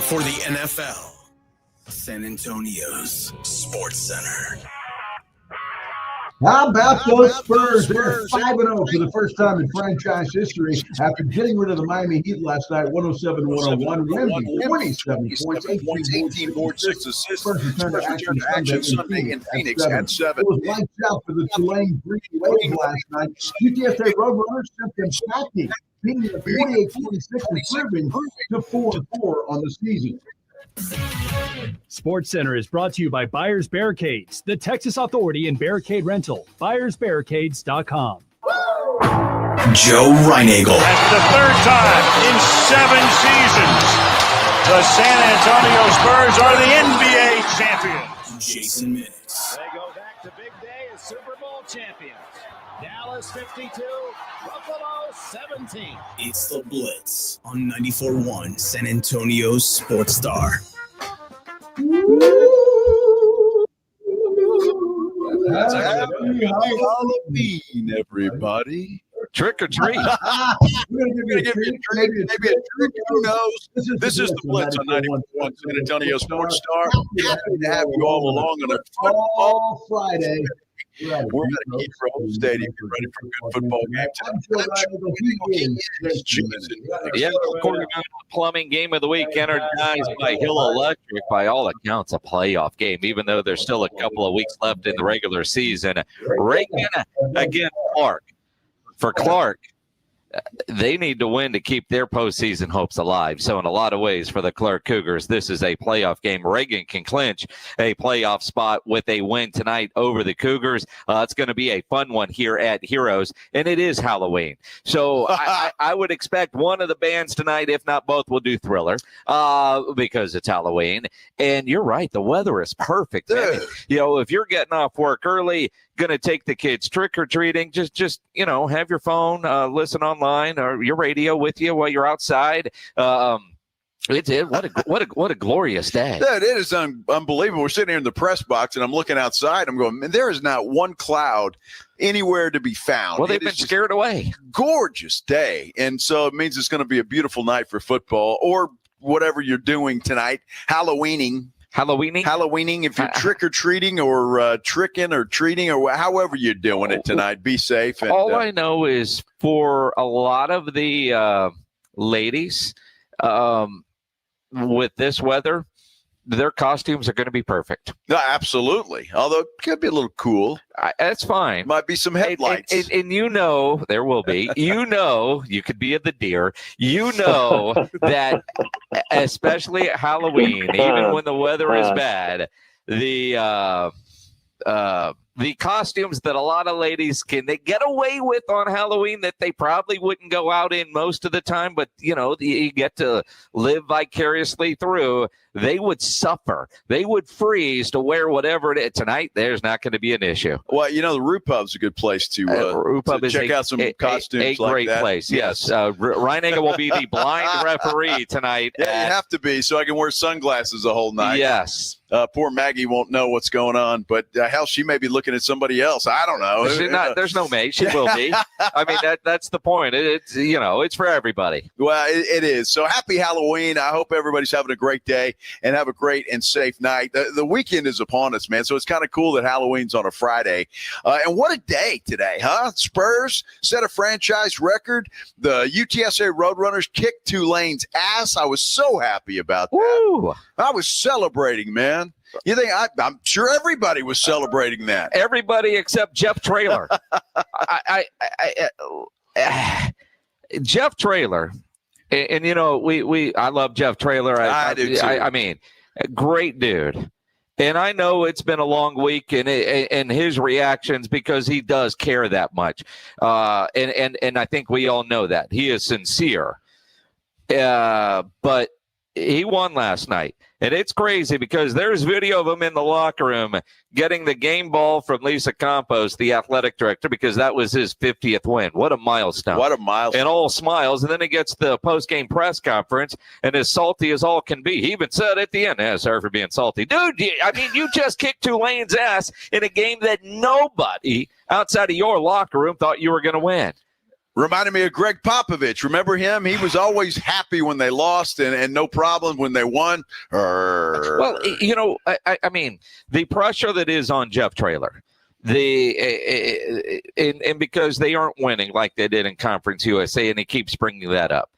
for the NFL. San Antonio's Sports Center. How about those Spurs? They're 5-0 for the first time in franchise history after getting rid of the Miami Heat last night, 107-101. Wemby, 27 points, 18 boards, 6 assists. Spurs return to action Sunday in Phoenix at 7. It was lights out for the Tulane Green Wave last night. UTSA Roadrunners sent them packing, beating the 48-46 and improving to 4-4 on the season. Sports Center is brought to you by Buyers Barricades, the Texas authority in barricade rental. BuyersBarricades.com. Joe Reinagel. That's the third time in 7 seasons, the San Antonio Spurs are the NBA champions. Jason Minix. They go back to big day as Super Bowl champions. Dallas 52, Buffalo 17. It's the Blitz on 94.1 San Antonio's Sports Star. Happy Halloween, everybody. Trick or treat. We're going to give you a treat, maybe a treat. Who knows? This is the Blitz on 91.1 San Antonio Sports Star. Happy to have you all along on a football Friday. We're at Huddle Stadium. Get ready for a good football game tonight. Yeah, according to the plumbing game of the week, energized by Hill Electric, by all accounts, a playoff game, even though there's still a couple of weeks left in the regular season. Reagan against Clark. For Clark, they need to win to keep their postseason hopes alive. So in a lot of ways for the Clark Cougars, this is a playoff game. Reagan can clinch a playoff spot with a win tonight over the Cougars. It's going to be a fun one here at Heroes, and it is Halloween. So I would expect one of the bands tonight, if not both, will do Thriller because it's Halloween. And you're right, the weather is perfect. You know, if you're getting off work early, going to take the kids trick-or-treating, just have your phone, listen online or your radio with you while you're outside. What a glorious day. That is unbelievable. We're sitting here in the press box, and I'm looking outside. I'm going, man, there is not one cloud anywhere to be found. Well, they've been scared away. Gorgeous day, and so it means it's going to be a beautiful night for football or whatever you're doing tonight, Halloweening, if you're trick-or-treating or tricking or treating or however you're doing it tonight, be safe. And, all I know is for a lot of the ladies with this weather, their costumes are going to be perfect. No, absolutely. Although it could be a little cool. That's fine. Might be some headlights. And there will be. You could be the deer. That especially at Halloween, even when the weather is bad, the costumes that a lot of ladies they get away with on Halloween that they probably wouldn't go out in most of the time, but you get to live vicariously through. They would suffer. They would freeze to wear whatever it is. Tonight, there's not going to be an issue. Well, the Root Pub's a good place to check out some costumes like great that. Place, yes. Reinagel will be the blind referee tonight. Yeah, you have to be, so I can wear sunglasses the whole night. Yes. Poor Maggie won't know what's going on, but hell, she may be looking at somebody else. I don't know. There's no mate. She will be. I mean, that's the point. It's for everybody. Well, it is. So happy Halloween. I hope everybody's having a great day and have a great and safe night. The weekend is upon us, man. So it's kind of cool that Halloween's on a Friday. And what a day today, huh? Spurs set a franchise record. The UTSA Roadrunners kicked Tulane's ass. I was so happy about that. Woo. I was celebrating, man. You think I'm sure everybody was celebrating that. Everybody except Jeff Traylor. Jeff Traylor, and I love Jeff Traylor. I do too. I mean, great dude. And I know it's been a long week and his reactions because he does care that much. And I think we all know that. He is sincere. But he won last night. And it's crazy because there's video of him in the locker room getting the game ball from Lisa Campos, the athletic director, because that was his 50th win. What a milestone. What a milestone. And all smiles. And then he gets the post-game press conference and as salty as all can be. He even said at the end, sorry for being salty. Dude, you just kicked Tulane's ass in a game that nobody outside of your locker room thought you were going to win. Reminded me of Greg Popovich. Remember him? He was always happy when they lost and no problem when they won. Well, you know, I mean, the pressure that is on Jeff Traylor, and because they aren't winning like they did in Conference USA, and he keeps bringing that up.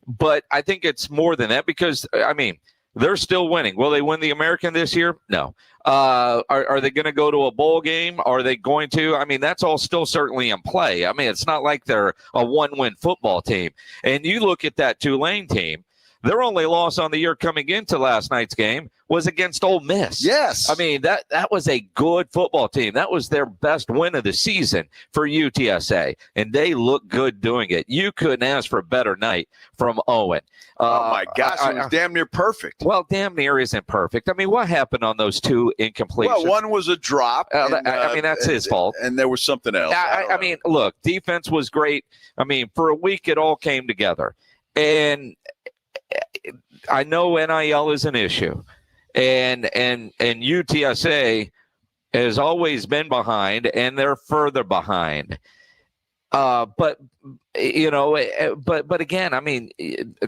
But I think it's more than that because, I mean, they're still winning. Will they win the American this year? No. Are they going to go to a bowl game? Are they going to? I mean, that's all still certainly in play. I mean, it's not like they're a one-win football team. And you look at that Tulane team, their only loss on the year coming into last night's game was against Ole Miss. Yes. I mean, that was a good football team. That was their best win of the season for UTSA, and they look good doing it. You couldn't ask for a better night from Owen. Oh, my gosh, it was damn near perfect. Well, damn near isn't perfect. I mean, what happened on those two incompletions? Well, one was a drop. I mean, that's his fault. And there was something else. I mean, look, defense was great. I mean, for a week, it all came together. And I know NIL is an issue. And UTSA has always been behind, and they're further behind. But you know, but again, I mean,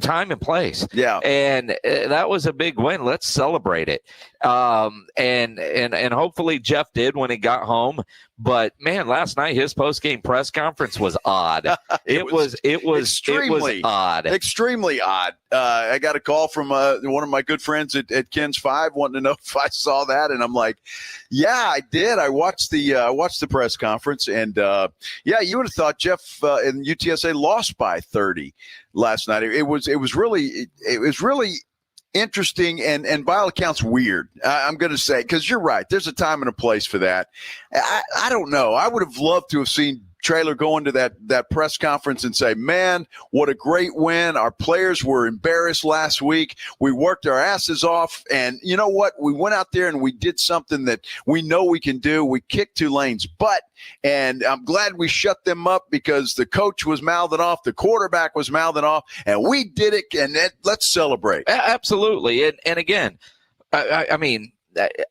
time and place. Yeah. And that was a big win. Let's celebrate it. And hopefully Jeff did when he got home. But man, last night his post-game press conference was odd. It was odd. Extremely odd. I got a call from one of my good friends at Ken's 5 wanting to know if I saw that, and I'm like, yeah, I did. I watched the press conference, and yeah, you would have thought Jeff and UTSA lost by 30 last night. It was really interesting and by all accounts weird. I'm going to say, because you're right. There's a time and a place for that. I don't know. I would have loved to have seen Traylor go into that press conference and say, man, what a great win. Our players were embarrassed last week. We worked our asses off. And you know what? We went out there and we did something that we know we can do. We kicked Tulane's butt. And I'm glad we shut them up because the coach was mouthing off. The quarterback was mouthing off. And we did it. And let's celebrate. Absolutely. And again, I mean,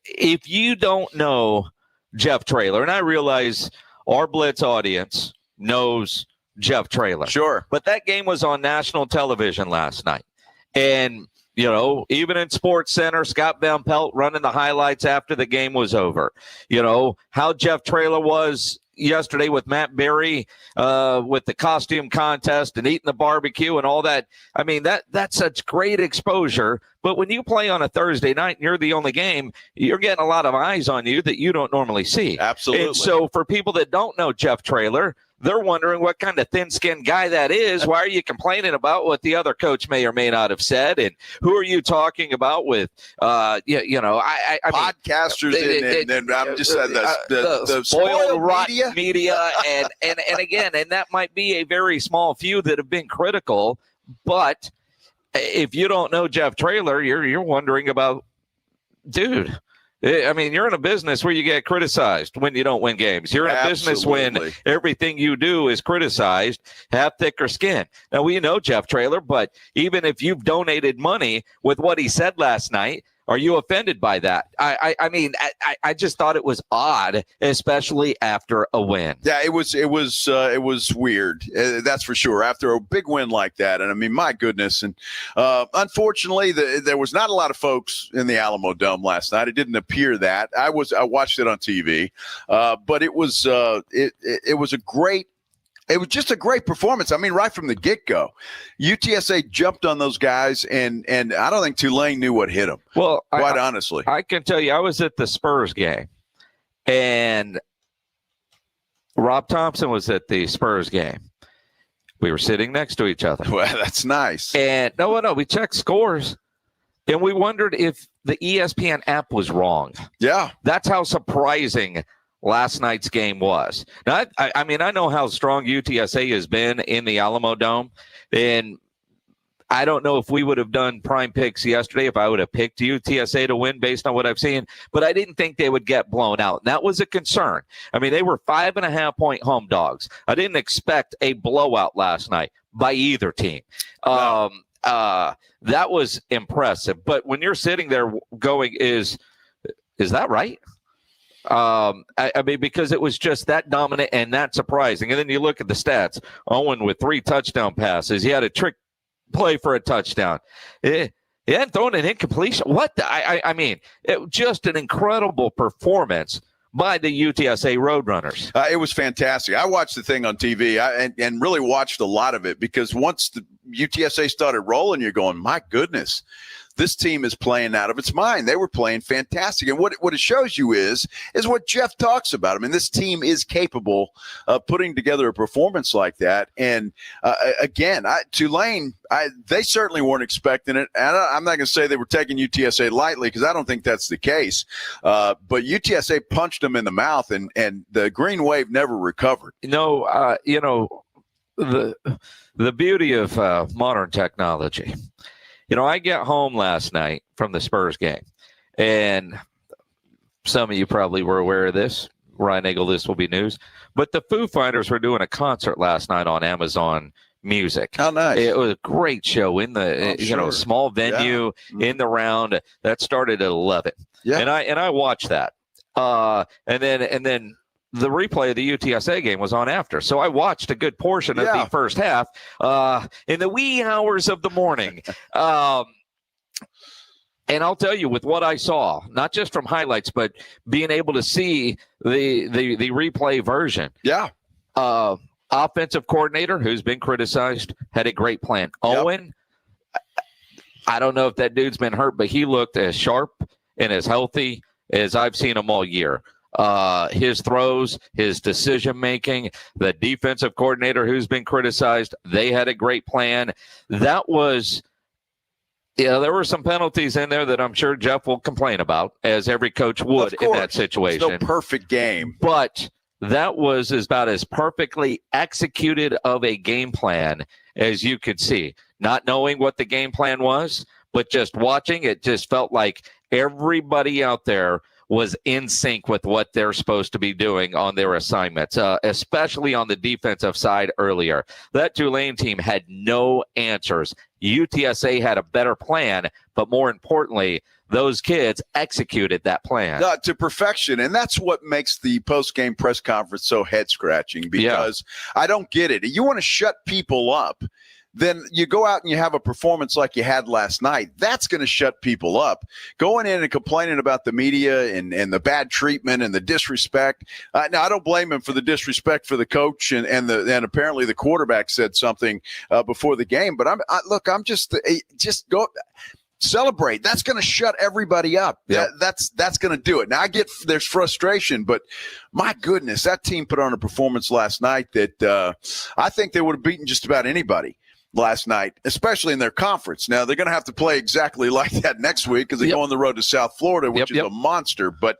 if you don't know Jeff Traylor, and I realize – our Blitz audience knows Jeff Traylor. Sure. But that game was on national television last night. And, you know, even in Sports Center, Scott Van Pelt running the highlights after the game was over. You know, how Jeff Traylor was yesterday with Matt Berry with the costume contest and eating the barbecue and all that. I mean, that's such great exposure. But when you play on a Thursday night and you're the only game, you're getting a lot of eyes on you that you don't normally see. Absolutely. And so for people that don't know Jeff Traylor, they're wondering what kind of thin-skinned guy that is. Why are you complaining about what the other coach may or may not have said? And who are you talking about with, you know, I podcasters mean, and I'm just saying the spoiled rotten media. And again, and that might be a very small few that have been critical. But if you don't know Jeff Traylor, you're wondering about, dude. I mean, you're in a business where you get criticized when you don't win games. You're in a business when everything you do is criticized. Have thicker skin. Now, we know Jeff Traylor, but even if you've donated money with what he said last night, are you offended by that? I mean, I just thought it was odd, especially after a win. Yeah, it was weird. That's for sure. After a big win like that, and I mean, my goodness. And unfortunately, there was not a lot of folks in the Alamo Dome last night. It didn't appear that. I watched it on TV, but it was a great. It was just a great performance. I mean, right from the get-go, UTSA jumped on those guys, and I don't think Tulane knew what hit them. Well, quite honestly, I can tell you, I was at the Spurs game, and Rob Thompson was at the Spurs game. We were sitting next to each other. Well, that's nice. And no, we checked scores, and we wondered if the ESPN app was wrong. Yeah, that's how surprising last night's game was. Now, I mean, I know how strong UTSA has been in the Alamo Dome, and I don't know if we would have done prime picks yesterday if I would have picked UTSA to win based on what I've seen, but I didn't think they would get blown out. And that was a concern. I mean, they were 5.5-point home dogs. I didn't expect a blowout last night by either team. No. That was impressive. But when you're sitting there going, is that right? I mean, because it was just that dominant and that surprising. And then you look at the stats. Owen with 3 touchdown passes. He had a trick play for a touchdown. He hadn't thrown an incompletion. What? I mean, just an incredible performance by the UTSA Roadrunners. It was fantastic. I watched the thing on TV and really watched a lot of it because once the UTSA started rolling, you're going, my goodness, this team is playing out of its mind. They were playing fantastic. And what it shows you is what Jeff talks about. I mean, this team is capable of putting together a performance like that. And again, Tulane, they certainly weren't expecting it. And I'm not going to say they were taking UTSA lightly because I don't think that's the case. But UTSA punched them in the mouth, and the Green Wave never recovered. The beauty of modern technology. I get home last night from the Spurs game, and some of you probably were aware of this. Ryan Eagle, this will be news. But the Foo Fighters were doing a concert last night on Amazon Music. How nice. It was a great show in the small venue in the round. That started at 11. Yeah. And I watched that. And then the replay of the UTSA game was on after. So I watched a good portion of the first half in the wee hours of the morning. And I'll tell you, with what I saw, not just from highlights, but being able to see the replay version. Yeah. Offensive coordinator, who's been criticized, had a great plan. Yep. Owen, I don't know if that dude's been hurt, but he looked as sharp and as healthy as I've seen him all year. His throws, his decision-making, the defensive coordinator who's been criticized, they had a great plan. That was, there were some penalties in there that I'm sure Jeff will complain about, as every coach would in that situation. It's no perfect game. But that was about as perfectly executed of a game plan as you could see. Not knowing what the game plan was, but just watching, it just felt like everybody out there was in sync with what they're supposed to be doing on their assignments, especially on the defensive side earlier. That Tulane team had no answers. UTSA had a better plan, but more importantly, those kids executed that plan. To perfection, and that's what makes the post-game press conference so head-scratching because I don't get it. You want to shut people up. Then you go out and you have a performance like you had last night. That's going to shut people up. Going in and complaining about the media and the bad treatment and the disrespect. Now, I don't blame him for the disrespect for the coach and apparently the quarterback said something before the game. But I'm just go celebrate. That's going to shut everybody up. Yep. That's going to do it. Now, I get there's frustration, but my goodness, that team put on a performance last night that I think they would have beaten just about anybody last night, especially in their conference. Now, they're going to have to play exactly like that next week because they go on the road to South Florida, which is a monster. But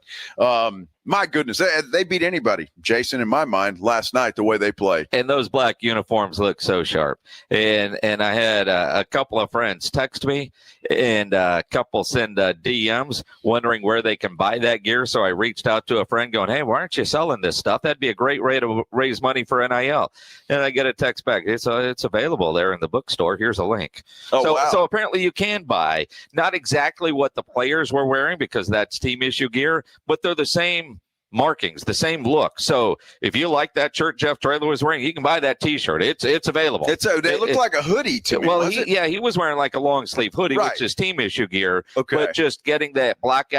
my goodness, they beat anybody, Jason, in my mind, last night, the way they play. And those black uniforms look so sharp. And I had a couple of friends text me and a couple send DMs wondering where they can buy that gear. So I reached out to a friend going, hey, why aren't you selling this stuff? That'd be a great way to raise money for NIL. And I get a text back. It's available there in the bookstore. Here's a link. So apparently you can buy not exactly what the players were wearing because that's team issue gear, but they're the same markings, the same look. So if you like that shirt Jeff Traylor was wearing, you can buy that T-shirt. It's available. It looked like a hoodie to me. Well, he was wearing like a long sleeve hoodie, which is team issue gear. Okay, but just getting that black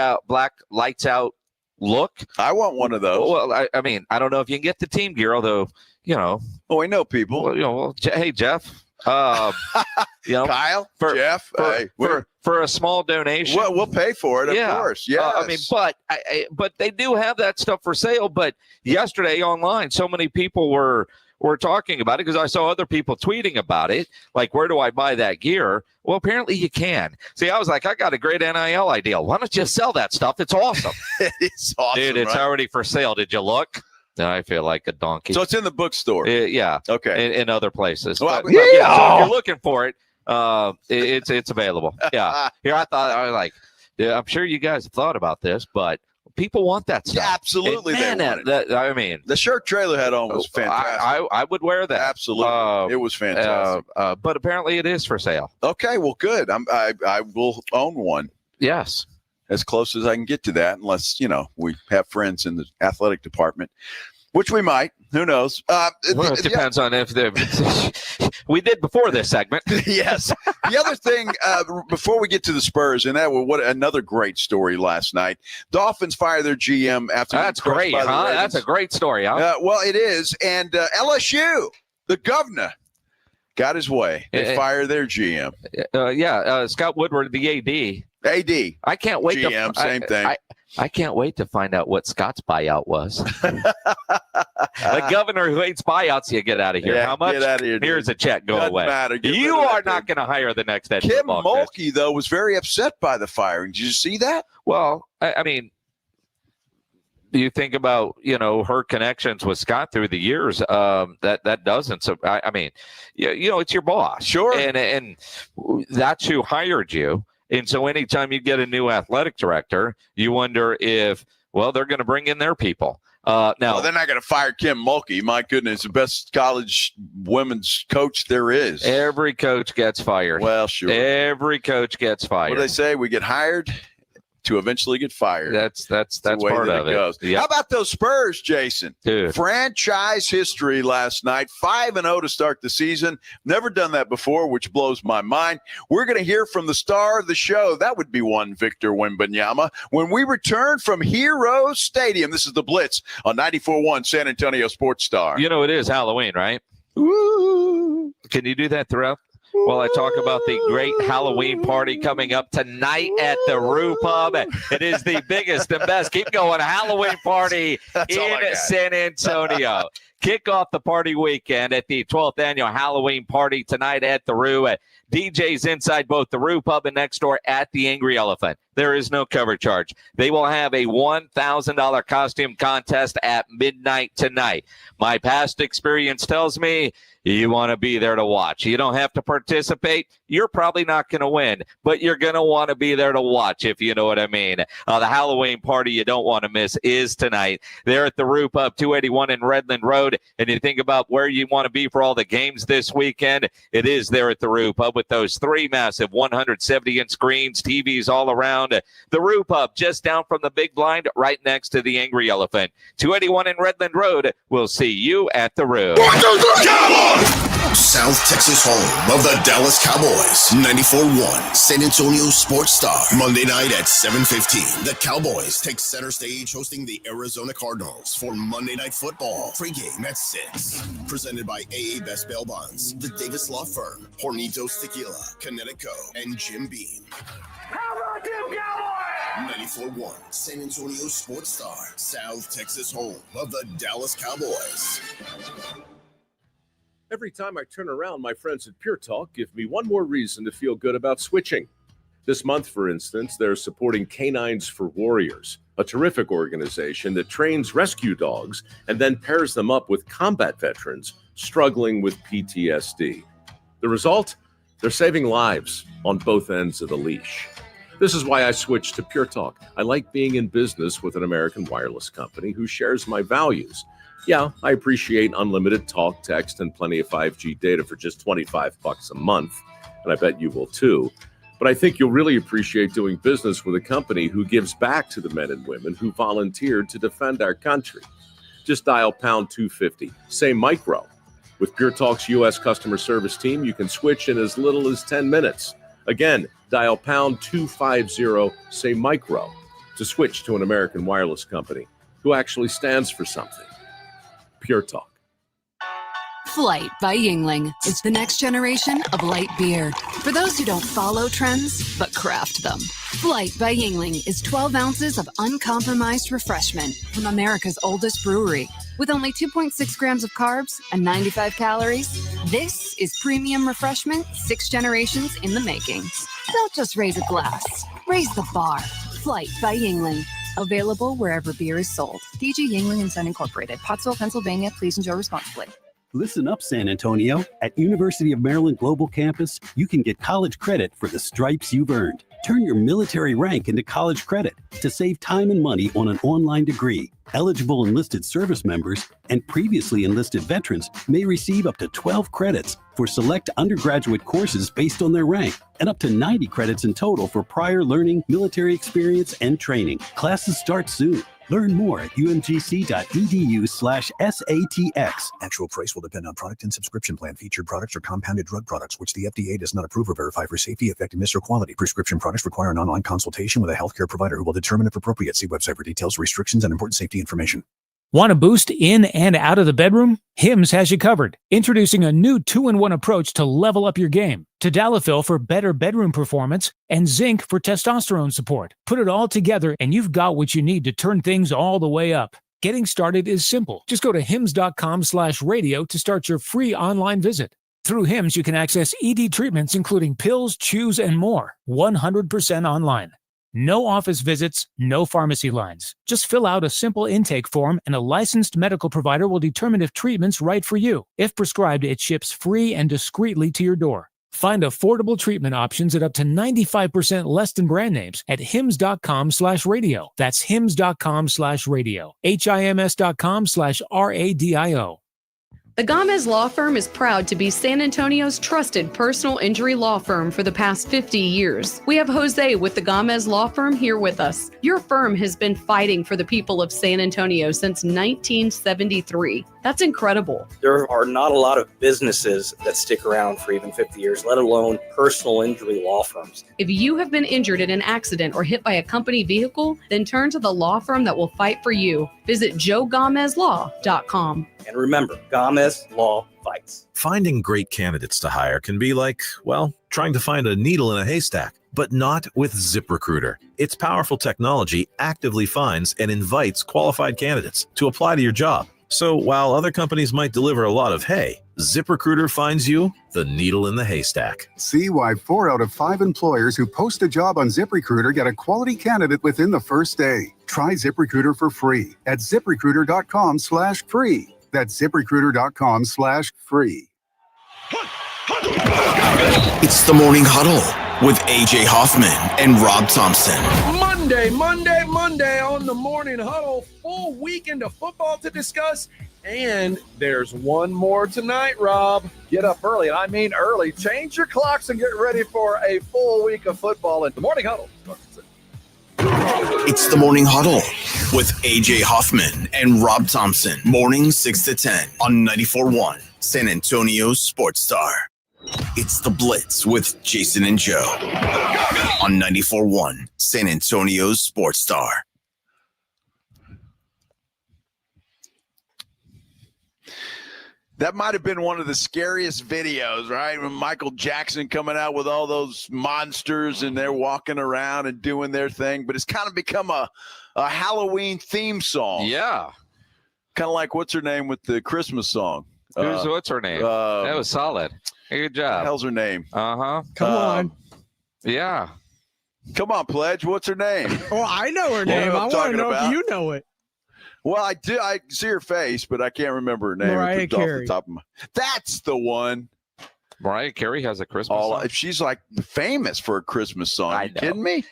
lights out look. I want one of those. Well, I mean, I don't know if you can get the team gear, although we know people. Hey Jeff. Kyle, Jeff, for a small donation, we'll pay for it. Of course, yes. But they do have that stuff for sale. But yesterday online, so many people were talking about it because I saw other people tweeting about it. Like, where do I buy that gear? Well, apparently you can. See, I was like, I got a great NIL idea. Why don't you sell that stuff? It's awesome. It's awesome, dude. It's already for sale. Did you look? I feel like a donkey. So it's in the bookstore. Okay. In other places. Well, so if you're looking for it, it's available. Yeah. Here I was like, I'm sure you guys have thought about this, but people want that stuff. Yeah, absolutely. I mean, the shirt Trailer had on was fantastic. I would wear that. Absolutely. It was fantastic. But apparently it is for sale. Okay, well, good. I will own one. Yes. as close as I can get to that, unless, we have friends in the athletic department, which we might. Who knows? It depends on if we did before this segment. Yes. The other thing, before we get to the Spurs, and that was another great story last night. Dolphins fire their GM after. That's great, huh? That's a great story, huh? Well, it is. And LSU, the governor, got his way. They fire their GM. Scott Woodward, the AD. I can't wait. GM, same thing. I can't wait to find out what Scott's buyout was. The governor who hates buyouts, you get out of here. Yeah, how much? Get out of here, Here's a check. Go Doesn't away. Matter. You are not going to hire the next head Kim football coach. Mulkey, though, was very upset by the firing. Did you see that? Well, I mean, you think about, her connections with Scott through the years, that doesn't. So, I mean, it's your boss. Sure. And that's who hired you. And so anytime you get a new athletic director, you wonder if, they're going to bring in their people. Now, they're not going to fire Kim Mulkey. My goodness, the best college women's coach there is. Every coach gets fired. Well, sure. Every coach gets fired. What do they say? We get hired to eventually get fired. That's part of it. Goes. Yep. How about those Spurs, Jason? Dude. Franchise history last night, 5-0 to start the season. Never done that before, which blows my mind. We're going to hear from the star of the show. That would be one Victor Wembanyama when we return from Hero Stadium. This is the Blitz on 94.1 San Antonio Sports Star. It is Halloween, right? Ooh. Can you do that throughout? While I talk about the great Halloween party coming up tonight at the Roo Pub. It is the biggest and best. Keep going. Halloween party in San Antonio. Kick off the party weekend at the 12th annual Halloween party tonight at the Roo. DJs inside both the Roo Pub and next door at the Angry Elephant. There is no cover charge. They will have a $1,000 costume contest at midnight tonight. My past experience tells me you want to be there to watch. You don't have to participate. You're probably not going to win, but you're going to want to be there to watch, if you know what I mean. The Halloween party you don't want to miss is tonight. They're at the Roo Pub, 281 in Redland Road. And you think about where you want to be for all the games this weekend, it is there at the Roo Pub with those three massive 170-inch screens, TVs all around. The Roo Pub, just down from the big blind, right next to the Angry Elephant. 281 in Redland Road. We'll see you at the Roo. South Texas home of the Dallas Cowboys. 94.1 San Antonio Sports Star. Monday night at 7:15. The Cowboys take center stage hosting the Arizona Cardinals for Monday Night Football. Pre-game at 6. Presented by AA Best Bail Bonds, the Davis Law Firm, Hornitos Tequila, Connecticut, and Jim Beam. How about them Cowboys? 94.1 San Antonio Sports Star. South Texas home of the Dallas Cowboys. Every time I turn around, my friends at Pure Talk give me one more reason to feel good about switching. This month, for instance, they're supporting Canines for Warriors, a terrific organization that trains rescue dogs and then pairs them up with combat veterans struggling with PTSD. The result? They're saving lives on both ends of the leash. This is why I switched to Pure Talk. I like being in business with an American wireless company who shares my values. Yeah, I appreciate unlimited talk, text, and plenty of 5G data for just $25 a month, and I bet you will too. But I think you'll really appreciate doing business with a company who gives back to the men and women who volunteered to defend our country. Just dial pound 250, say micro. With Pure Talk's U.S. customer service team, you can switch in as little as 10 minutes. Again, dial pound 250, say micro, to switch to an American wireless company who actually stands for something. Pure Talk. Flight by Yingling is the next generation of light beer. For those who don't follow trends, but craft them. Flight by Yingling is 12 ounces of uncompromised refreshment from America's oldest brewery. With only 2.6 grams of carbs and 95 calories, this is premium refreshment 6 generations in the making. Don't just raise a glass, raise the bar. Flight by Yingling. Available wherever beer is sold. DG Yingling & Son Incorporated, Pottsville, Pennsylvania. Please enjoy responsibly. Listen up, San Antonio. At University of Maryland Global Campus, you can get college credit for the stripes you've earned. Turn your military rank into college credit to save time and money on an online degree. Eligible enlisted service members and previously enlisted veterans may receive up to 12 credits for select undergraduate courses based on their rank, and up to 90 credits in total for prior learning, military experience, and training. Classes start soon. Learn more at umgc.edu/SATX. Actual price will depend on product and subscription plan. Featured products are compounded drug products, which the FDA does not approve or verify for safety, effectiveness, or quality. Prescription products require an online consultation with a healthcare provider who will determine if appropriate. See website for details, restrictions, and important safety information. Want a boost in and out of the bedroom? Hims has you covered. Introducing a new 2-in-1 approach to level up your game. Tadalafil for better bedroom performance and zinc for testosterone support. Put it all together and you've got what you need to turn things all the way up. Getting started is simple. Just go to hims.com/radio to start your free online visit. Through Hims, you can access ED treatments including pills, chews, and more. 100% online. No office visits, no pharmacy lines. Just fill out a simple intake form and a licensed medical provider will determine if treatment's right for you. If prescribed, it ships free and discreetly to your door. Find affordable treatment options at up to 95% less than brand names at hims.com/radio. That's hims.com/radio. HIMS.com/RADIO. The Gomez Law Firm is proud to be San Antonio's trusted personal injury law firm for the past 50 years. We have Jose with the Gomez Law Firm here with us. Your firm has been fighting for the people of San Antonio since 1973. That's incredible. There are not a lot of businesses that stick around for even 50 years, let alone personal injury law firms. If you have been injured in an accident or hit by a company vehicle, then turn to the law firm that will fight for you. Visit joegomezlaw.com. And remember, Gomez Law fights. Finding great candidates to hire can be like, well, trying to find a needle in a haystack, but not with ZipRecruiter. Its powerful technology actively finds and invites qualified candidates to apply to your job. So while other companies might deliver a lot of hay, ZipRecruiter finds you the needle in the haystack. See why 4 out of 5 employers who post a job on ZipRecruiter get a quality candidate within the first day. Try ZipRecruiter for free at ZipRecruiter.com/free. That's ZipRecruiter.com/free. It's the Morning Huddle with AJ Hoffman and Rob Thompson. Monday on the Morning Huddle. Full weekend of football to discuss. And there's one more tonight, Rob. Get up early, and I mean early. Change your clocks and get ready for a full week of football in the Morning Huddle. It's the Morning Huddle with AJ Hoffman and Rob Thompson. Morning 6 to 10 on 94.1 San Antonio Sports Star. It's the Blitz with Jason and Joe on 94.1 San Antonio Sports Star. That might have been one of the scariest videos, right? When Michael Jackson coming out with all those monsters and they're walking around and doing their thing. But it's kind of become a Halloween theme song. Yeah. Kind of like what's her name with the Christmas song. What's her name? That was solid. Good job. What the hell's her name? Uh-huh. Come on. Yeah. Come on, Pledge. What's her name? Well, I know her name. I want to know if you know it. Well, I do. I see her face, but I can't remember her name. Mariah Carey. Off the top of my... That's the one. Mariah Carey has a Christmas song. She's like famous for a Christmas song. Are you kidding me?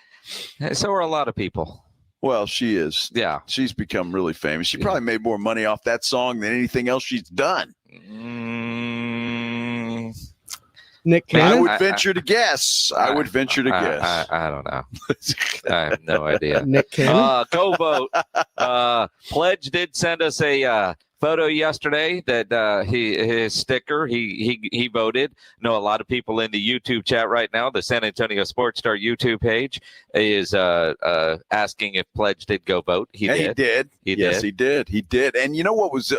So are a lot of people. Well, she is. Yeah. She's become really famous. She probably made more money off that song than anything else she's done. Nick Cannon? I would venture to guess. I would venture to guess. I don't know. I have no idea. Nick Cannon? Go vote. Pledge did send us a photo yesterday that his sticker, he voted. I know a lot of people in the YouTube chat right now. The San Antonio Sports Star YouTube page is asking if Pledge did go vote. He did. Yes, he did. He did. And you know what was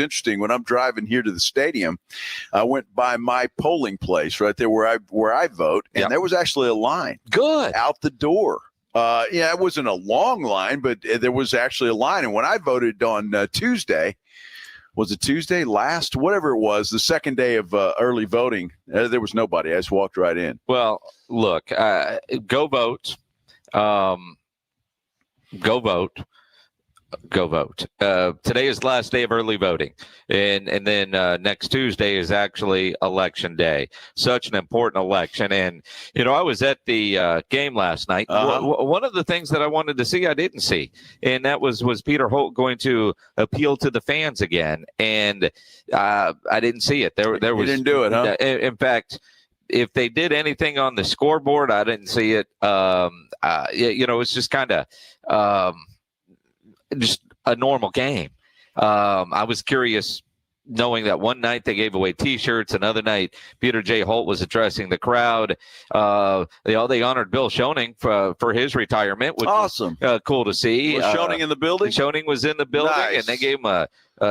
interesting? When I'm driving here to the stadium, I went by my polling place right there where I vote, and there was actually a line. Good. Out the door. It wasn't a long line, but there was actually a line. And when I voted on Tuesday, was it Tuesday last? Whatever it was, the second day of early voting, there was nobody. I just walked right in. Well, look, go vote. Go vote. go vote. Today is the last day of early voting, and then next Tuesday is actually election day. Such an important election. And I was at the game last night. One of the things that I wanted to see, I didn't see, and that was Peter Holt going to appeal to the fans again, and I didn't see it. There was. You didn't do it, huh? In fact, if they did anything on the scoreboard, I didn't see it. It's just kind of. Just a normal game. I was curious, knowing that one night they gave away T-shirts, another night Peter J. Holt was addressing the crowd. They honored Bill Schoening for his retirement, which awesome, was cool to see. Was Schoening in the building? Schoening was in the building, nice. And they gave him a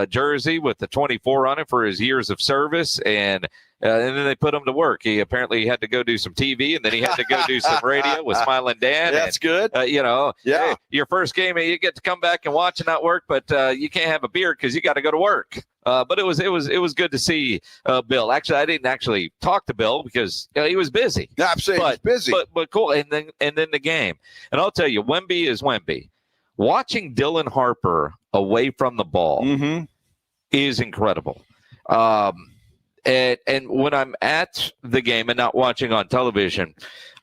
jersey with the 24 on it for his years of service, and then they put him to work. He apparently had to go do some TV, and then he had to go do some radio with Smiling Dan. That's good. Yeah. Hey, your first game, you get to come back and watch and not work, but you can't have a beer because you got to go to work. But it was good to see Bill. Actually, I didn't actually talk to Bill because he was busy. Yeah, I'm saying he's busy. But cool. And then the game. And I'll tell you, Wemby is Wemby. Watching Dylan Harper away from the ball is incredible. And when I'm at the game and not watching on television,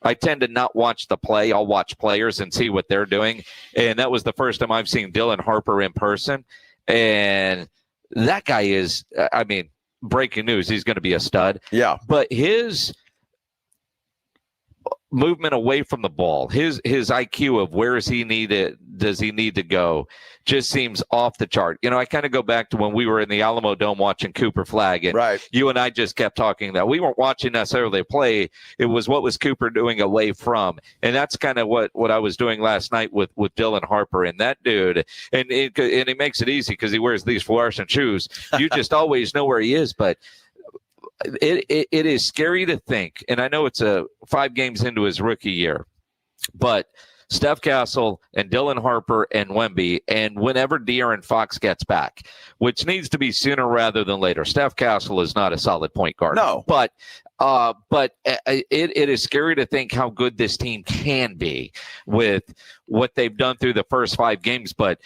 I tend to not watch the play. I'll watch players and see what they're doing. And that was the first time I've seen Dylan Harper in person. And that guy is, breaking news, he's going to be a stud. Yeah. But his movement away from the ball, his IQ of where does he need to go, just seems off the chart. I kind of go back to when we were in the Alamo Dome watching Cooper Flagg, and you and I just kept talking that we weren't watching necessarily play. It was what was Cooper doing away from, and that's kind of what I was doing last night with Dylan Harper and that dude. And he makes it easy because he wears these fluorescent shoes. You just always know where he is, but. It is scary to think, and I know it's 5 games into his rookie year, but Steph Castle and Dylan Harper and Wemby, and whenever De'Aaron Fox gets back, which needs to be sooner rather than later. Steph Castle is not a solid point guard. No. But it is scary to think how good this team can be with what they've done through the first 5 games, but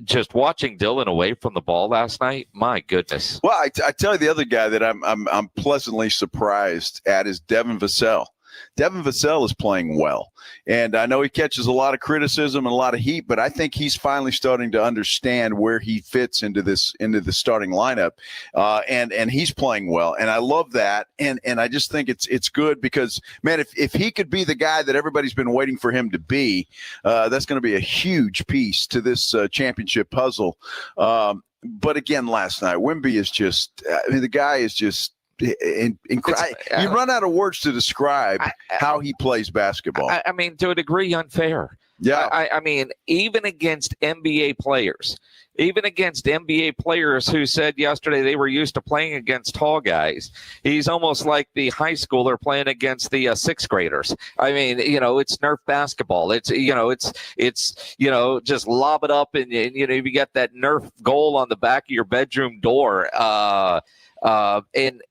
just watching Dylan away from the ball last night, my goodness. Well, I tell you, the other guy that I'm pleasantly surprised at is Devin Vassell. Devin Vassell is playing well, and I know he catches a lot of criticism and a lot of heat, but I think he's finally starting to understand where he fits into the starting lineup, and he's playing well, and I love that, and I just think it's good because, man, if he could be the guy that everybody's been waiting for him to be, that's going to be a huge piece to this championship puzzle. But again, last night, Wemby is just, the guy is just. You run out of words to describe how he plays basketball. To a degree, unfair. Yeah. I mean, even against NBA players who said yesterday they were used to playing against tall guys. He's almost like the high schooler playing against the 6th graders. I mean, it's Nerf basketball. It's just lob it up and you got that Nerf goal on the back of your bedroom door. And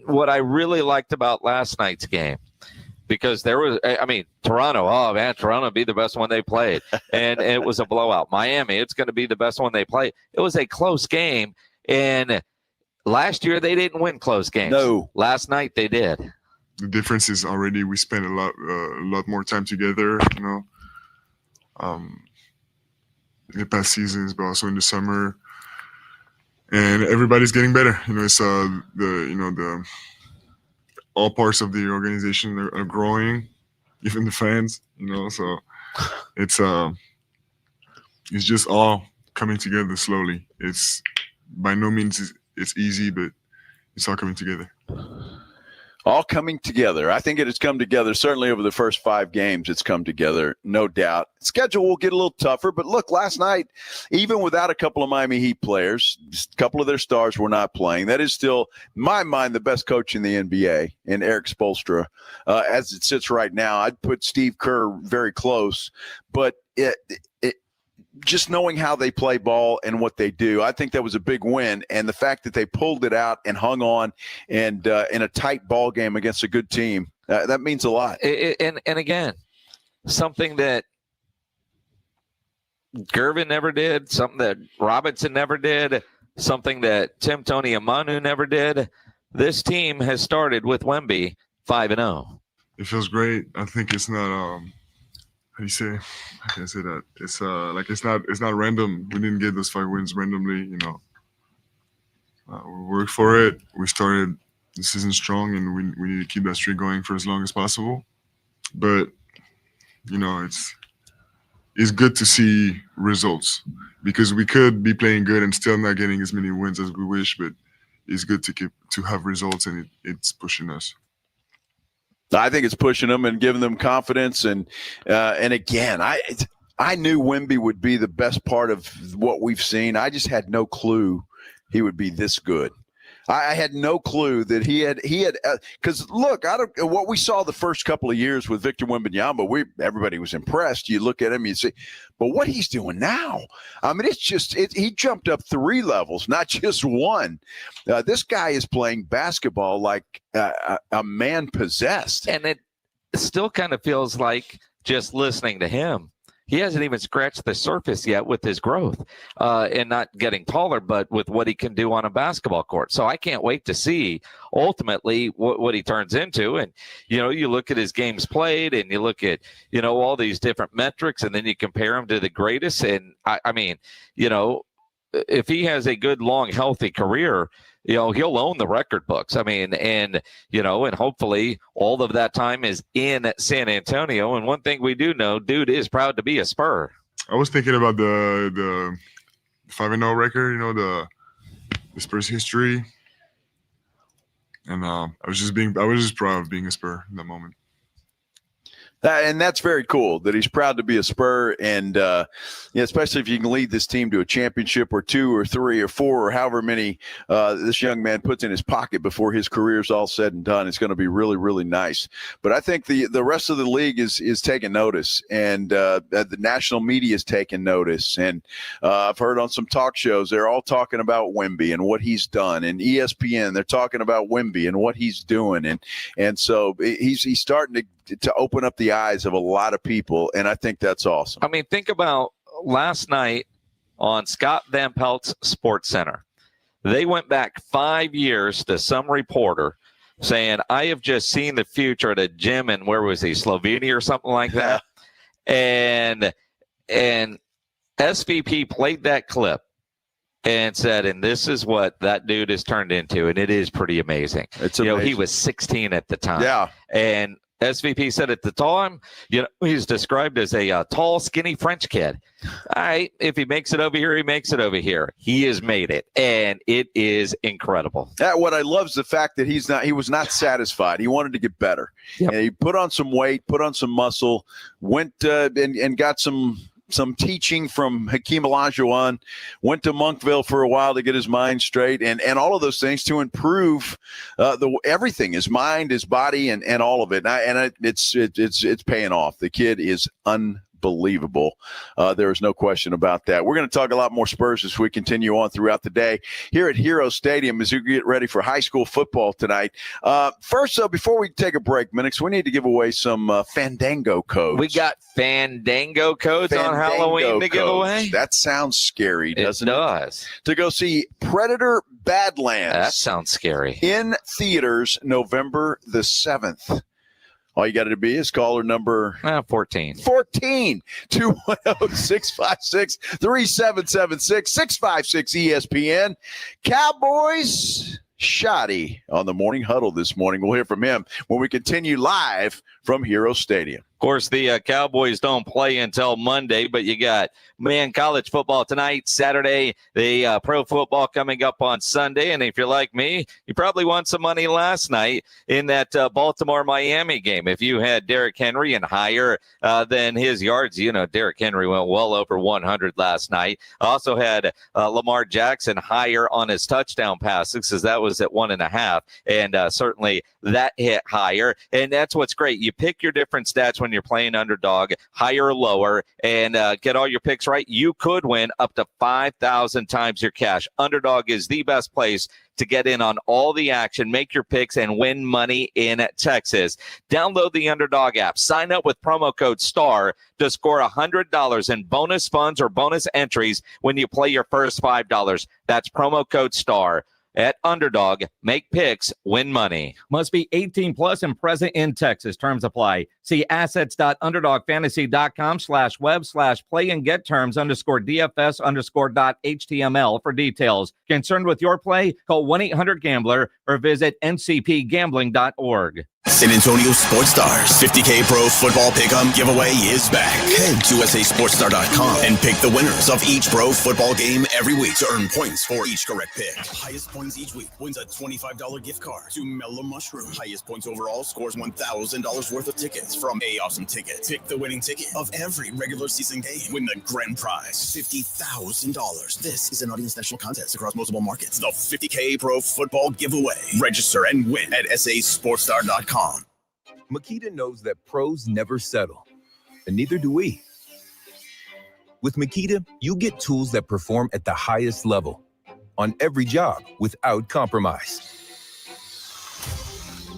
what I really liked about last night's game, because there was, Toronto be the best one they played. And it was a blowout. Miami, it's going to be the best one they played. It was a close game. And last year they didn't win close games. No. Last night they did. The difference is already we spent a lot more time together, the past seasons, but also in the summer. And everybody's getting better. It's all parts of the organization are growing, even the fans. So it's just all coming together slowly. It's by no means it's easy, but it's all coming together. All coming together. I think it has come together. Certainly over the first 5 games, it's come together, no doubt. Schedule will get a little tougher, but look, last night, even without a couple of Miami Heat players, a couple of their stars were not playing. That is still, in my mind, the best coach in the NBA, in Eric Spoelstra. As it sits right now, I'd put Steve Kerr very close, but just knowing how they play ball and what they do, I think that was a big win. And the fact that they pulled it out and hung on and in a tight ball game against a good team, that means a lot. And again, something that Gervin never did, something that Robinson never did, something that Tim Tony Amanu never did. This team has started with Wemby 5-0. It feels great. I think it's not how do you say? How can I say that? It's it's not random. We didn't get those 5 wins randomly. We worked for it. We started the season strong, and we need to keep that streak going for as long as possible. But it's good to see results, because we could be playing good and still not getting as many wins as we wish. But it's good to have results, and it's pushing us. I think it's pushing them and giving them confidence. And again, I knew Wemby would be the best part of what we've seen. I just had no clue he would be this good. I had no clue that he had because look, what we saw the first couple of years with Victor Wembanyama, everybody was impressed. You look at him, you see, but what he's doing now, I mean, he jumped up 3 levels, not just 1. This guy is playing basketball like a man possessed, and it still kind of feels like, just listening to him, he hasn't even scratched the surface yet with his growth and not getting taller, but with what he can do on a basketball court. So I can't wait to see ultimately what he turns into. And, you look at his games played, and you look at, all these different metrics, and then you compare him to the greatest. And I mean, if he has a good, long, healthy career, he'll own the record books. I mean, and hopefully all of that time is in San Antonio. And one thing we do know, dude is proud to be a Spur. I was thinking about the 5-0 record, the Spurs history. And I was just proud of being a Spur in that moment. And that's very cool that he's proud to be a Spur, and especially if you can lead this team to a championship or 2 or 3 or 4 or however many this young man puts in his pocket before his career is all said and done. It's going to be really, really nice. But I think the rest of the league is taking notice, and the national media is taking notice. And I've heard on some talk shows they're all talking about Wemby and what he's done, and ESPN they're talking about Wemby and what he's doing, and so he's starting to open up the eyes of a lot of people, and I think that's awesome. I mean, think about last night on Scott Van Pelt's Sports Center. They went back 5 years to some reporter saying, I have just seen the future at a gym in, where was he, Slovenia or something like that? And SVP played that clip and said, and this is what that dude has turned into, and it is pretty amazing. It's amazing. He was 16 at the time. Yeah. And SVP said at the time, he's described as a tall, skinny French kid. All right, if he makes it over here, he makes it over here. He has made it, and it is incredible. What I love is the fact that he was not satisfied. He wanted to get better. Yep. And he put on some weight, put on some muscle, went and got some teaching from Hakeem Olajuwon, went to Monkville for a while to get his mind straight, and all of those things to improve everything, his mind, his body, and all of it. And it's paying off. The kid is unbelievable. There is no question about that. We're going to talk a lot more Spurs as we continue on throughout the day here at Hero Stadium as we get ready for high school football tonight. First, though, before we take a break, Minix, we need to give away some Fandango codes. We got Fandango codes on Halloween to give away? That sounds scary, doesn't it? It does. To go see Predator Badlands. That sounds scary. In theaters November the 7th. All you got to be is caller number 14. 210-656-3776, 656 ESPN. Cowboys, Schotty on the Morning Huddle this morning. We'll hear from him when we continue live from Hero Stadium. Of course, the Cowboys don't play until Monday, but you got college football tonight, Saturday, the pro football coming up on Sunday. And if you're like me, you probably won some money last night in that Baltimore-Miami game. If you had Derrick Henry and higher than his yards, Derrick Henry went well over 100 last night. Also had Lamar Jackson higher on his touchdown passes, because that was at 1.5. And certainly that hit higher. And that's what's great. You pick your different stats when you're playing underdog, higher or lower, and get all your picks right. You could win up to 5,000 times your cash. Underdog is the best place to get in on all the action, make your picks, and win money in Texas. Download the Underdog app. Sign up with promo code STAR to score $100 in bonus funds or bonus entries when you play your first $5. That's promo code STAR. At Underdog, make picks, win money. Must be 18 plus and present in Texas. Terms apply. See assets.underdogfantasy.com/web/play and get terms _DFS_.html for details. Concerned with your play? Call 1-800-GAMBLER or visit ncpgambling.org. San Antonio Sports Stars 50K Pro Football Pick'em giveaway is back. Head to USASportsStar.com and pick the winners of each pro football game every week to earn points for each correct pick. Highest points each week wins a $25 gift card to Mellow Mushroom. Highest points overall scores $1,000 worth of tickets from A Awesome Ticket. Pick the winning ticket of every regular season game. Win the grand prize, $50,000. This is an audience national contest across multiple markets. The 50K Pro Football Giveaway. Register and win at SASportsStar.com. Makita knows that pros never settle, and neither do we. With Makita, you get tools that perform at the highest level on every job without compromise.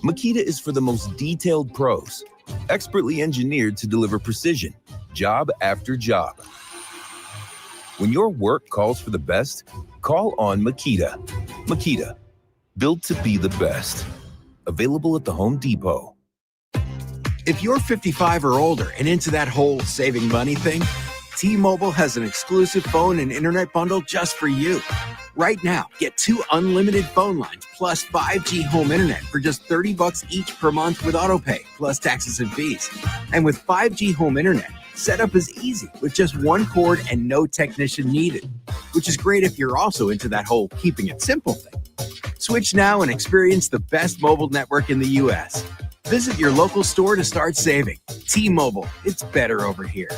Makita is for the most detailed pros, expertly engineered to deliver precision, job after job. When your work calls for the best, call on Makita. Makita, built to be the best. Available at the Home Depot. If you're 55 or older and into that whole saving money thing, T-Mobile has an exclusive phone and internet bundle just for you. Right now, get 2 unlimited phone lines plus 5G home internet for just $30 each per month with autopay, plus taxes and fees. And with 5G home internet, setup is easy with just 1 cord and no technician needed, which is great if you're also into that whole keeping it simple thing. Switch now and experience the best mobile network in the U.S. Visit your local store to start saving. T-Mobile, it's better over here.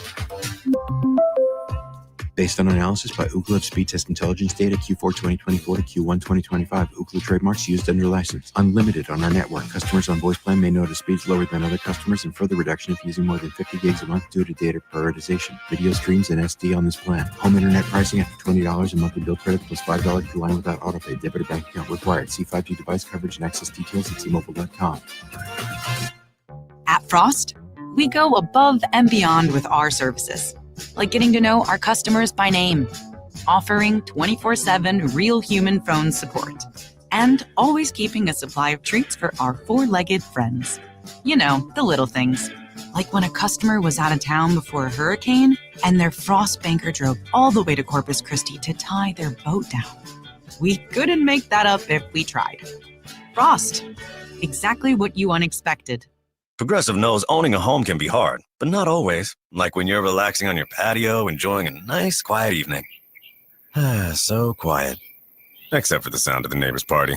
Based on analysis by Ookla of Speed Test Intelligence data Q4 2024 to Q1 2025. Ookla trademarks used under license. Unlimited on our network. Customers on voice plan may notice speeds lower than other customers and further reduction if using more than 50 gigs a month due to data prioritization. Video streams and SD on this plan. Home internet pricing after $20 a monthly bill credit plus $5 per line without autopay. Debit or bank account required. See 5G device coverage and access details at T-Mobile.com. At Frost, we go above and beyond with our services, like getting to know our customers by name, offering 24/7 real human phone support, and always keeping a supply of treats for our four-legged friends. You know, the little things, like when a customer was out of town before a hurricane and their Frost banker drove all the way to Corpus Christi to tie their boat down. We couldn't make that up if we tried. Frost, exactly what you unexpected. Progressive knows owning a home can be hard, but not always. Like when you're relaxing on your patio, enjoying a nice, quiet evening. So quiet. Except for the sound of the neighbor's party.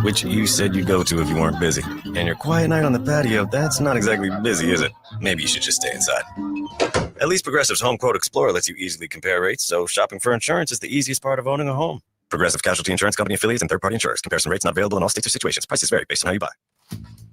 Which you said you'd go to if you weren't busy. And your quiet night on the patio, that's not exactly busy, is it? Maybe you should just stay inside. At least Progressive's Home Quote Explorer lets you easily compare rates, so shopping for insurance is the easiest part of owning a home. Progressive Casualty Insurance Company affiliates and third-party insurers. Comparison rates not available in all states or situations. Prices vary based on how you buy.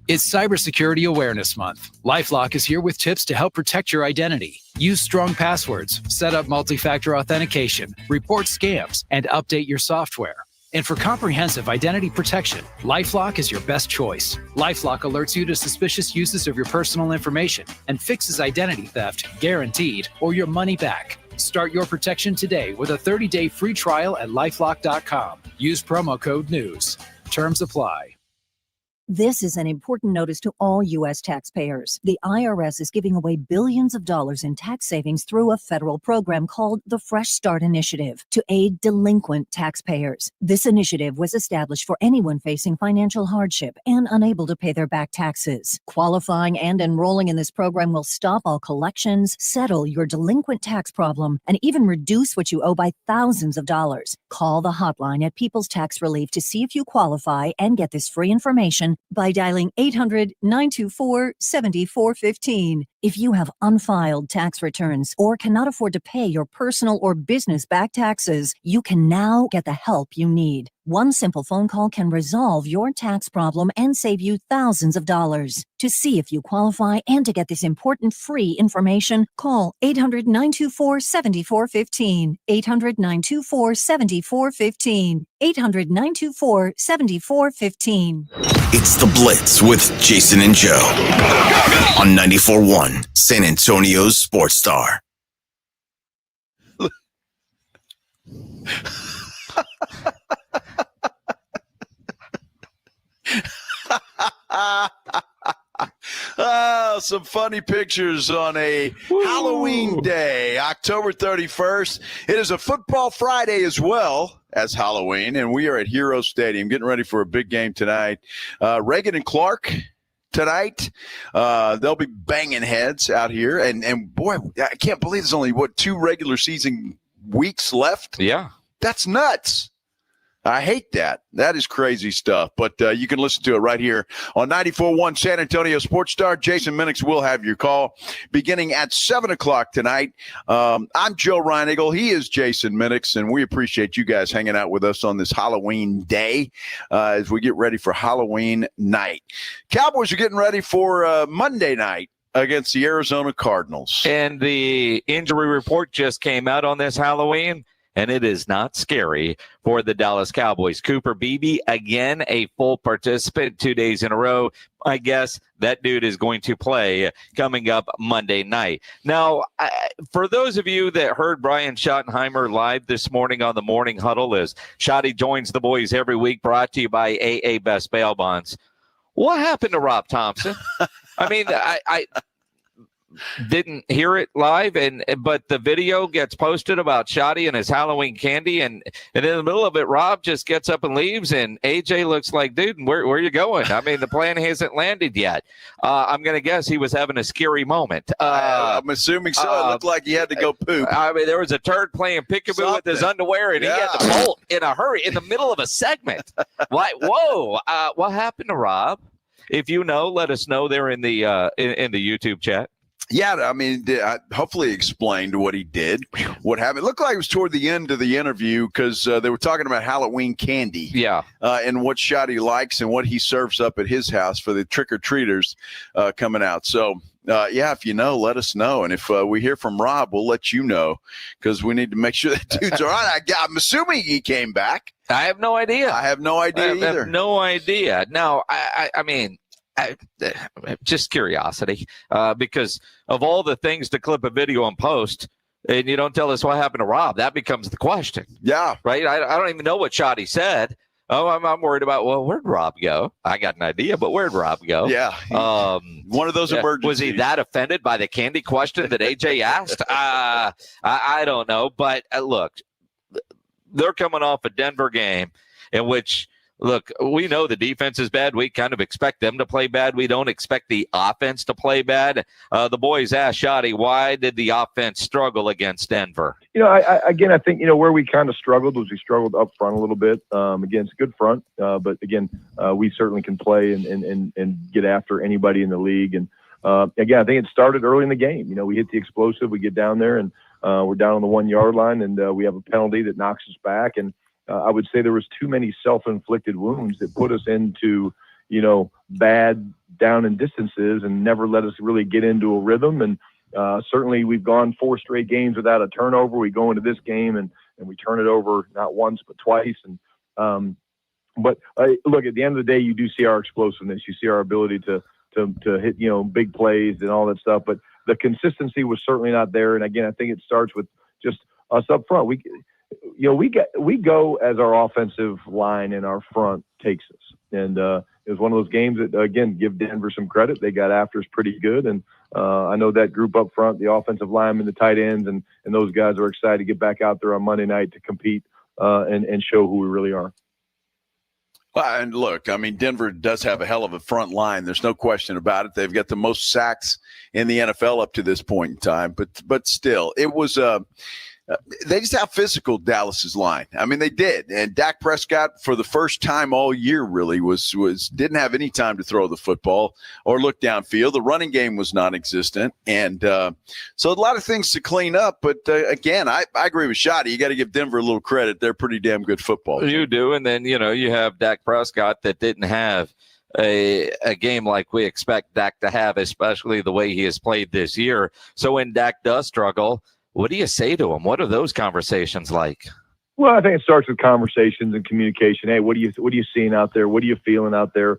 It's Cybersecurity Awareness Month. LifeLock is here with tips to help protect your identity. Use strong passwords, set up multi-factor authentication, report scams, and update your software. And for comprehensive identity protection, LifeLock is your best choice. LifeLock alerts you to suspicious uses of your personal information and fixes identity theft, guaranteed, or your money back. Start your protection today with a 30-day free trial at LifeLock.com. Use promo code NEWS. Terms apply. This is an important notice to all U.S. taxpayers. The IRS is giving away billions of dollars in tax savings through a federal program called the Fresh Start Initiative to aid delinquent taxpayers. This initiative was established for anyone facing financial hardship and unable to pay their back taxes. Qualifying and enrolling in this program will stop all collections, settle your delinquent tax problem, and even reduce what you owe by thousands of dollars. Call the hotline at People's Tax Relief to see if you qualify and get this free information by dialing 800-924-7415. If you have unfiled tax returns or cannot afford to pay your personal or business back taxes, you can now get the help you need. One simple phone call can resolve your tax problem and save you thousands of dollars. To see if you qualify and to get this important free information, call 800-924-7415. 800-924-7415. 800-924-7415. It's the Blitz with Jason and Joe on 94.1 San Antonio's Sports Star. Some funny pictures on a Halloween day, October 31st. It is a football Friday as well as Halloween, and we are at Hero Stadium getting ready for a big game tonight. Reagan and Clark tonight. They'll be banging heads out here. And boy, I can't believe there's only, 2 regular season weeks left? Yeah. That's nuts. I hate that. That is crazy stuff. But you can listen to it right here on 94.1 San Antonio Sports Star. Jason Minix will have your call beginning at 7 o'clock tonight. I'm Joe Reinigle. He is Jason Minix, and we appreciate you guys hanging out with us on this Halloween day as we get ready for Halloween night. Cowboys are getting ready for Monday night against the Arizona Cardinals. And the injury report just came out on this Halloween, and it is not scary for the Dallas Cowboys. Cooper Beebe, again, a full participant 2 days in a row. I guess that dude is going to play coming up Monday night. Now, for those of you that heard Brian Schottenheimer live this morning on the Morning Huddle, as Schotty joins the boys every week, brought to you by AA Best Bail Bonds. What happened to Rob Thompson? I mean, I didn't hear it live, but the video gets posted about Schotty and his Halloween candy, and in the middle of it, Rob just gets up and leaves, and AJ looks like, dude, where are you going? I mean, the plan hasn't landed yet. I'm going to guess he was having a scary moment. I'm assuming so. It looked like he had to go poop. I mean, there was a turd playing peekaboo with his underwear, and he had to bolt in a hurry in the middle of a segment. Like, whoa, what happened to Rob? If you know, let us know there in the YouTube chat. Yeah, I mean, I hopefully explained what he did, what happened. It looked like it was toward the end of the interview because they were talking about Halloween candy. Yeah. And what Schotty likes and what he serves up at his house for the trick-or-treaters coming out. So, yeah, if you know, let us know. And if we hear from Rob, we'll let you know because we need to make sure that dude's all right. I'm assuming he came back. I have no idea. I have no idea either. I have no idea. Now, I mean, just curiosity, because of all the things to clip a video and post, and you don't tell us what happened to Rob, that becomes the question. Yeah. Right? I don't even know what Schotty said. Oh, I'm worried about, well, where'd Rob go? I got an idea, but where'd Rob go? Yeah. One of those emergencies. Was he that offended by the candy question that AJ asked? I don't know. But look, they're coming off a Denver game in which, look, we know the defense is bad. We kind of expect them to play bad. We don't expect the offense to play bad. The boys asked Schotty, why did the offense struggle against Denver? You know, I think, you know, where we kind of struggled was we struggled up front a little bit. Again, it's a good front, but again, we certainly can play and get after anybody in the league. And again, I think it started early in the game. You know, we hit the explosive, we get down there, and we're down on the 1 yard line, and we have a penalty that knocks us back. And I would say there was too many self-inflicted wounds that put us into, you know, bad down and distances and never let us really get into a rhythm. And certainly we've gone 4 straight games without a turnover. We go into this game and we turn it over not once but twice. And but look, at the end of the day, you do see our explosiveness. You see our ability to hit, you know, big plays and all that stuff. But the consistency was certainly not there. And again, I think it starts with just us up front. We go as our offensive line and our front takes us. And it was one of those games that, again, give Denver some credit. They got after us pretty good. And I know that group up front, the offensive linemen, the tight ends, and those guys are excited to get back out there on Monday night to compete and show who we really are. Well, and look, I mean, Denver does have a hell of a front line. There's no question about it. They've got the most sacks in the NFL up to this point in time. But still, it was they just out physical Dallas's line. I mean, they did. And Dak Prescott, for the first time all year, really didn't have any time to throw the football or look downfield. The running game was non-existent. And so a lot of things to clean up. But, again, I agree with Schotty. You got to give Denver a little credit. They're pretty damn good football team. You do. And then, you have Dak Prescott that didn't have a game like we expect Dak to have, especially the way he has played this year. So when Dak does struggle, what do you say to him? What are those conversations like? Well, I think it starts with conversations and communication. Hey, what are you seeing out there? What are you feeling out there?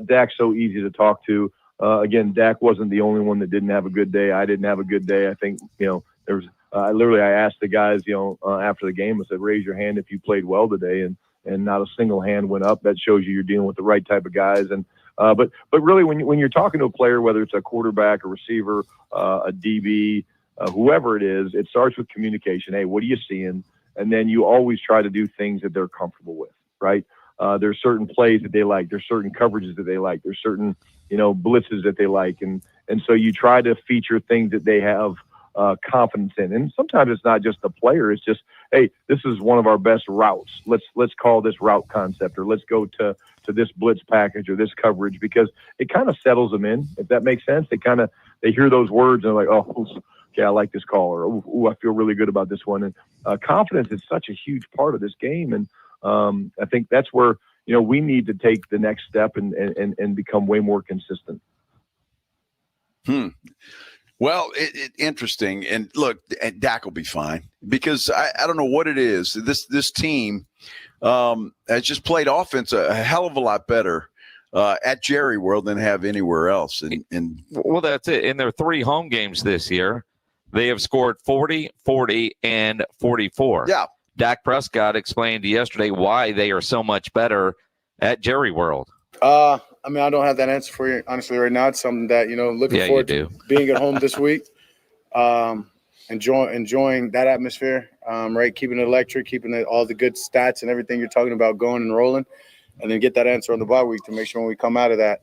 Dak's so easy to talk to. Again, Dak wasn't the only one that didn't have a good day. I didn't have a good day. I think, there was, I asked the guys, after the game, I said, raise your hand if you played well today. And not a single hand went up. That shows you're dealing with the right type of guys. And, but really when you're talking to a player, whether it's a quarterback, a receiver, a DB, whoever it is, it starts with communication. Hey, what are you seeing? And then you always try to do things that they're comfortable with, right? There's certain plays that they like. There's certain coverages that they like. There's certain, blitzes that they like. And so you try to feature things that they have confidence in. And sometimes it's not just the player. It's just, hey, this is one of our best routes. Let's call this route concept, or let's go to this blitz package or this coverage, because it kind of settles them in, if that makes sense. They hear those words and they're like, oh, okay, I like this call, or oh, I feel really good about this one. And confidence is such a huge part of this game. And I think that's where, we need to take the next step and become way more consistent. Well, interesting. And look, Dak will be fine, because I don't know what it is. This team has just played offense a hell of a lot better at Jerry World than have anywhere else. And well, that's it. In their 3 home games this year, they have scored 40, 40, and 44. Yeah. Dak Prescott explained yesterday why they are so much better at Jerry World. I don't have that answer for you, honestly, right now. It's something that, looking forward to being at home this week, enjoying that atmosphere, right? Keeping it electric, keeping all the good stats and everything you're talking about going and rolling, and then get that answer on the bye week to make sure when we come out of that,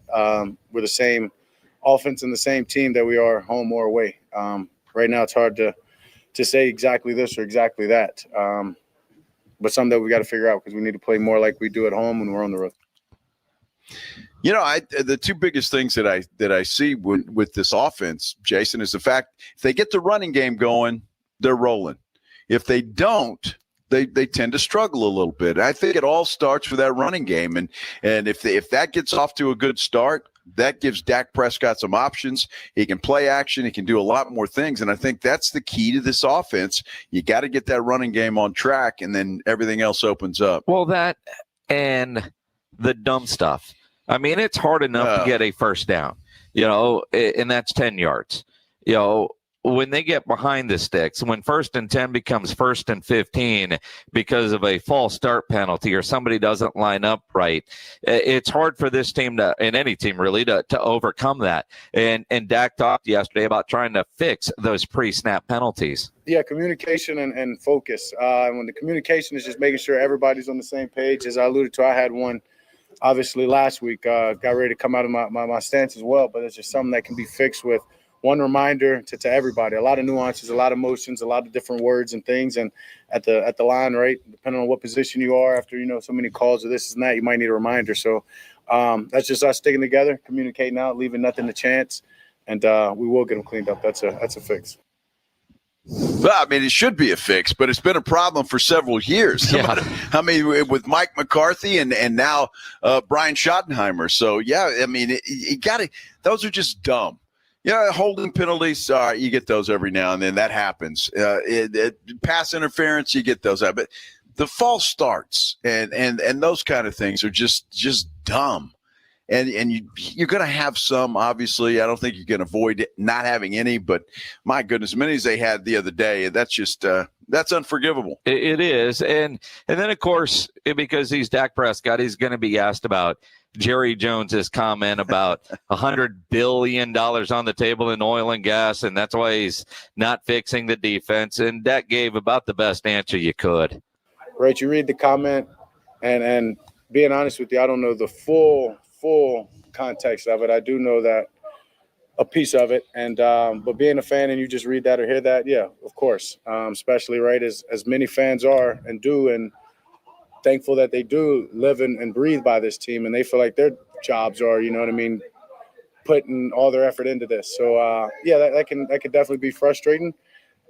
we're the same offense and the same team that we are home or away. Right now it's hard to say exactly this or exactly that, but something that we got to figure out, because we need to play more like we do at home when we're on the road. The 2 biggest things that I see with this offense, Jason, is the fact if they get the running game going, they're rolling. If they don't, they tend to struggle a little bit. I think it all starts with that running game, and if that gets off to a good start, that gives Dak Prescott some options. He can play action. He can do a lot more things, and I think that's the key to this offense. You got to get that running game on track, and then everything else opens up. Well, that and the dumb stuff. I mean, it's hard enough to get a first down, and that's 10 yards. When they get behind the sticks, when 1st and 10 becomes 1st and 15 because of a false start penalty or somebody doesn't line up right, it's hard for this team and any team really to overcome that. And Dak talked yesterday about trying to fix those pre-snap penalties. Yeah, communication and focus. When the communication is just making sure everybody's on the same page, as I alluded to, I had one obviously last week, got ready to come out of my stance as well, but it's just something that can be fixed with one reminder to everybody. A lot of nuances, a lot of emotions, a lot of different words and things. And at the line, right, depending on what position you are after, so many calls of this and that, you might need a reminder. So that's just us sticking together, communicating out, leaving nothing to chance. And we will get them cleaned up. That's a fix. Well, it should be a fix, but it's been a problem for several years. Yeah. With Mike McCarthy and now Brian Schottenheimer. So, yeah, you got to – those are just dumb. Holding penalties, you get those every now and then. That happens. Pass interference, you get those. But the false starts and those kind of things are just dumb. And you're going to have some, obviously. I don't think you can avoid not having any. But, my goodness, as many as they had the other day, that's just that's unforgivable. It is. And then, of course, because he's Dak Prescott, he's going to be asked about Jerry Jones's comment about $100 billion on the table in oil and gas, and that's why he's not fixing the defense. And Dak gave about the best answer you could. Right, you read the comment, and being honest with you, I don't know the full context of it. I do know that a piece of it. And but being a fan and you just read that or hear that, yeah, of course. Especially right as many fans are and do, and thankful that they do live and breathe by this team, and they feel like their jobs are, you know what I mean, putting all their effort into this. So yeah, that can definitely be frustrating.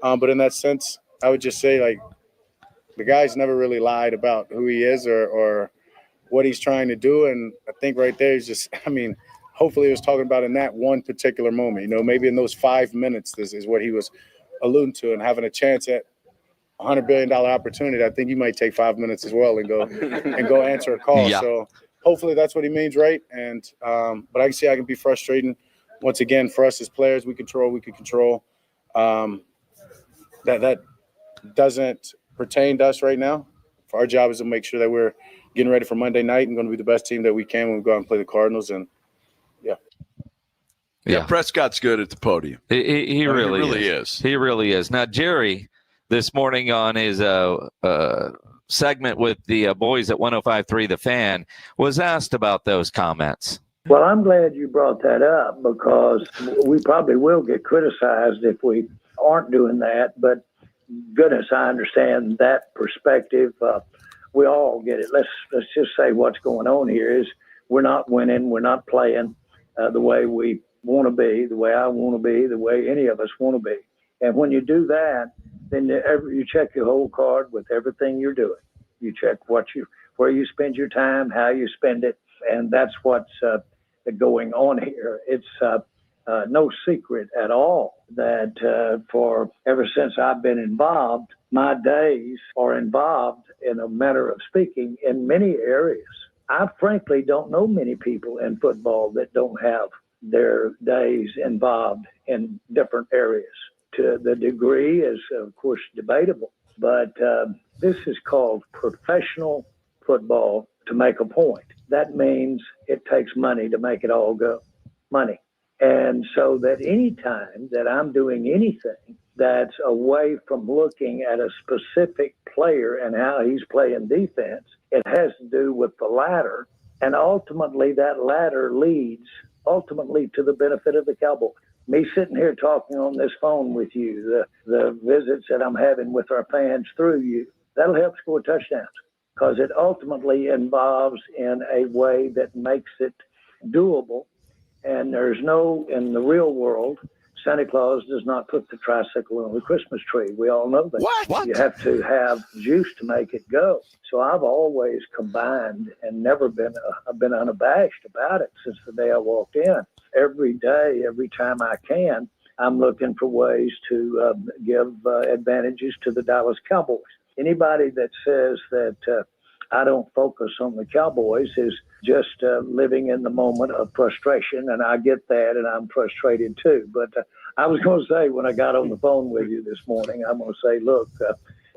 But in that sense, I would just say, like, the guy's never really lied about who he is or what he's trying to do. And I think right there is just, I mean, hopefully he was talking about in that one particular moment, you know, maybe in those 5 minutes, this is what he was alluding to, and having a chance at $100 billion opportunity. I think you might take 5 minutes as well and go answer a call. Yeah. So hopefully that's what he means, right? And but I can see I can be frustrating. Once again, for us as players, we can control. That doesn't pertain to us right now. Our job is to make sure that we're getting ready for Monday night and going to be the best team that we can when we go out and play the Cardinals. And yeah, Prescott's good at the podium. He really is. He really is. Now, Jerry, this morning on his segment with the boys at 105.3 The Fan, was asked about those comments. Well, I'm glad you brought that up, because we probably will get criticized if we aren't doing that. But goodness, I understand that perspective. We all get it. Let's just say what's going on here is we're not winning. We're not playing the way we want to be, the way I want to be, the way any of us want to be. And when you do that, then you check your whole card with everything you're doing. You check where you spend your time, how you spend it, and that's what's going on here. It's no secret at all that for ever since I've been involved, my days are involved, in a manner of speaking, in many areas. I frankly don't know many people in football that don't have their days involved in different areas. To the degree is, of course, debatable, but this is called professional football to make a point. That means it takes money to make it all go. Money. And so that any time that I'm doing anything that's away from looking at a specific player and how he's playing defense, it has to do with the ladder. And ultimately, that ladder leads ultimately to the benefit of the Cowboys. Me sitting here talking on this phone with you, the visits that I'm having with our fans through you, that'll help score touchdowns, because it ultimately involves in a way that makes it doable. And there's in the real world, Santa Claus does not put the tricycle on the Christmas tree. We all know that. What? You have to have juice to make it go. So I've always combined and never been unabashed about it since the day I walked in. Every day, every time I can, I'm looking for ways to give advantages to the Dallas Cowboys. Anybody that says that I don't focus on the Cowboys is just living in the moment of frustration, and I get that, and I'm frustrated too. But I was going to say, when I got on the phone with you this morning, I'm going to say, look,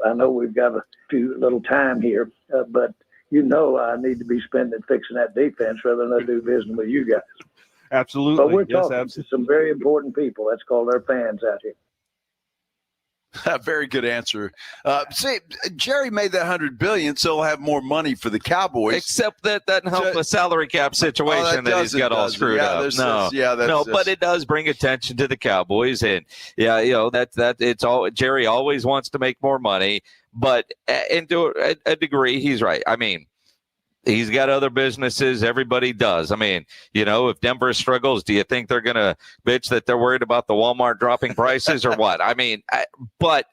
I know we've got a few little time here, but I need to be spending fixing that defense rather than I do business with you guys. Absolutely. But we're talking to some very important people. That's called our fans out here. Very good answer. See, Jerry made that $100 billion, so he'll have more money for the Cowboys. Except that doesn't help the salary cap situation that he's got all screwed up. But it does bring attention to the Cowboys, and that it's all. Jerry always wants to make more money, but to a degree, he's right. I mean, he's got other businesses. Everybody does. I mean, if Denver struggles, do you think they're going to bitch that they're worried about the Walmart dropping prices or what? I mean, but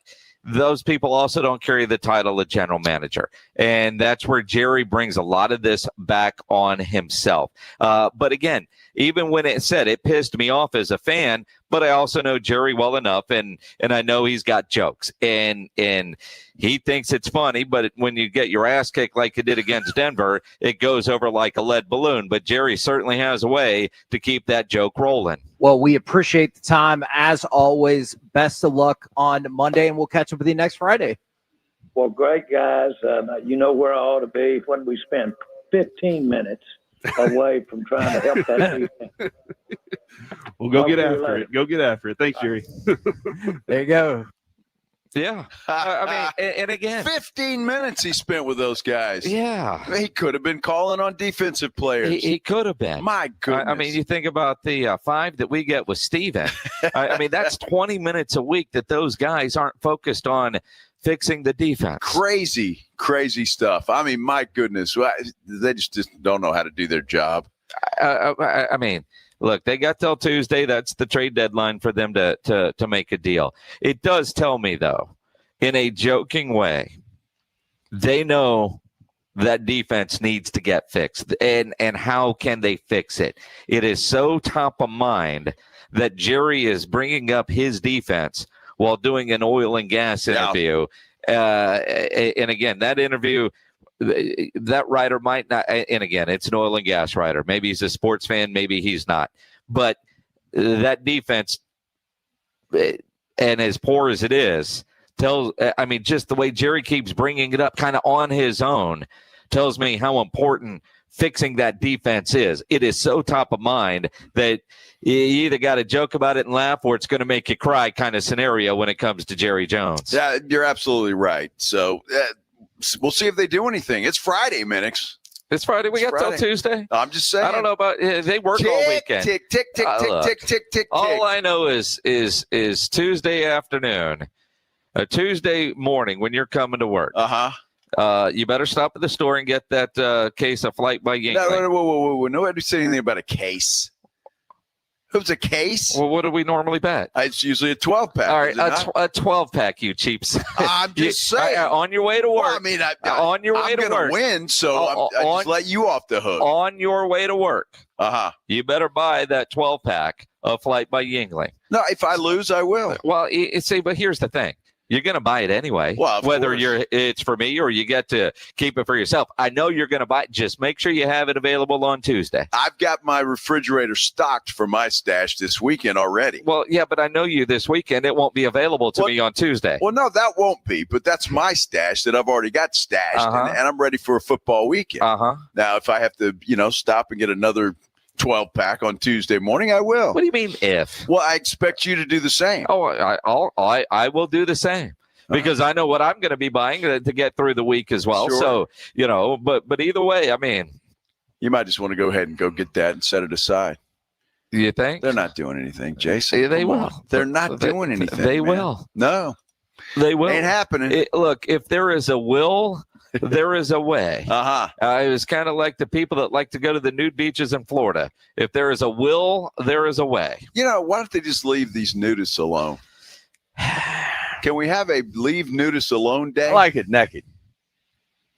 those people also don't carry the title of general manager. And that's where Jerry brings a lot of this back on himself. But again, even when it said, it pissed me off as a fan, but I also know Jerry well enough, and I know he's got jokes, and he thinks it's funny, but when you get your ass kicked like you did against Denver, it goes over like a lead balloon. But Jerry certainly has a way to keep that joke rolling. Well, we appreciate the time as always. Best of luck on Monday, and we'll catch up with you next Friday. Well, great, guys. You know where I ought to be when we spend 15 minutes away from trying to help that defense. Well, go get after it. Go get after it. Thanks, Jerry. There you go. Yeah. I mean, and again, 15 minutes he spent with those guys. Yeah. He could have been calling on defensive players. He could have been. My goodness. I mean, you think about the 5 that we get with Steven. I mean, that's 20 minutes a week that those guys aren't focused on fixing the defense. Crazy stuff. I mean, my goodness. They just don't know how to do their job. I mean, look, they got till Tuesday. That's the trade deadline for them to make a deal. It does tell me, though, in a joking way, they know that defense needs to get fixed. And how can they fix it? It is so top of mind that Jerry is bringing up his defense while doing an oil and gas interview. And again, that interview, that writer might not, and again, it's an oil and gas writer. Maybe he's a sports fan, maybe he's not. But that defense, and as poor as it is, just the way Jerry keeps bringing it up kind of on his own tells me how important fixing that defense is. It is so top of mind that you either got to joke about it and laugh, or it's going to make you cry kind of scenario when it comes to Jerry Jones. Yeah, you're absolutely right. So we'll see if they do anything. It's Friday, Minix. It's Friday. We got till Tuesday. I'm just saying. I don't know about they work all weekend. Tick, tick, tick, tick, tick, tick. All I know is Tuesday afternoon, Tuesday morning when you're coming to work. You better stop at the store and get that case of Flight by Yankee. No, nobody said anything about a case. It was a case. Well, what do we normally bet? It's usually a 12-pack. All right, a 12-pack, you cheaps. I'm just saying. On your way to work. Well, I mean, on your way to work. I'm going to win, so I just let you off the hook. On your way to work. You better buy that 12-pack of Flight by Yingling. No, if I lose, I will. Well, but here's the thing. You're going to buy it anyway, whether it's for me or you get to keep it for yourself. I know you're going to buy it. Just make sure you have it available on Tuesday. I've got my refrigerator stocked for my stash this weekend already. Well, yeah, but I know you this weekend. It won't be available to me on Tuesday. Well, no, that won't be, but that's my stash that I've already got stashed, and I'm ready for a football weekend. Now, if I have to, stop and get another 12-pack on Tuesday morning, I will. What do you mean if? Well, I expect you to do the same. Oh, I will do the same because I know what I'm going to be buying to get through the week as well. Sure. So, but either way, I mean. You might just want to go ahead and go get that and set it aside. You think? They're not doing anything, Jason. They will. They're not doing anything. They man. will. No. They will. Ain't happening. Look, if there is a will, there is a way. It was kind of like the people that like to go to the nude beaches in Florida. If there is a will, there is a way. Why don't they just leave these nudists alone? Can we have a leave nudists alone day? I like it naked.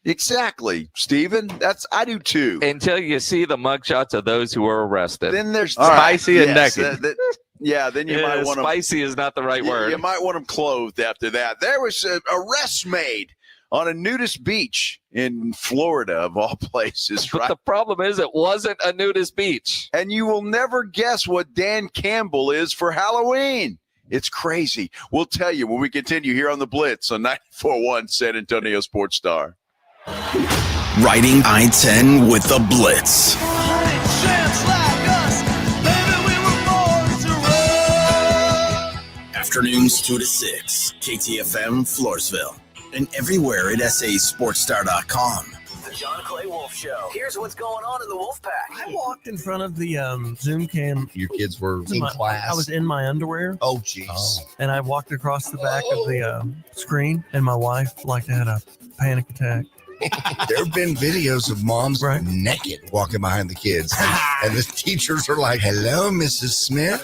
Exactly, Steven. I do too. Until you see the mugshots of those who were arrested. Then there's spicy and naked. Then you might want them. Spicy is not the right word. You might want them clothed after that. There was arrests made on a nudist beach in Florida, of all places. But the problem is it wasn't a nudist beach. And you will never guess what Dan Campbell is for Halloween. It's crazy. We'll tell you when we continue here on the Blitz on 94.1 San Antonio Sports Star. Riding I-10 with the Blitz. Afternoons 2 to 6, KTFM Floresville, and everywhere at sasportstar.com. The John Clay Wolf Show. Here's what's going on in the Wolf Pack. I walked in front of the Zoom cam. Your kids were in class. I was in my underwear. Oh, jeez. And I walked across the back of the screen, and my wife had a panic attack. There have been videos of moms naked walking behind the kids. And the teachers are like, hello, Mrs. Smith.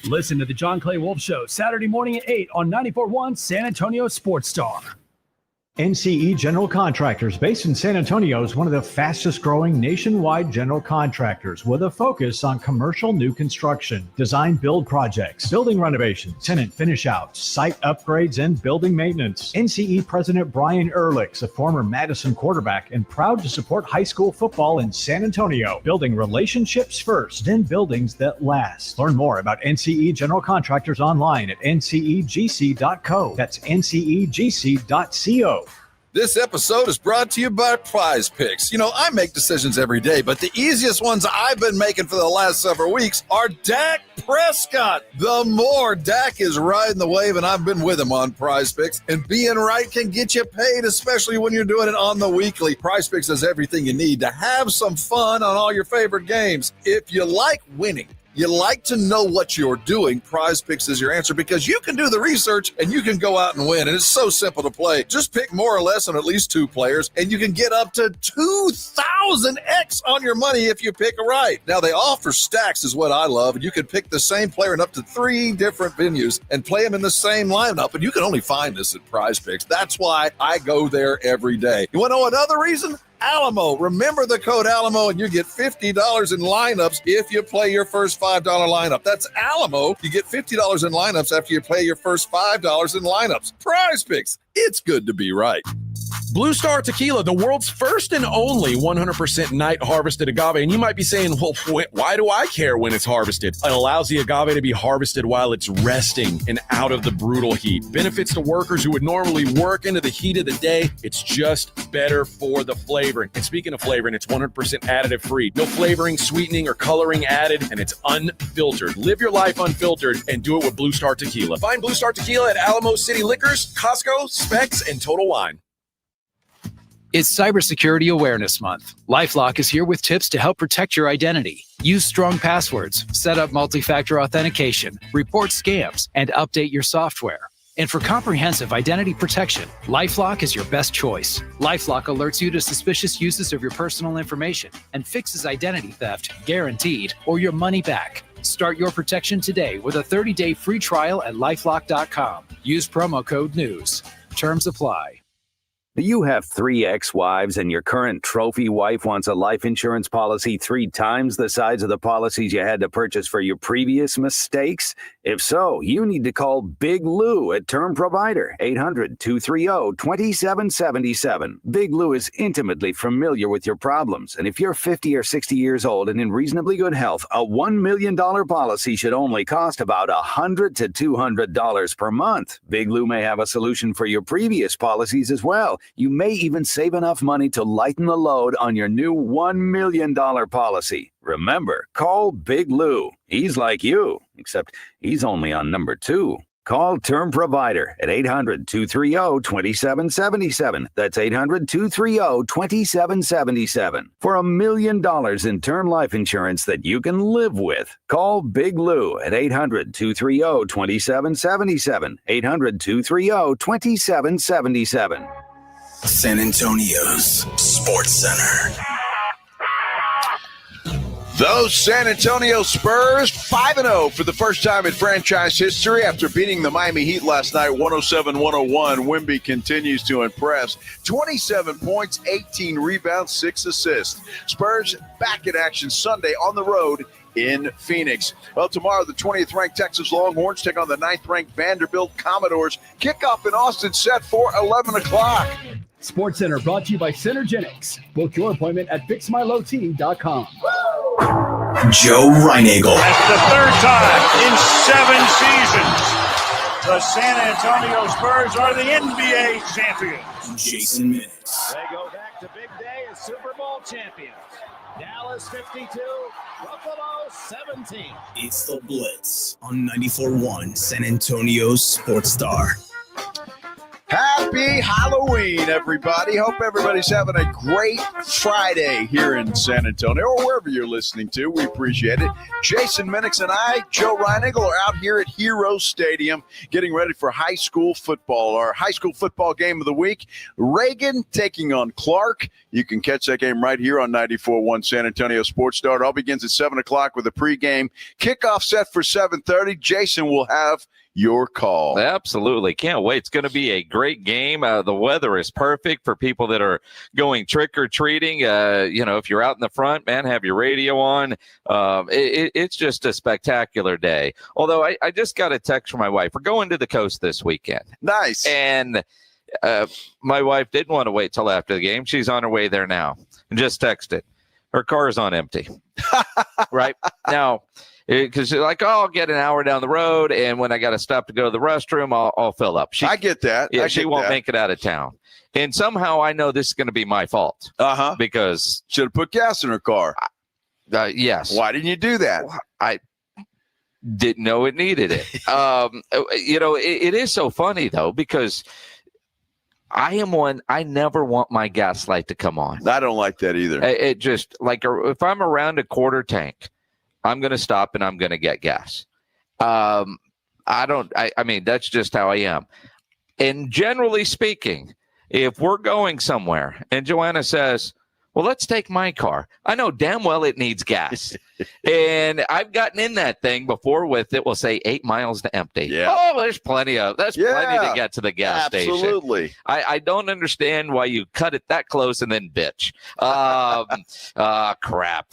Listen to the John Clay Wolf Show Saturday morning at 8 on 94.1 San Antonio Sports Star. NCE General Contractors, based in San Antonio, is one of the fastest growing nationwide general contractors with a focus on commercial new construction, design build projects, building renovations, tenant finish outs, site upgrades, and building maintenance. NCE President Brian Ehrlich's a former Madison quarterback and proud to support high school football in San Antonio, building relationships first, then buildings that last. Learn more about NCE General Contractors online at ncegc.co. That's ncegc.co. This episode is brought to you by Prize Picks. You know, I make decisions every day, but the easiest ones I've been making for the last several weeks are Dak Prescott. The more Dak is riding the wave, and I've been with him on Prize Picks, and being right can get you paid, especially when you're doing it on the weekly. Prize Picks has everything you need to have some fun on all your favorite games. If you like winning, you like to know what you're doing, Prize Picks is your answer because you can do the research and you can go out and win. And it's so simple to play. Just pick more or less on at least 2 players, and you can get up to 2,000x on your money if you pick right. Now, they offer stacks is what I love, and you can pick the same player in up to 3 different venues and play them in the same lineup. And you can only find this at Prize Picks. That's why I go there every day. You want to know another reason? Alamo. Remember the code Alamo and you get $50 in lineups if you play your first $5 lineup. That's Alamo. You get $50 in lineups after you play your first $5 in lineups. Prize Picks. It's good to be right. Blue Star Tequila, the world's first and only 100% night harvested agave. And you might be saying, well, why do I care when it's harvested? It allows the agave to be harvested while it's resting and out of the brutal heat. Benefits to workers who would normally work into the heat of the day. It's just better for the flavoring. And speaking of flavoring, it's 100% additive free. No flavoring, sweetening, or coloring added, and it's unfiltered. Live your life unfiltered and do it with Blue Star Tequila. Find Blue Star Tequila at Alamo City Liquors, Costco, Specs, and Total Wine. It's Cybersecurity Awareness Month. LifeLock is here with tips to help protect your identity. Use strong passwords, set up multi-factor authentication, report scams, and update your software. And for comprehensive identity protection, LifeLock is your best choice. LifeLock alerts you to suspicious uses of your personal information and fixes identity theft, guaranteed, or your money back. Start your protection today with a 30-day free trial at LifeLock.com. Use promo code NEWS. Terms apply. Do you have 3 ex-wives and your current trophy wife wants a life insurance policy 3 times the size of the policies you had to purchase for your previous mistakes? If so, you need to call Big Lou at Term Provider, 800-230-2777. Big Lou is intimately familiar with your problems, and if you're 50 or 60 years old and in reasonably good health, a $1 million policy should only cost about $100 to $200 per month. Big Lou may have a solution for your previous policies as well. You may even save enough money to lighten the load on your new $1 million policy. Remember, call Big Lou. He's like you, except he's only on number 2. Call Term Provider at 800-230-2777. That's 800-230-2777. For $1 million in term life insurance that you can live with. Call Big Lou at 800-230-2777. 800-230-2777. San Antonio's Sports Center. Those San Antonio Spurs 5-0 for the first time in franchise history after beating the Miami Heat last night 107-101. Wemby continues to impress. 27 points, 18 rebounds, 6 assists. Spurs back in action Sunday on the road in Phoenix. Well, tomorrow the 20th ranked Texas Longhorns take on the 9th ranked Vanderbilt Commodores. Kickoff in Austin set for 11 o'clock. Sports Center brought to you by Synergenics. Book your appointment at fixmylow.com. Joe Reinagel. That's the 3rd time in 7 seasons. The San Antonio Spurs are the NBA champions. Jason Minutes. They go back to big day as Super Bowl champions. Dallas 52, Buffalo 17. It's the Blitz on 94.1 San Antonio's Sports Star. Happy Halloween, everybody. Hope everybody's having a great Friday here in San Antonio or wherever you're listening to. We appreciate it. Jason Minix and I, Joe Reinagel, are out here at Hero Stadium getting ready for high school football. Our high school football game of the week, Reagan taking on Clark. You can catch that game right here on 94.1 San Antonio Sports Star. It all begins at 7 o'clock with a pregame. Kickoff set for 7:30. Jason will have your call. Absolutely. Can't wait. It's going to be a great game. The weather is perfect for people that are going trick-or-treating. If you're out in the front, man, have your radio on. It's just a spectacular day. Although I just got a text from my wife. We're going to the coast this weekend. Nice. And my wife didn't want to wait till after the game. She's on her way there now and just texted. Her car's on empty. Right? Now, Because you're like, I'll get an hour down the road, and when I got to stop to go to the restroom, I'll fill up. I get that. Yeah, she won't make it out of town. And somehow I know this is going to be my fault. Because should have put gas in her car. Yes. Why didn't you do that? I didn't know it needed it. It is so funny, though, because I never want my gas light to come on. I don't like that either. It just, like, if I'm around a quarter tank, I'm going to stop and I'm going to get gas. I mean, that's just how I am. And generally speaking, if we're going somewhere and Joanna says, well, let's take my car, I know damn well it needs gas. And I've gotten in that thing before with it will say 8 miles to empty. Yeah. Oh, there's plenty to get to the gas station. Absolutely. I don't understand why you cut it that close and then bitch. Crap.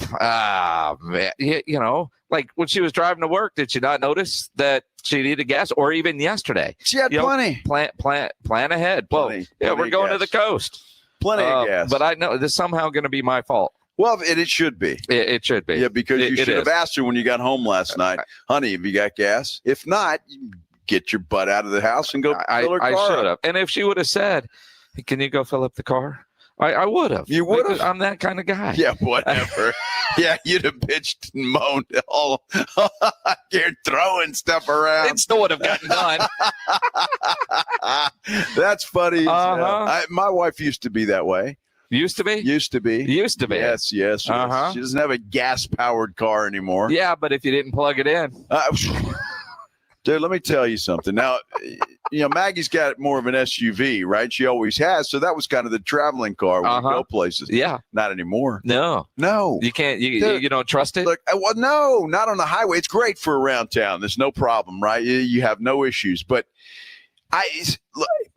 Man. Like when she was driving to work, did she not notice that she needed gas? Or even yesterday, she had plenty. Plan ahead. Well, we're going to the coast. Plenty of gas. But I know this is somehow going to be my fault. Well, it should be. It should be. Yeah, because you should have asked her when you got home last night, honey, have you got gas? If not, get your butt out of the house and go fill her car. I should have. And if she would have said, can you go fill up the car? I would have. You would have? I'm that kind of guy. Yeah, whatever. Yeah, you'd have bitched and moaned all. You're throwing stuff around. It still would have gotten done. That's funny. My wife used to be that way. Used to be? Used to be. Used to be. Yes. She doesn't have a gas-powered car anymore. Yeah, but if you didn't plug it in. Dude, let me tell you something. Now, Maggie's got more of an SUV, right? She always has. So that was kind of the traveling car when we go places. Yeah. Not anymore. No. You can't. You don't trust it? Look, well, no, not on the highway. It's great for around town. There's no problem, right? You have no issues. But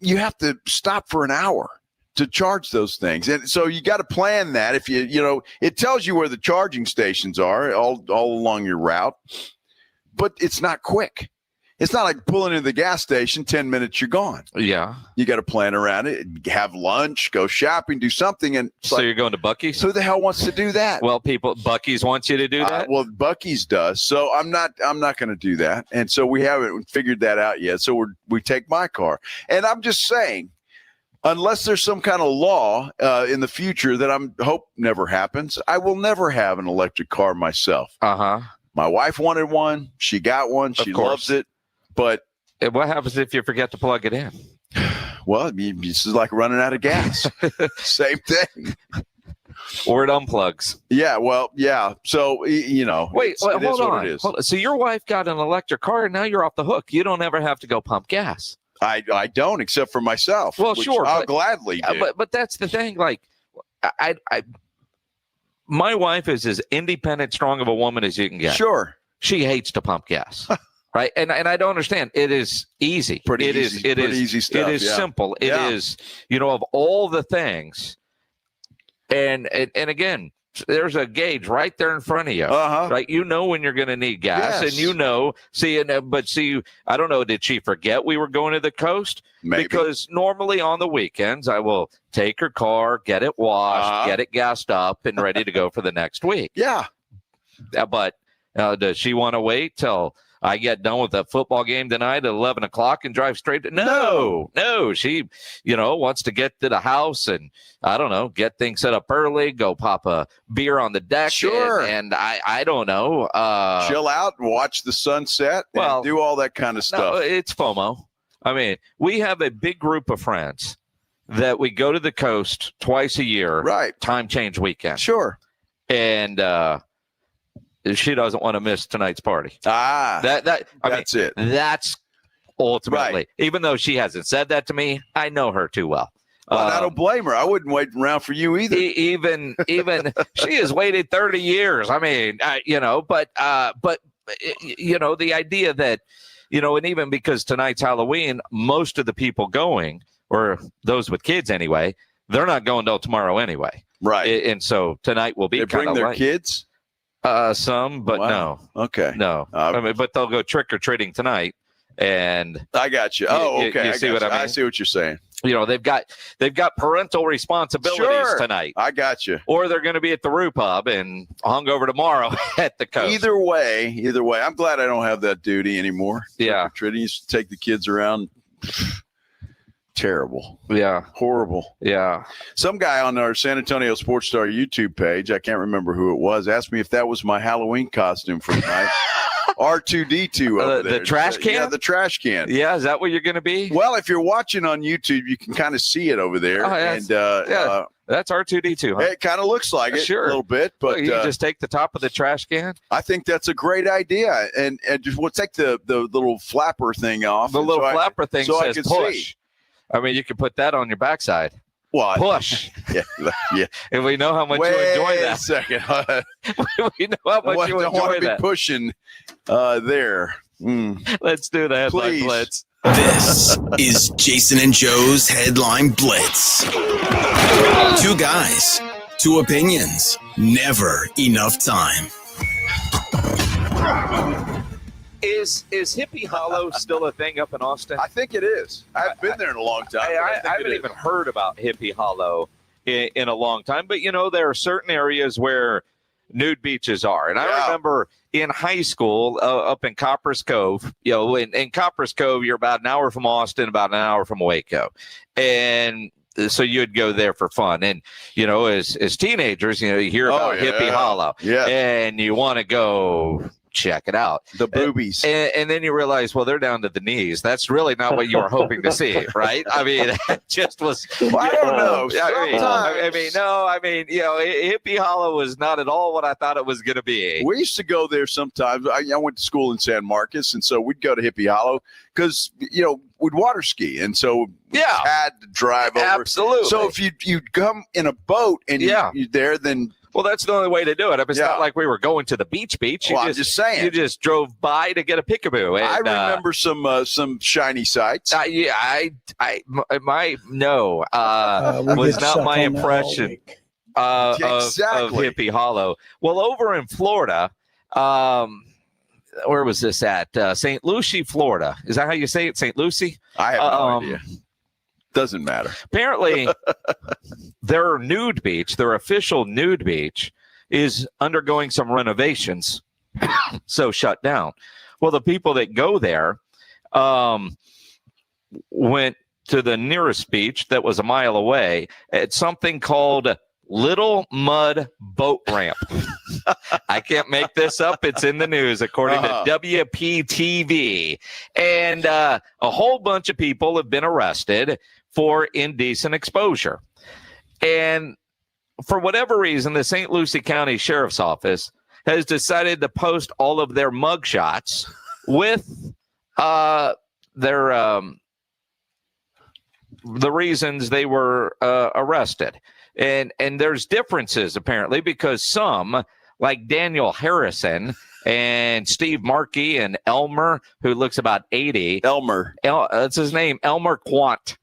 you have to stop for an hour to charge those things. And so you got to plan that. If it tells you where the charging stations are all along your route, but it's not quick. It's not like pulling into the gas station, 10 minutes, you're gone. Yeah. You got to plan around it, have lunch, go shopping, do something. And so you're going to Buc-ee's? Who the hell wants to do that? Well, Buc-ee's wants you to do that? Well, Buc-ee's does. So I'm not going to do that. And so we haven't figured that out yet. So we take my car. And I'm just saying, unless there's some kind of law in the future that I hope never happens, I will never have an electric car myself. My wife wanted one. She got one. She loves it. But what happens if you forget to plug it in? Well, this is like running out of gas. Same thing. Or it unplugs. Yeah, well, yeah. So, Wait, hold on. So your wife got an electric car, and now you're off the hook. You don't ever have to go pump gas. I don't, except for myself. Well, sure. I'll gladly do. But that's the thing. Like, my wife is as independent, strong of a woman as you can get. Sure. She hates to pump gas. Right. And I don't understand. It is easy. Pretty easy stuff. It is simple. It is, of all the things. And again, there's a gauge right there in front of you. Right. You know when you're going to need gas. Yes. And I don't know. Did she forget we were going to the coast? Maybe. Because normally on the weekends, I will take her car, get it washed, get it gassed up and ready to go for the next week. Yeah. But does she want to wait till I get done with the football game tonight at 11 o'clock and drive straight to? No. She, wants to get to the house and, I don't know, get things set up early, go pop a beer on the deck. Sure. And I don't know. Chill out and watch the sunset and do all that kind of stuff. No, it's FOMO. I mean, we have a big group of friends that we go to the coast twice a year. Right. Time change weekend. Sure. And, she doesn't want to miss tonight's party. That's it. That's ultimately, even though she hasn't said that to me, I know her too well. Well, I don't blame her. I wouldn't wait around for you either. Even she has waited 30 years. I mean, but the idea that, and even because tonight's Halloween, most of the people going, or those with kids anyway, they're not going till tomorrow anyway. Right. And so tonight will be kind of light. They bring their kids? Some, but no. Okay. No. But they'll go trick or treating tonight, and I got you. Oh, okay. You see what I mean? I see what you're saying. they've got parental responsibilities tonight. I got you. Or they're going to be at the Roo Pub and hung over tomorrow at the coast. Either way, I'm glad I don't have that duty anymore. Yeah. Trinity used to take the kids around. Terrible. Yeah. Horrible. Yeah. Some guy on our San Antonio Sports Star YouTube page, I can't remember who it was, asked me if that was my Halloween costume for tonight. R2D2 over there. The trash can? Yeah, the trash can. Yeah, is that what you're going to be? Well, if you're watching on YouTube, you can kind of see it over there. That's R2D2, huh? It kind of looks like it sure. a little bit. But you just take the top of the trash can? I think that's a great idea. And just we'll take the little flapper thing off. The little flapper thing says push. See. I mean, you can put that on your backside. What? Push. Yeah. And we know how much you enjoy that. Wait a second. We know how much you don't want enjoy to that. be pushing there. Let's do the headline Please. blitz. This is Jason and Joe's Headline Blitz. Two guys, two opinions, never enough time. Is Hippie Hollow still a thing up in Austin? I think it is. I've been there in a long time. I haven't even heard about Hippie Hollow in a long time. But, there are certain areas where nude beaches are. And I remember in high school up in Copper's Cove, in Copper's Cove, you're about an hour from Austin, about an hour from Waco. And so you'd go there for fun. And, as teenagers, you hear about Hippie Hollow. Yeah. And you want to go check it out. The boobies. And then you realize, well, they're down to the knees. That's really not what you were hoping to see, right? I mean, it just was. Well, I don't know. Hippie Hollow was not at all what I thought it was going to be. We used to go there sometimes. I went to school in San Marcos, and so we'd go to Hippie Hollow because, we'd water ski. And so we had to drive over. Absolutely. So if you'd come in a boat and you're there, then. Well, that's the only way to do it. It's not like we were going to the beach. I'm just saying. You just drove by to get a peekaboo. And, I remember some shiny sights. Was not my impression of Hippie Hollow. Well, over in Florida, where was this at? St. Lucie, Florida. Is that how you say it? St. Lucie? I have no idea. Doesn't matter. Apparently, their nude beach, their official nude beach, is undergoing some renovations, so shut down. Well, the people that go there went to the nearest beach that was a mile away at something called Little Mud Boat Ramp. I can't make this up. It's in the news, according to WPTV. And a whole bunch of people have been arrested for indecent exposure. And for whatever reason, the St. Lucie County Sheriff's Office has decided to post all of their mugshots with the reasons they were arrested. And there's differences, apparently, because some, like Daniel Harrison and Steve Markey and Elmer, who looks about 80. Elmer. That's his name, Elmer Quant.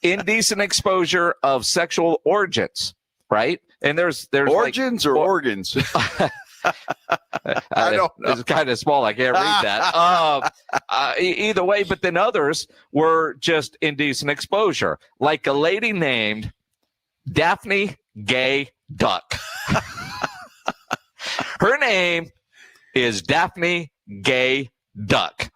Indecent exposure of sexual organs, right? And there's origins or organs. I don't know. It's kind of small. I can't read that. Either way, but then others were just indecent exposure, like a lady named Daphne Gay Duck. Her name is Daphne Gay Duck.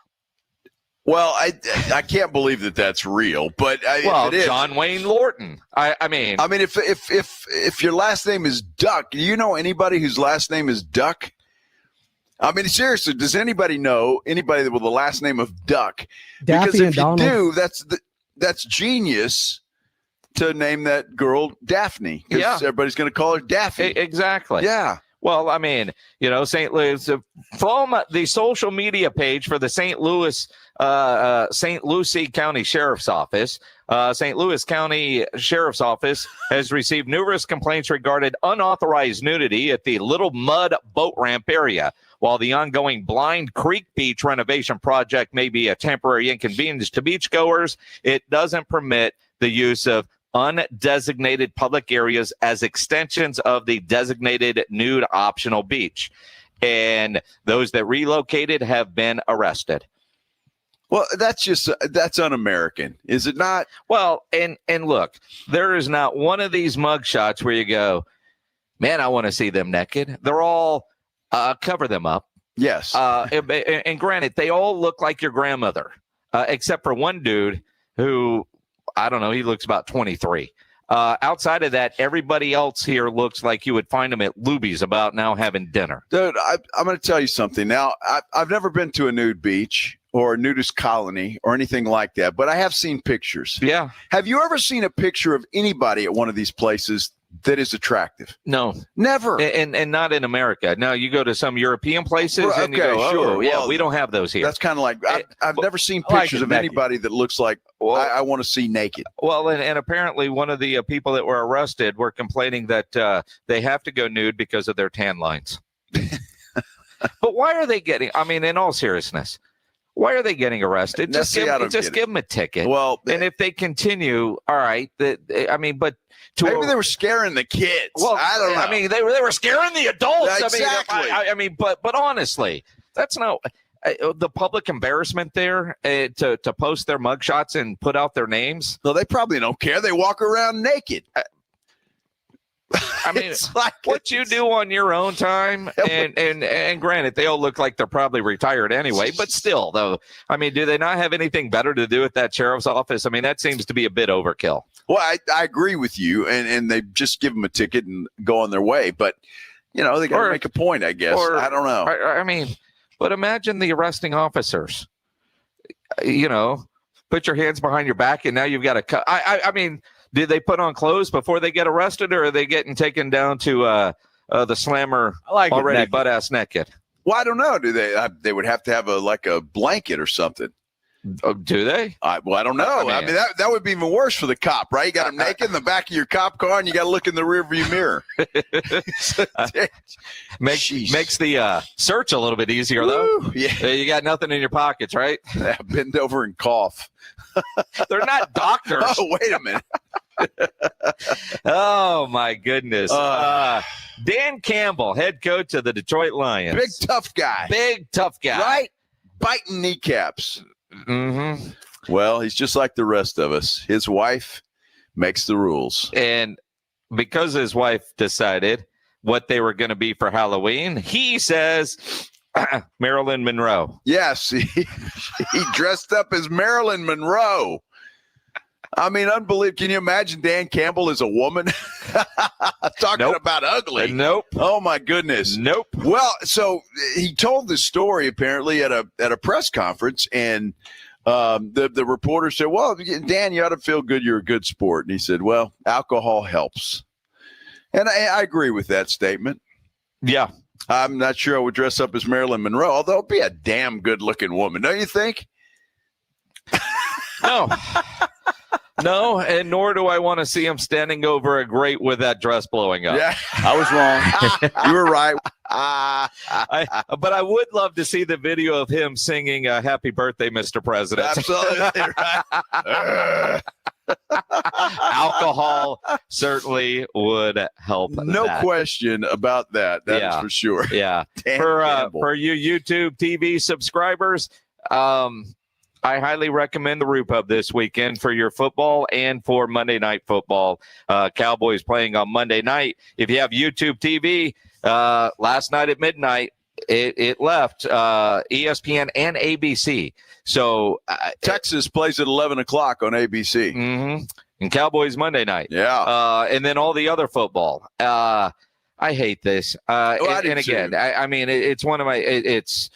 Well, I can't believe that that's real, but if it is, John Wayne Lorton. I mean, if your last name is Duck, do you know anybody whose last name is Duck? I mean, seriously, does anybody know anybody with the last name of Duck? Daffy because if you Donald. do, that's genius to name that girl Daphne. Because everybody's going to call her Daffy. Exactly. Yeah. Well, I mean, St. Louis, from the social media page for the St. Lucie County Sheriff's Office, St. Louis County Sheriff's Office has received numerous complaints regarding unauthorized nudity at the Little Mud Boat Ramp area. While the ongoing Blind Creek Beach renovation project may be a temporary inconvenience to beachgoers, it doesn't permit the use of undesignated public areas as extensions of the designated nude optional beach. And those that relocated have been arrested. Well, that's un-American, is it not? Well, and look, there is not one of these mugshots where you go, man, I want to see them naked. They're all cover them up. Yes. And granted, they all look like your grandmother, except for one dude who, I don't know, he looks about 23. Outside of that, everybody else here looks like you would find them at Luby's about now having dinner. Dude, I'm going to tell you something. Now, I've never been to a nude beach or a nudist colony or anything like that, but I have seen pictures. Yeah. Have you ever seen a picture of anybody at one of these places that is attractive? No. Never. And not in America. Now, you go to some European places and you go, sure. yeah, Well, we don't have those here. That's kind of like, I've never seen I like pictures it of naked. anybody that looks like I want to see naked. Well, and apparently one of the people that were arrested were complaining that they have to go nude because of their tan lines. But why are they getting, I mean, in all seriousness, why are they getting arrested? Just give them a ticket. Well, and if they continue, all right. But maybe they were scaring the kids. Well, I don't know. I mean, they were scaring the adults. Exactly. I mean, but honestly, that's no the public embarrassment there to post their mugshots and put out their names. No, they probably don't care. They walk around naked. I mean, what you do on your own time, and granted, they all look like they're probably retired anyway, but still, though, I mean, do they not have anything better to do at that sheriff's office? I mean, that seems to be a bit overkill. Well, I agree with you, and they just give them a ticket and go on their way, but, you know, they got to make a point, I guess. I don't know. I mean, but imagine the arresting officers, you know, put your hands behind your back, and now you've got to cut. I mean, did they put on clothes before they get arrested, or are they getting taken down to the slammer already butt-ass naked? Well, I don't know. Do they would have to have a blanket or something. Oh, do they? I don't know. I mean that would be even worse for the cop, right? You got him naked in the back of your cop car, and you got to look in the rearview mirror. Makes the search a little bit easier, though. Yeah. You got nothing in your pockets, right? Bend over and cough. They're not doctors. Oh, wait a minute. Oh, my goodness. Dan Campbell, head coach of the Detroit Lions. Big, tough guy. Right? Biting kneecaps. Mm-hmm. Well, he's just like the rest of us. His wife makes the rules. And because his wife decided what they were going to be for Halloween, he says Marilyn Monroe. Yes, he dressed up as Marilyn Monroe. I mean, unbelievable. Can you imagine Dan Campbell as a woman? Talking about ugly. Nope. Oh, my goodness. Nope. Well, so he told this story apparently at a press conference, and the reporter said, well, Dan, you ought to feel good. You're a good sport. And he said, well, alcohol helps. And I agree with that statement. Yeah. I'm not sure I would dress up as Marilyn Monroe, although it'd be a damn good-looking woman, don't you think? No. No, and nor do I want to see him standing over a grate with that dress blowing up. Yeah, I was wrong. You were right. But I would love to see the video of him singing Happy Birthday, Mr. President. Absolutely right. Alcohol certainly would help. No question about that. That is for sure. Yeah. For you YouTube TV subscribers, I highly recommend the Roo Pub this weekend for your football and for Monday Night Football. Cowboys playing on Monday night. If you have YouTube TV, last night at midnight, it left ESPN and ABC. So Texas plays at 11 o'clock on ABC. Mm-hmm. And Cowboys Monday night. Yeah. And then all the other football. I hate this. And again, I mean, it's one of my it's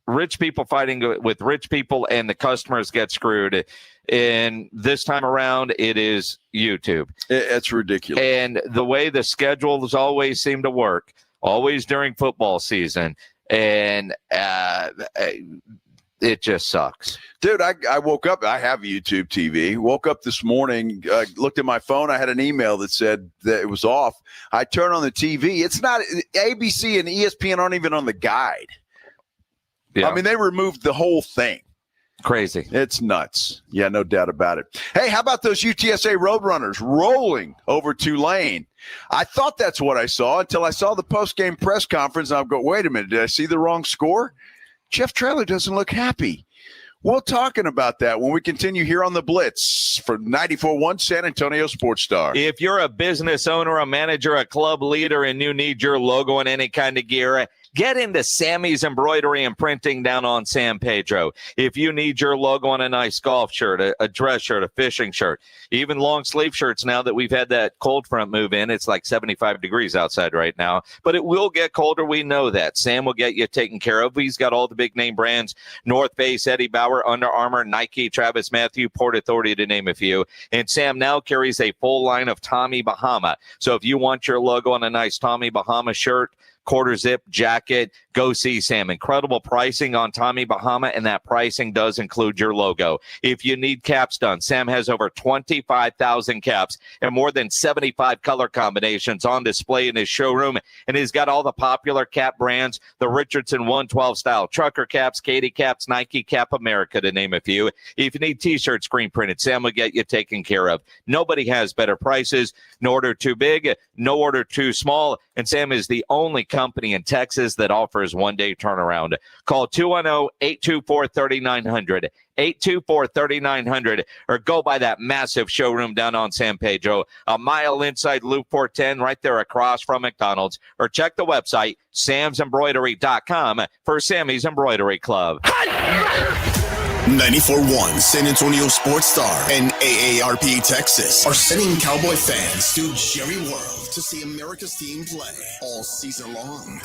rich people fighting with rich people, and the customers get screwed. And this time around, it is YouTube. It's ridiculous. And the way the schedules always seem to work, always during football season, and it just sucks. Dude, I woke up. I have YouTube TV. Woke up this morning, looked at my phone. I had an email that said that it was off. I turn on the TV. It's not. ABC and ESPN aren't even on the guide. Yeah. I mean, they removed the whole thing. Crazy. It's nuts. Yeah, no doubt about it. Hey, how about those UTSA Roadrunners rolling over Tulane? I thought that's what I saw until I saw the post-game press conference. And I'll go, wait a minute, did I see the wrong score? Jeff Traylor doesn't look happy. We're talking about that when we continue here on the Blitz for 94.1 San Antonio Sports Star. If you're a business owner, a manager, a club leader, and you need your logo in any kind of gear, get into Sammy's Embroidery and Printing down on San Pedro. If you need your logo on a nice golf shirt, a dress shirt, a fishing shirt, even long sleeve shirts now that we've had that cold front move in, it's like 75 degrees outside right now, but it will get colder. We know that. Sam will get you taken care of. He's got all the big name brands, North Face, Eddie Bauer, Under Armour, Nike, Travis Matthew, Port Authority, to name a few. And Sam now carries a full line of Tommy Bahama. So if you want your logo on a nice Tommy Bahama shirt, quarter zip jacket, go see Sam. Incredible pricing on Tommy Bahama, and that pricing does include your logo. If you need caps done, Sam has over 25,000 caps and more than 75 color combinations on display in his showroom, and he's got all the popular cap brands, the Richardson 112 style trucker caps, Katie caps, Nike Cap America, to name a few. If you need t-shirts screen printed, Sam will get you taken care of. Nobody has better prices. No order too big, no order too small, and Sam is the only company in Texas that offers one-day turnaround. Call 210-824-3900, 824-3900, or go by that massive showroom down on San Pedro, a mile inside Loop 410, right there across from McDonald's, or check the website, samsembroidery.com, for Sammy's Embroidery Club. 94.1 San Antonio Sports Star and AARP Texas are sending Cowboy fans to Jerry World to see America's team play all season long.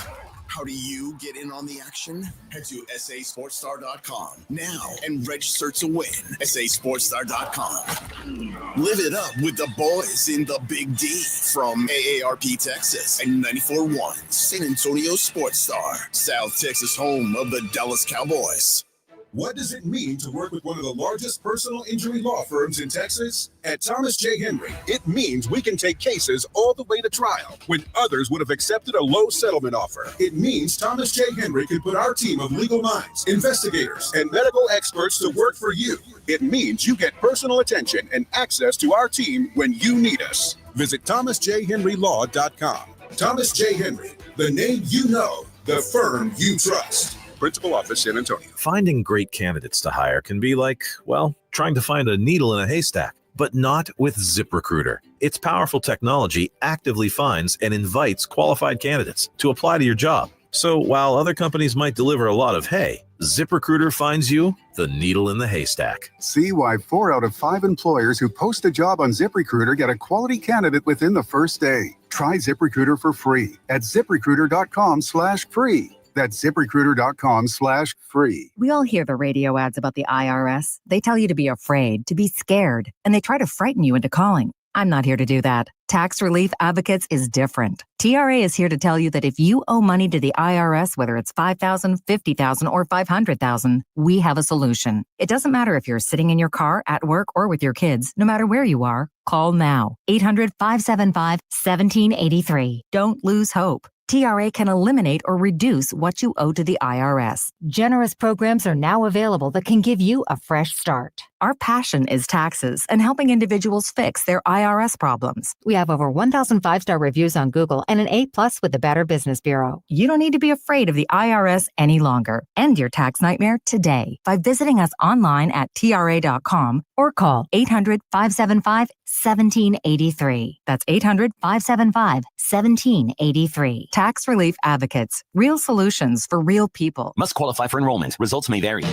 How do you get in on the action? Head to sasportstar.com now and register to win. sasportstar.com. Live it up with the boys in the Big D from AARP Texas and 94.1 San Antonio Sports Star, South Texas home of the Dallas Cowboys. What does it mean to work with one of the largest personal injury law firms in Texas? At Thomas J. Henry, it means we can take cases all the way to trial when others would have accepted a low settlement offer. It means Thomas J. Henry can put our team of legal minds, investigators, and medical experts to work for you. It means you get personal attention and access to our team when you need us. Visit thomasjhenrylaw.com. Thomas J. Henry, the name you know, the firm you trust. Principal Office, San Antonio. Finding great candidates to hire can be like, well, trying to find a needle in a haystack, but not with ZipRecruiter. Its powerful technology actively finds and invites qualified candidates to apply to your job. So while other companies might deliver a lot of hay, ZipRecruiter finds you the needle in the haystack. See why 4 out of 5 employers who post a job on ZipRecruiter get a quality candidate within the first day. Try ZipRecruiter for free at ZipRecruiter.com/free. That's ZipRecruiter.com/free. We all hear the radio ads about the IRS. They tell you to be afraid, to be scared, and they try to frighten you into calling. I'm not here to do that. Tax Relief Advocates is different. TRA is here to tell you that if you owe money to the IRS, whether it's $5,000, $50,000, or $500,000, we have a solution. It doesn't matter if you're sitting in your car, at work, or with your kids. No matter where you are, call now. 800-575-1783. Don't lose hope. TRA can eliminate or reduce what you owe to the IRS. Generous programs are now available that can give you a fresh start. Our passion is taxes and helping individuals fix their IRS problems. We have over 1,000 5-star reviews on Google and an A+ with the Better Business Bureau. You don't need to be afraid of the IRS any longer. End your tax nightmare today by visiting us online at TRA.com or call 800-575-1783. That's 800-575-1783. Tax Relief Advocates. Real solutions for real people. Must qualify for enrollment. Results may vary.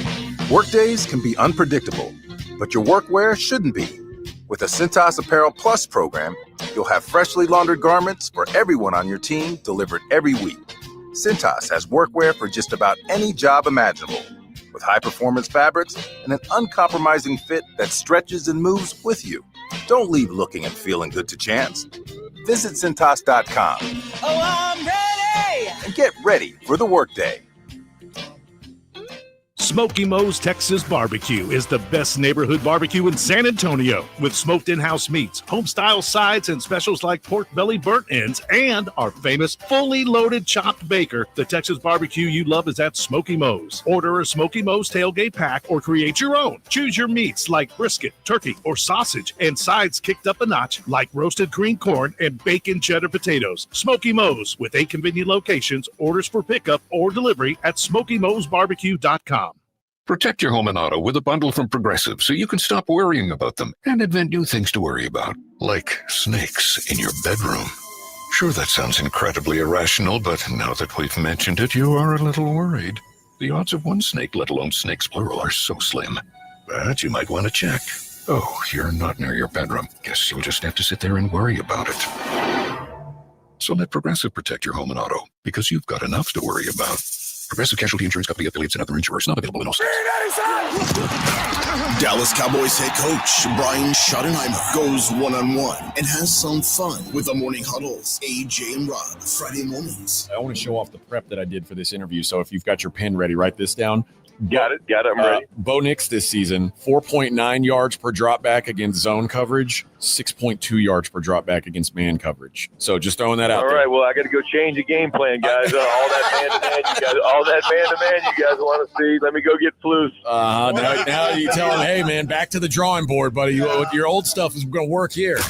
Workdays can be unpredictable, but your workwear shouldn't be. With the Cintas Apparel Plus program, you'll have freshly laundered garments for everyone on your team delivered every week. Cintas has workwear for just about any job imaginable, with high-performance fabrics and an uncompromising fit that stretches and moves with you. Don't leave looking and feeling good to chance. Visit Cintas.com. Oh, I'm ready! And get ready for the workday. Smoky Mo's Texas Barbecue is the best neighborhood barbecue in San Antonio, with smoked in-house meats, home-style sides, and specials like pork belly burnt ends, and our famous fully loaded chopped baker. The Texas barbecue you love is at Smoky Mo's. Order a Smoky Mo's tailgate pack or create your own. Choose your meats like brisket, turkey, or sausage, and sides kicked up a notch like roasted green corn and bacon cheddar potatoes. Smoky Mo's, with 8 convenient locations, orders for pickup or delivery at SmokyMo'sBarbecue.com. Protect your home and auto with a bundle from Progressive so you can stop worrying about them and invent new things to worry about, like snakes in your bedroom. Sure, that sounds incredibly irrational, but now that we've mentioned it, you are a little worried. The odds of one snake, let alone snakes plural, are so slim. But you might want to check. Oh, you're not near your bedroom. Guess you'll just have to sit there and worry about it. So let Progressive protect your home and auto, because you've got enough to worry about. Progressive Casualty Insurance Company affiliates and other insurers not available in all states. Dallas Cowboys head coach Brian Schottenheimer goes one-on-one and has some fun with the morning huddles. AJ and Rob, Friday mornings. I want to show off the prep that I did for this interview. So if you've got your pen ready, write this down. Got it. I'm ready. Bo Nix this season, 4.9 yards per drop back against zone coverage, 6.2 yards per drop back against man coverage. So just throwing that out there. All right, well, I got to go change the game plan, guys. All that man-to-man you guys want to see. Let me go get Flus. Now you tell him, hey, man, back to the drawing board, buddy. Your old stuff is going to work here.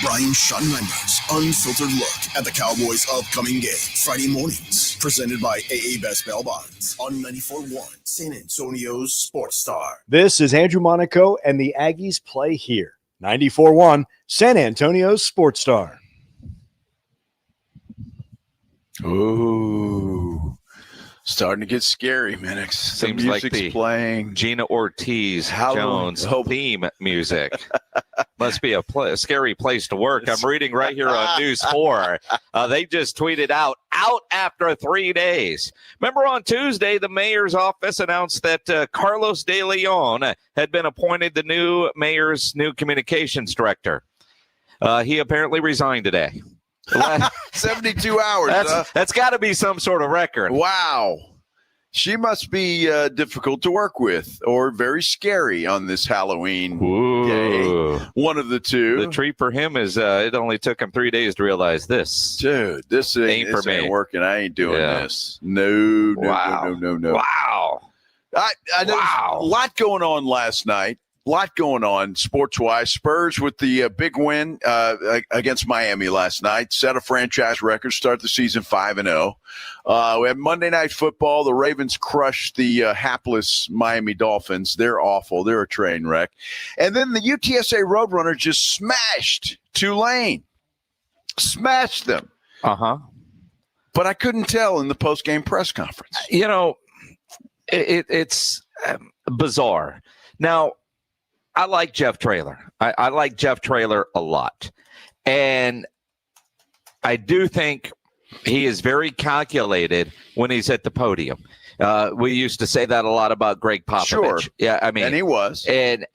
Brian Schottenheimer's unfiltered look at the Cowboys' upcoming game. Friday mornings, presented by AA Best Bail Bonds on 94.1 San Antonio's Sports Star. This is Andrew Monaco, and the Aggies play here. 94.1 San Antonio's Sports Star. Ooh. Starting to get scary, man. Seems like the playing. Gina Ortiz Jones theme music. Must be a scary place to work. I'm reading right here on News 4. They just tweeted out after 3 days. Remember on Tuesday, the mayor's office announced that Carlos De Leon had been appointed the new mayor's new communications director. He apparently resigned today. 72 hours. That's got to be some sort of record. Wow. She must be difficult to work with or very scary on this Halloween day. One of the two. The treat for him is it only took him 3 days to realize this. Dude, this ain't working. I ain't doing this. No. Wow. I know a lot going on last night. A lot going on sports-wise. Spurs with the big win against Miami last night. Set a franchise record, start the season 5-0. We have Monday Night Football. The Ravens crushed the hapless Miami Dolphins. They're awful. They're a train wreck. And then the UTSA Roadrunners just smashed Tulane. Smashed them. Uh-huh. But I couldn't tell in the post-game press conference. You know, it's bizarre. Now, I like Jeff Traylor. I like Jeff Traylor a lot. And I do think he is very calculated when he's at the podium. We used to say that a lot about Greg Popovich. Sure. Yeah, I mean. And he was. And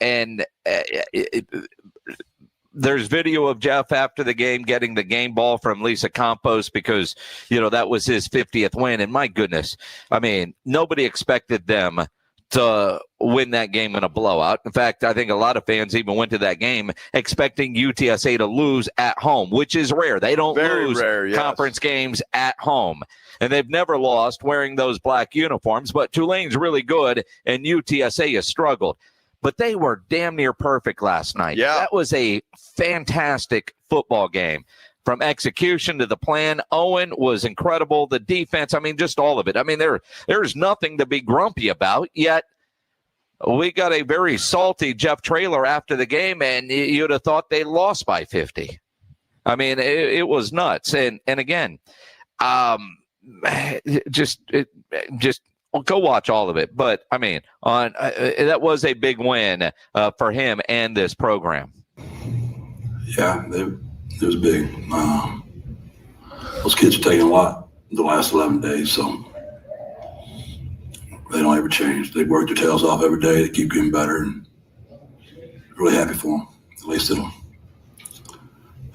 there's video of Jeff after the game getting the game ball from Lisa Campos because, that was his 50th win. And my goodness, I mean, nobody expected them to win that game in a blowout. In fact, I think a lot of fans even went to that game expecting UTSA to lose at home, which is rare. They don't lose conference games at home. And they've never lost wearing those black uniforms. But Tulane's really good, and UTSA has struggled. But they were damn near perfect last night. Yeah. That was a fantastic football game. From execution to the plan, Owen was incredible. The defense, I mean, just all of it. I mean, there's nothing to be grumpy about, yet we got a very salty Jeff Traylor after the game, and you'd have thought they lost by 50. I mean, it was nuts. And again, just go watch all of it. But, I mean, that was a big win for him and this program. Yeah, it was big. Those kids are taking a lot the last 11 days, so they don't ever change. They work their tails off every day. They keep getting better, and really happy for them. At least it'll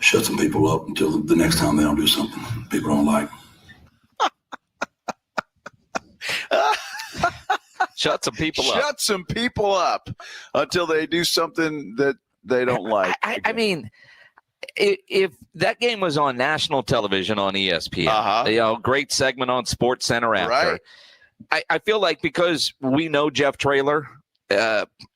shut some people up until the next time they don't do something people don't like. Shut some people up. Shut some people up until they do something that they don't like. I mean, if that game was on national television on ESPN, great segment on Sports Center after. Right. I feel like because we know Jeff Traylor,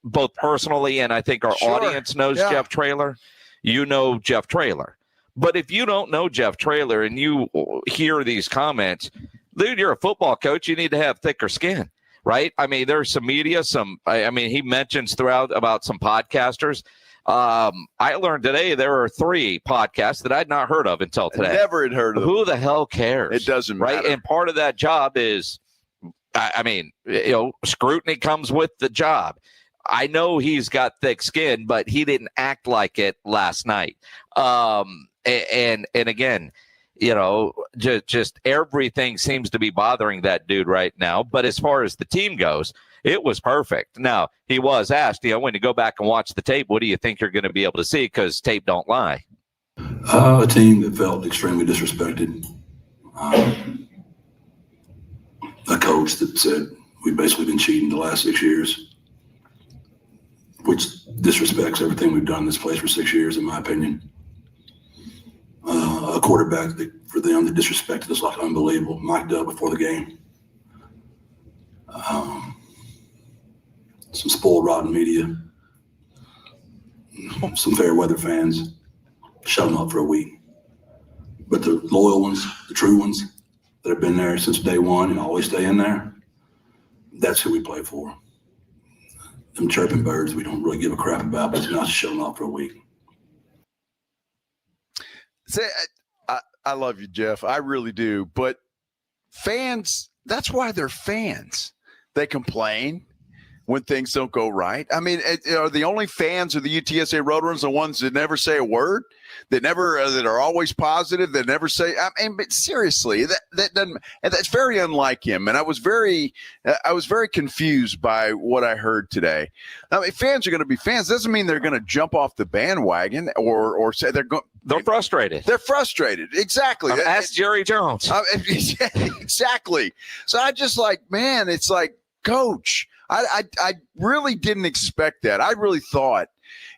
both personally and I think our audience knows Jeff Traylor, you know Jeff Traylor. But if you don't know Jeff Traylor and you hear these comments, dude, you're a football coach, you need to have thicker skin. right? I mean, there's some media, he mentions throughout about some podcasters. I learned today there are 3 podcasts that I'd not heard of until today. Never had heard of them. Who the hell cares? It doesn't matter. Right? And part of that job is, scrutiny comes with the job. I know he's got thick skin, but he didn't act like it last night. And again, just everything seems to be bothering that dude right now. But as far as the team goes, it was perfect. Now, he was asked, when you go back and watch the tape, what do you think you're going to be able to see? Because tape don't lie. A team that felt extremely disrespected. A coach that said we've basically been cheating the last 6 years, which disrespects everything we've done in this place for 6 years, in my opinion. A quarterback that, for them, that disrespected us like unbelievable, mic'd up before the game. Some spoiled, rotten media. Some fair weather fans. Shut them up for a week. But the loyal ones, the true ones that have been there since day one and always stay in there, that's who we play for. Them chirping birds we don't really give a crap about, but it's not shutting up for a week. I love you, Jeff. I really do. But fans, that's why they're fans. They complain when things don't go right. I mean, are the only fans of the UTSA Roadrunners the ones that never say a word, that are always positive, that never say? But seriously, that doesn't. And that's very unlike him. And I was very confused by what I heard today. I mean, fans are going to be fans. Doesn't mean they're going to jump off the bandwagon or say they're going. They're frustrated. They're frustrated. Exactly. Ask Jerry Jones. Exactly. So I just man, it's like, Coach, I really didn't expect that. I really thought.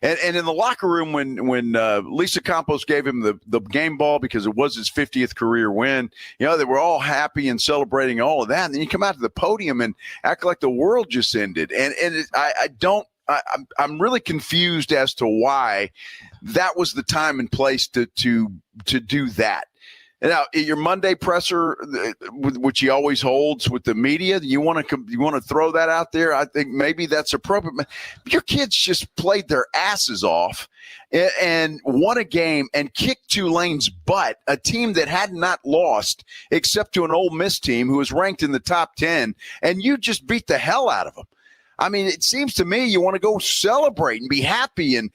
And in the locker room, when Lisa Campos gave him the game ball because it was his 50th career win, they were all happy and celebrating all of that. And then you come out to the podium and act like the world just ended. I'm really confused as to why that was the time and place to do that. Now, your Monday presser, which he always holds with the media, you want to throw that out there? I think maybe that's appropriate. But your kids just played their asses off and won a game and kicked Tulane's butt, a team that had not lost except to an Ole Miss team who was ranked in the top 10, and you just beat the hell out of them. I mean, it seems to me you want to go celebrate and be happy, and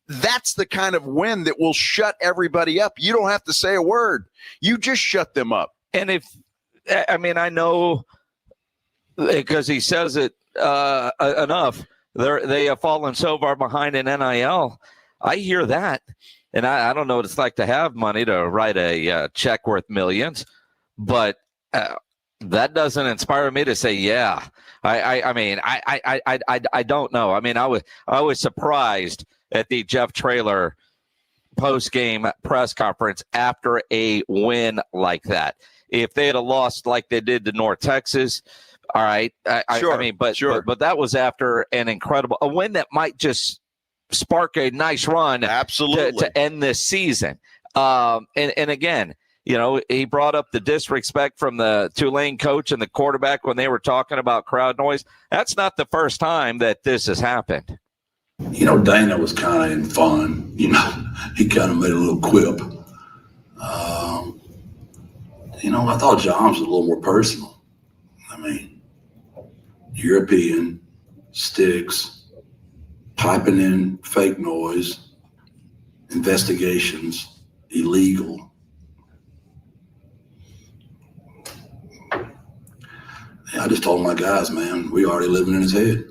that's the kind of win that will shut everybody up. You don't have to say a word. You just shut them up. And I know because he says it enough, they have fallen so far behind in NIL. I hear that, and I don't know what it's like to have money to write a check worth millions, but that doesn't inspire me to say, yeah. I don't know. I mean, I was surprised at the Jeff Traylor post-game press conference after a win like that. If they had lost like they did to North Texas, all right. But that was after an incredible win that might just spark a nice run, absolutely, to end this season. And again, he brought up the disrespect from the Tulane coach and the quarterback when they were talking about crowd noise. That's not the first time that this has happened. Dana was kind of in fun. He kind of made a little quip. I thought John was a little more personal. I mean, European, sticks, piping in fake noise, investigations, illegal. I just told my guys, man, we already living in his head.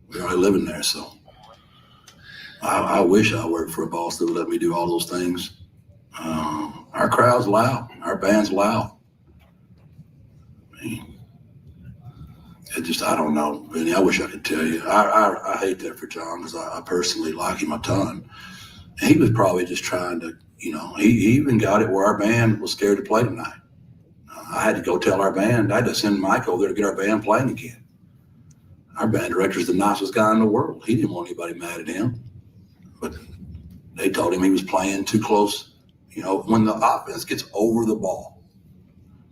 We're already living there, so I wish I worked for a boss that would let me do all those things. Our crowd's loud. Our band's loud. I don't know, Vinny. I wish I could tell you. I hate that for John because I personally like him a ton. And he was probably just trying to, he even got it where our band was scared to play tonight. I had to go tell our band. I had to send Mike over there to get our band playing again. Our band director's the nicest guy in the world. He didn't want anybody mad at him. But they told him he was playing too close. When the offense gets over the ball,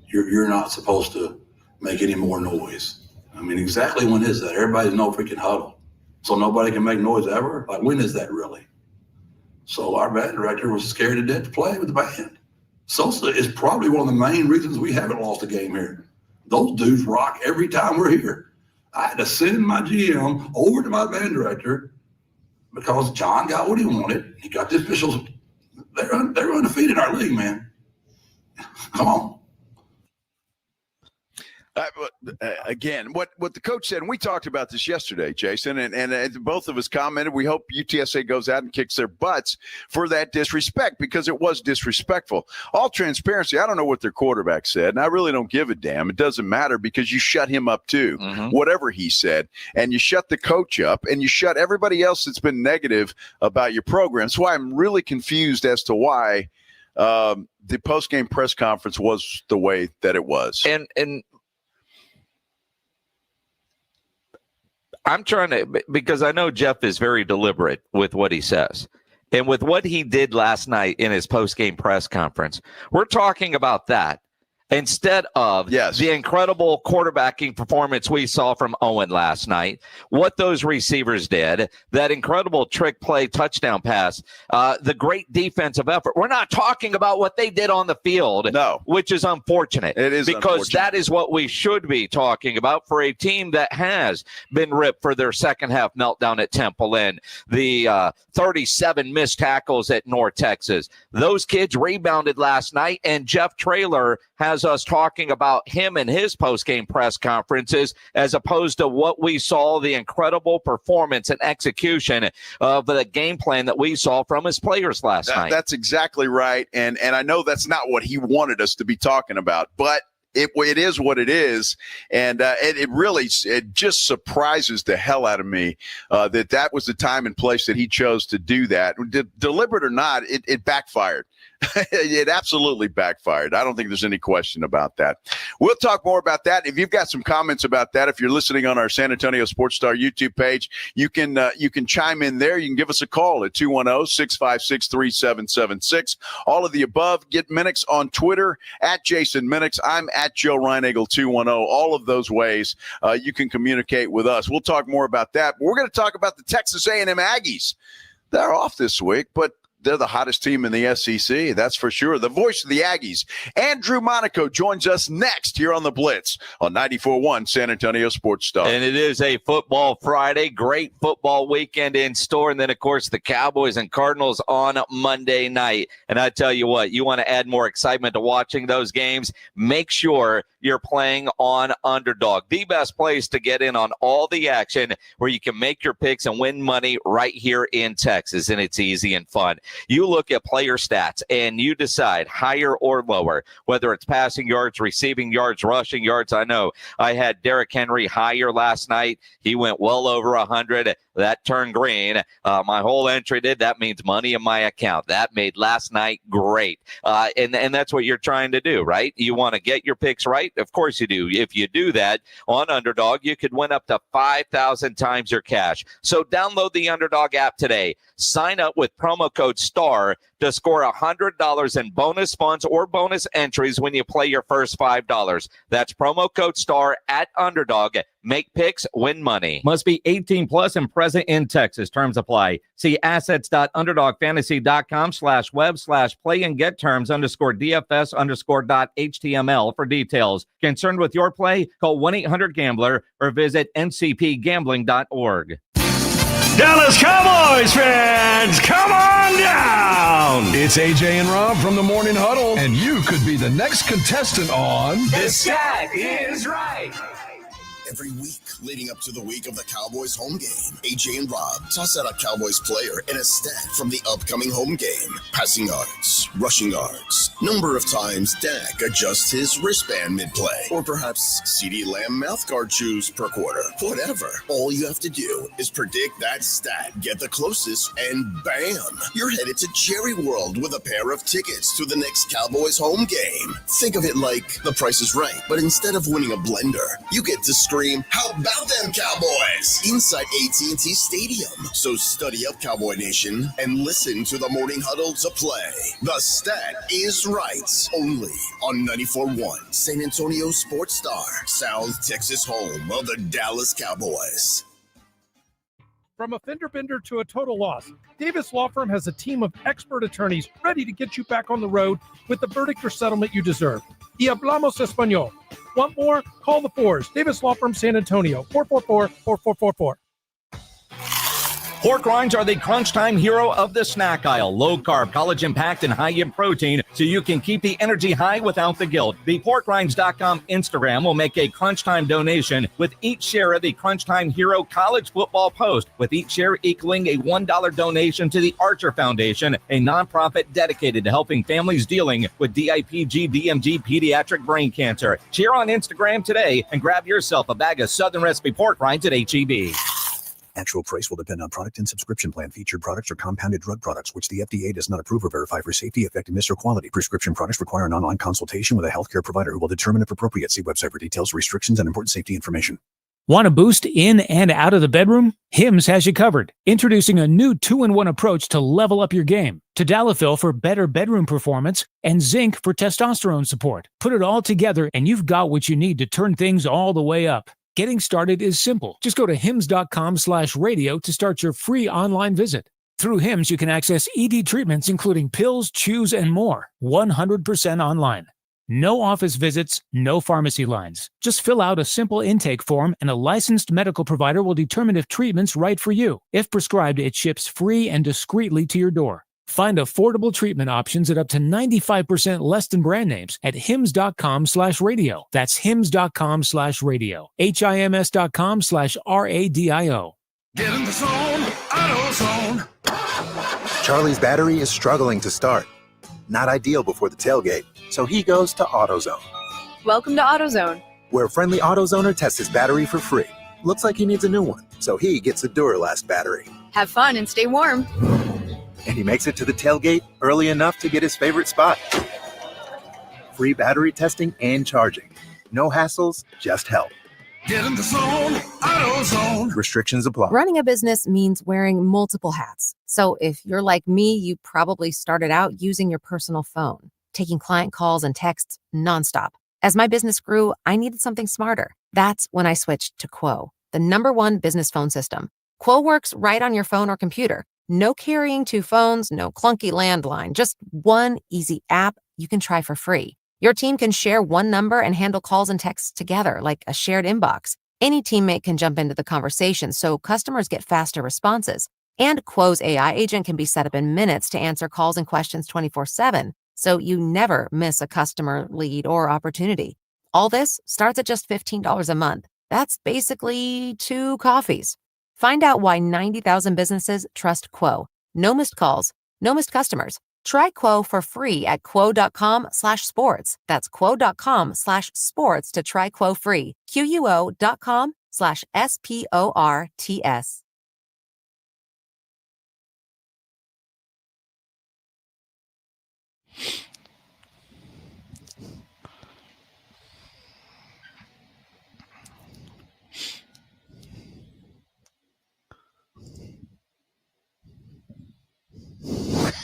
you're not supposed to make any more noise. I mean, exactly when is that? Everybody's no freaking huddle. So nobody can make noise ever? Like, when is that really? So our band director was scared to death to play with the band. Sosa is probably one of the main reasons we haven't lost a game here. Those dudes rock every time we're here. I had to send my GM over to my band director because John got what he wanted. He got the officials. They're undefeated in our league, man. Come on. Again, what the coach said, and we talked about this yesterday, Jason, and both of us commented, we hope UTSA goes out and kicks their butts for that disrespect, because it was disrespectful. All transparency, I don't know what their quarterback said, and I really don't give a damn. It doesn't matter, because you shut him up too, whatever he said, and you shut the coach up, and you shut everybody else that's been negative about your program. That's why I'm really confused as to why the post-game press conference was the way that it was. And I'm trying to, because I know Jeff is very deliberate with what he says. And with what he did last night in his post-game press conference, we're talking about that instead of the incredible quarterbacking performance we saw from Owen last night, what those receivers did, that incredible trick play touchdown pass, the great defensive effort. We're not talking about what they did on the field, which is unfortunate. It is because that is what we should be talking about for a team that has been ripped for their second half meltdown at Temple and the 37 missed tackles at North Texas. Those kids rebounded last night, and Jeff Traylor has us talking about him and his post-game press conferences as opposed to what we saw, the incredible performance and execution of the game plan that we saw from his players last night. That's exactly right. And I know that's not what he wanted us to be talking about, but it is what it is. And it just surprises the hell out of me that was the time and place that he chose to do that. Deliberate or not, it backfired. It absolutely backfired. I don't think there's any question about that. We'll talk more about that. If you've got some comments about that, if you're listening on our San Antonio Sports Star YouTube page, you can chime in there. You can give us a call at 210-656-3776. All of the above. Get Minix on Twitter at Jason Minix. I'm at Joe Reinagle 210. All of those ways you can communicate with us. We'll talk more about that. But we're going to talk about the Texas A&M Aggies. They're off this week, but they're the hottest team in the SEC, that's for sure. The voice of the Aggies, Andrew Monaco, joins us next here on the Blitz on 94.1 San Antonio Sports Star. And it is a football Friday, great football weekend in store. And then, of course, the Cowboys and Cardinals on Monday night. And I tell you what, you want to add more excitement to watching those games, make sure you're playing on Underdog, the best place to get in on all the action where you can make your picks and win money right here in Texas. And it's easy and fun. You look at player stats and you decide higher or lower, whether it's passing yards, receiving yards, rushing yards. I know I had Derrick Henry higher last night. He went well over 100. That turned green. My whole entry did. That means money in my account. That made last night great. And that's what you're trying to do, right? You want to get your picks right? Of course you do. If you do that on Underdog, you could win up to 5,000 times your cash. So download the Underdog app today. Sign up with promo code STAR to score $100 in bonus funds or bonus entries when you play your first $5. That's promo code STAR at Underdog. Make picks, win money. Must be 18 plus and present in Texas. Terms apply. See assets.underdogfantasy.com/web/play and get terms _DFS_.html for details. Concerned with your play? Call 1-800-GAMBLER or visit ncpgambling.org. Dallas Cowboys fans, come on down! It's AJ and Rob from the Morning Huddle, and you could be the next contestant on The Stat Is Right. Every week leading up to the week of the Cowboys home game, AJ and Rob toss out a Cowboys player and a stat from the upcoming home game. Passing yards, rushing yards, number of times Dak adjusts his wristband mid-play, or perhaps CeeDee Lamb mouthguard chews per quarter. Whatever. All you have to do is predict that stat, get the closest, and bam! You're headed to Jerry World with a pair of tickets to the next Cowboys home game. Think of it like The Price is Right, but instead of winning a blender, you get to scream, "How about about them Cowboys inside AT&T Stadium. So study up, Cowboy Nation, and listen to the Morning Huddle to play. The Stat is Right, only on 94.1 San Antonio Sports Star, South Texas home of the Dallas Cowboys. From a fender bender to a total loss, Davis Law Firm has a team of expert attorneys ready to get you back on the road with the verdict or settlement you deserve. Y hablamos español. Want more? Call the Fours. Davis Law Firm, San Antonio, 444-4444. Pork rinds are the crunch time hero of the snack aisle. Low carb, college impact, and high in protein, so you can keep the energy high without the guilt. The porkrinds.com Instagram will make a crunch time donation with each share of the Crunch Time Hero College Football Post, with each share equaling a $1 donation to the Archer Foundation, a nonprofit dedicated to helping families dealing with DIPG, DMG, pediatric brain cancer. Share on Instagram today and grab yourself a bag of Southern Recipe pork rinds at HEB. Actual price will depend on product and subscription plan. Featured products are compounded drug products, which the FDA does not approve or verify for safety, effectiveness, or quality. Prescription products require an online consultation with a healthcare provider who will determine if appropriate. See website for details, restrictions, and important safety information. Want a boost in and out of the bedroom? Hims has you covered. Introducing a new 2-in-1 approach to level up your game. Tadalafil for better bedroom performance and zinc for testosterone support. Put it all together and you've got what you need to turn things all the way up. Getting started is simple. Just go to hims.com/radio to start your free online visit. Through Hims, you can access ED treatments, including pills, chews, and more, 100% online. No office visits, no pharmacy lines. Just fill out a simple intake form and a licensed medical provider will determine if treatment's right for you. If prescribed, it ships free and discreetly to your door. Find affordable treatment options at up to 95% less than brand names at hims.com/radio. That's hims.com/radio. HIMS.com/RADIO. Get in the zone, AutoZone. Charlie's battery is struggling to start. Not ideal before the tailgate, so he goes to AutoZone. Welcome to AutoZone, where a friendly AutoZoner tests his battery for free. Looks like he needs a new one, so he gets a Duralast battery. have fun and stay warm. And he makes it to the tailgate early enough to get his favorite spot. Free battery testing and charging. No hassles, just help. Get in the zone, AutoZone. Restrictions apply. Running a business means wearing multiple hats. So if you're like me, you probably started out using your personal phone, taking client calls and texts nonstop. As my business grew, I needed something smarter. That's when I switched to Quo, the #1 business phone system. Quo works right on your phone or computer. No carrying 2 phones, no clunky landline, just one easy app you can try for free. Your team can share one number and handle calls and texts together like a shared inbox. Any teammate can jump into the conversation so customers get faster responses. And Quo's AI agent can be set up in minutes to answer calls and questions 24/7, so you never miss a customer lead or opportunity. All this starts at just $15 a month. That's basically 2 coffees. Find out why 90,000 businesses trust Quo. No missed calls, no missed customers. Try Quo for free at quo.com/sports. That's quo.com/sports to try Quo free. QUO.com/SPORTS.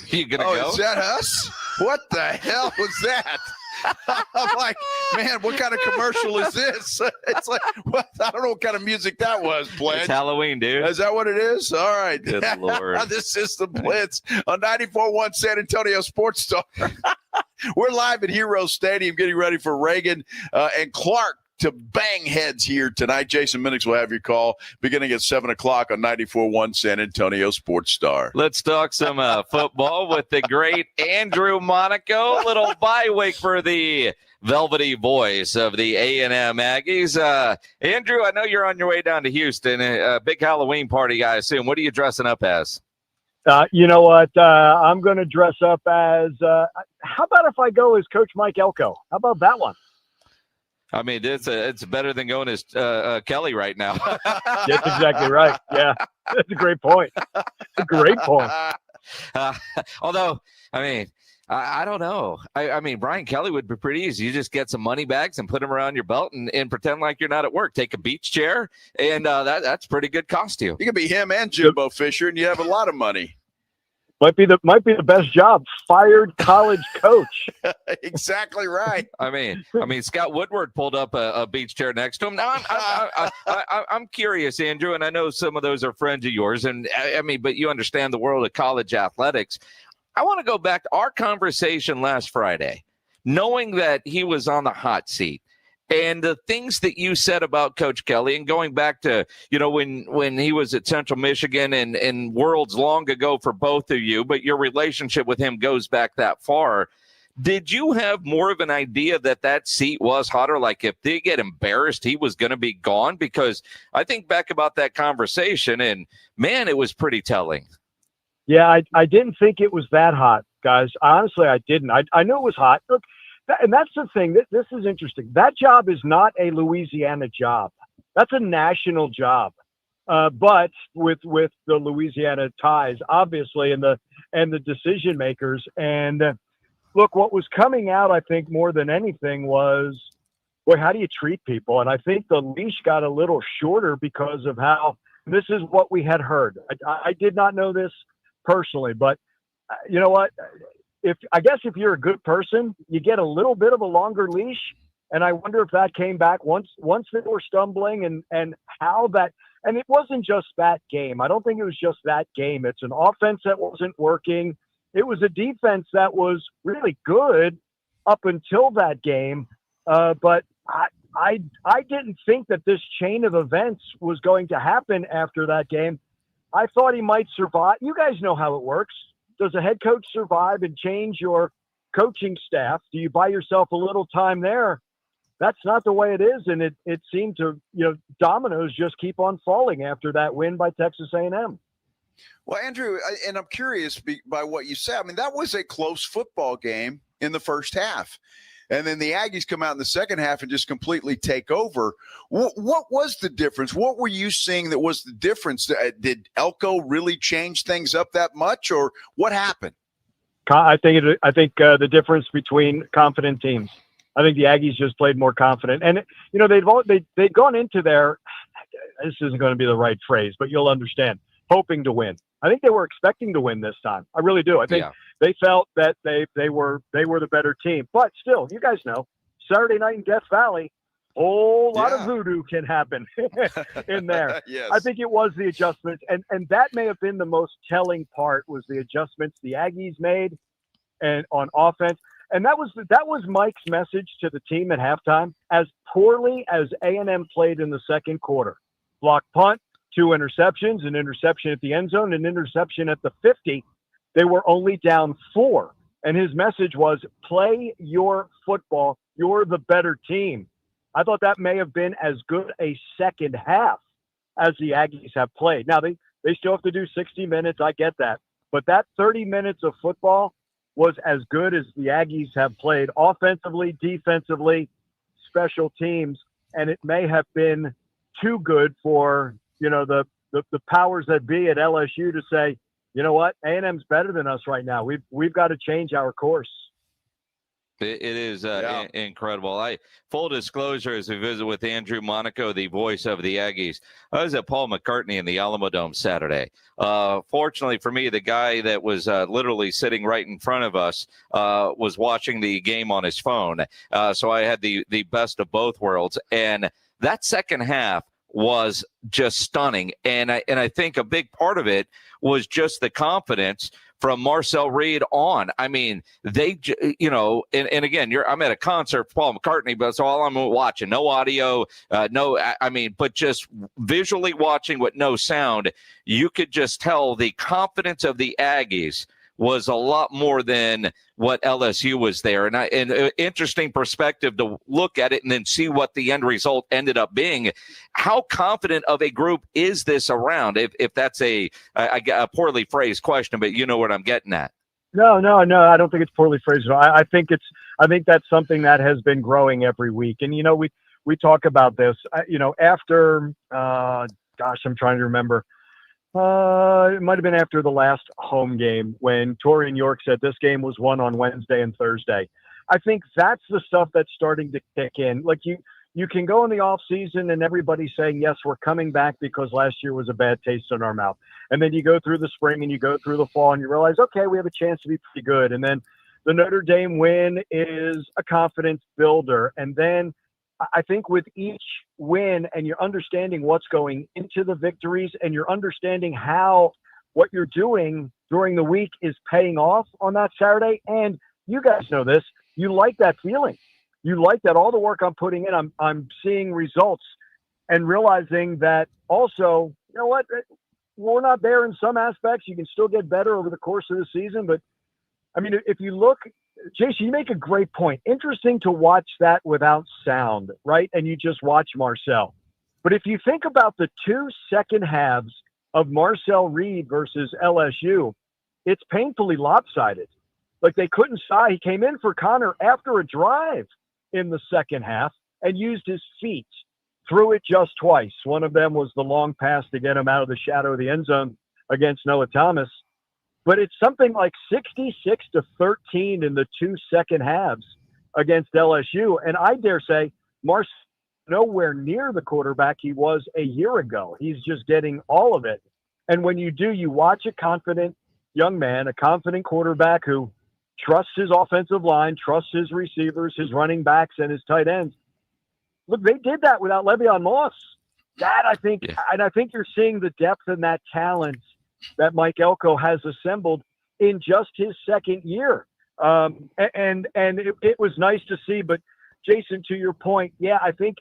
You gonna go? Is that us? What the hell was that? I'm like, man, what kind of commercial is this? It's like, what? I don't know what kind of music that was, Blitz. It's Halloween, dude. Is that what it is? All right. Good Lord. This is the Blitz on 94.1 San Antonio Sports Star. We're live at Hero Stadium getting ready for Reagan and Clark to bang heads here tonight. Jason Minix will have your call beginning at 7 o'clock on 94.1 San Antonio Sports Star. Let's talk some football with the great Andrew Monaco. Little bye week for the velvety voice of the A&M Aggies. Andrew, I know you're on your way down to Houston. A big Halloween party, I assume. What are you dressing up as? You know what? I'm going to dress up as how about if I go as Coach Mike Elko? How about that one? I mean, it's better than going as Kelly right now. That's exactly right. Yeah, that's a great point. A great point. Although, I mean, I don't know. I mean, Brian Kelly would be pretty easy. You just get some money bags and put them around your belt and pretend like you're not at work. Take a beach chair, and that's pretty good costume. You could be him and Jimbo Fisher, and you have a lot of money. Might be the best job. Fired college coach. Exactly right. I mean, Scott Woodward pulled up a beach chair next to him. Now, I'm curious, Andrew, and I know some of those are friends of yours, and I mean, but you understand the world of college athletics. I want to go back to our conversation last Friday, knowing that he was on the hot seat. And the things that you said about Coach Kelly, and going back to, when he was at Central Michigan and worlds long ago for both of you, but your relationship with him goes back that far. Did you have more of an idea that seat was hotter? Like if they get embarrassed, he was going to be gone? Because I think back about that conversation and, man, it was pretty telling. Yeah, I didn't think it was that hot, guys. Honestly, I didn't. I knew it was hot. Look, and that's the thing. This is interesting. That job is not a Louisiana job. That's a national job. But with the Louisiana ties, obviously, and the decision makers. And look, what was coming out, I think, more than anything was, boy, how do you treat people? And I think the leash got a little shorter because of how this is what we had heard. I did not know this personally, but you know what? If you're a good person, you get a little bit of a longer leash, and I wonder if that came back once they were stumbling and how that. And it wasn't just that game. I don't think it was just that game. It's an offense that wasn't working. It was a defense that was really good up until that game, but I didn't think that this chain of events was going to happen after that game. I thought he might survive. You guys know how it works. Does a head coach survive and change your coaching staff? Do you buy yourself a little time there? That's not the way it is. And it seemed to, dominoes just keep on falling after that win by Texas A&M. Well, Andrew, and I'm curious by what you said. I mean, that was a close football game in the first half. And then the Aggies come out in the second half and just completely take over. What was the difference? What were you seeing that was the difference? Did Elko really change things up that much, or what happened? I think the difference between confident teams. I think the Aggies just played more confident, and they'd gone into their. This isn't going to be the right phrase, but you'll understand. Hoping to win. I think they were expecting to win this time. I really do. I think they felt that they were the better team. But still, you guys know, Saturday night in Death Valley, whole lot of voodoo can happen in there. Yes. I think it was the adjustments, and that may have been the most telling part was the adjustments the Aggies made and on offense. And that was Mike's message to the team at halftime. As poorly as A&M played in the second quarter, block punt, 2 interceptions, an interception at the end zone, an interception at the 50. They were only down 4. And his message was, play your football. You're the better team. I thought that may have been as good a second half as the Aggies have played. Now, they still have to do 60 minutes. I get that. But that 30 minutes of football was as good as the Aggies have played offensively, defensively, special teams. And it may have been too good for the powers that be at LSU to say, you know what, A&M's better than us right now. We've got to change our course. It is incredible. Full disclosure, as we visit with Andrew Monaco, the voice of the Aggies, I was at Paul McCartney in the Alamo Dome Saturday. Fortunately for me, the guy that was literally sitting right in front of us was watching the game on his phone. So I had the best of both worlds. And that second half was just stunning. And I think a big part of it was just the confidence from Marcel Reed on. I mean, they, and again, I'm at a concert for Paul McCartney, but that's all I'm watching. No audio, but just visually watching with no sound, you could just tell the confidence of the Aggies was a lot more than what LSU was there. And an interesting perspective to look at it and then see what the end result ended up being. How confident of a group is this around? If that's a poorly phrased question, but you know what I'm getting at. No, I don't think it's poorly phrased. I think that's something that has been growing every week. And, we talk about this, after, I'm trying to remember. It might have been after the last home game when Torian York said this game was won on Wednesday and Thursday. I think that's the stuff that's starting to kick in. Like you can go in the off season and everybody's saying, yes, we're coming back because last year was a bad taste in our mouth. And then you go through the spring and you go through the fall and you realize, okay, we have a chance to be pretty good. And then the Notre Dame win is a confidence builder. And then I think with each win and you're understanding what's going into the victories and you're understanding how what you're doing during the week is paying off on that Saturday. And you guys know this, you like that feeling. You like that all the work I'm putting in, I'm seeing results and realizing that also, you know what, we're not there in some aspects. You can still get better over the course of the season. But I mean, if you look, Jason, you make a great point. Interesting to watch that without sound, right? And you just watch Marcel. But if you think about the 2 second halves of Marcel Reed versus LSU, it's painfully lopsided. Like they couldn't side. He came in for Connor after a drive in the second half and used his feet, threw it just twice. One of them was the long pass to get him out of the shadow of the end zone against Noah Thomas. But it's something like 66-13 in the 2 second halves against LSU. And I dare say Marcel nowhere near the quarterback he was a year ago. He's just getting all of it. And when you do, you watch a confident young man, a confident quarterback who trusts his offensive line, trusts his receivers, his running backs, and his tight ends. Look, they did that without Le'Veon Moss. That I think, and I think you're seeing the depth and that talent that Mike Elko has assembled in just his second year. And it was nice to see, but Jason, to your point, yeah, I think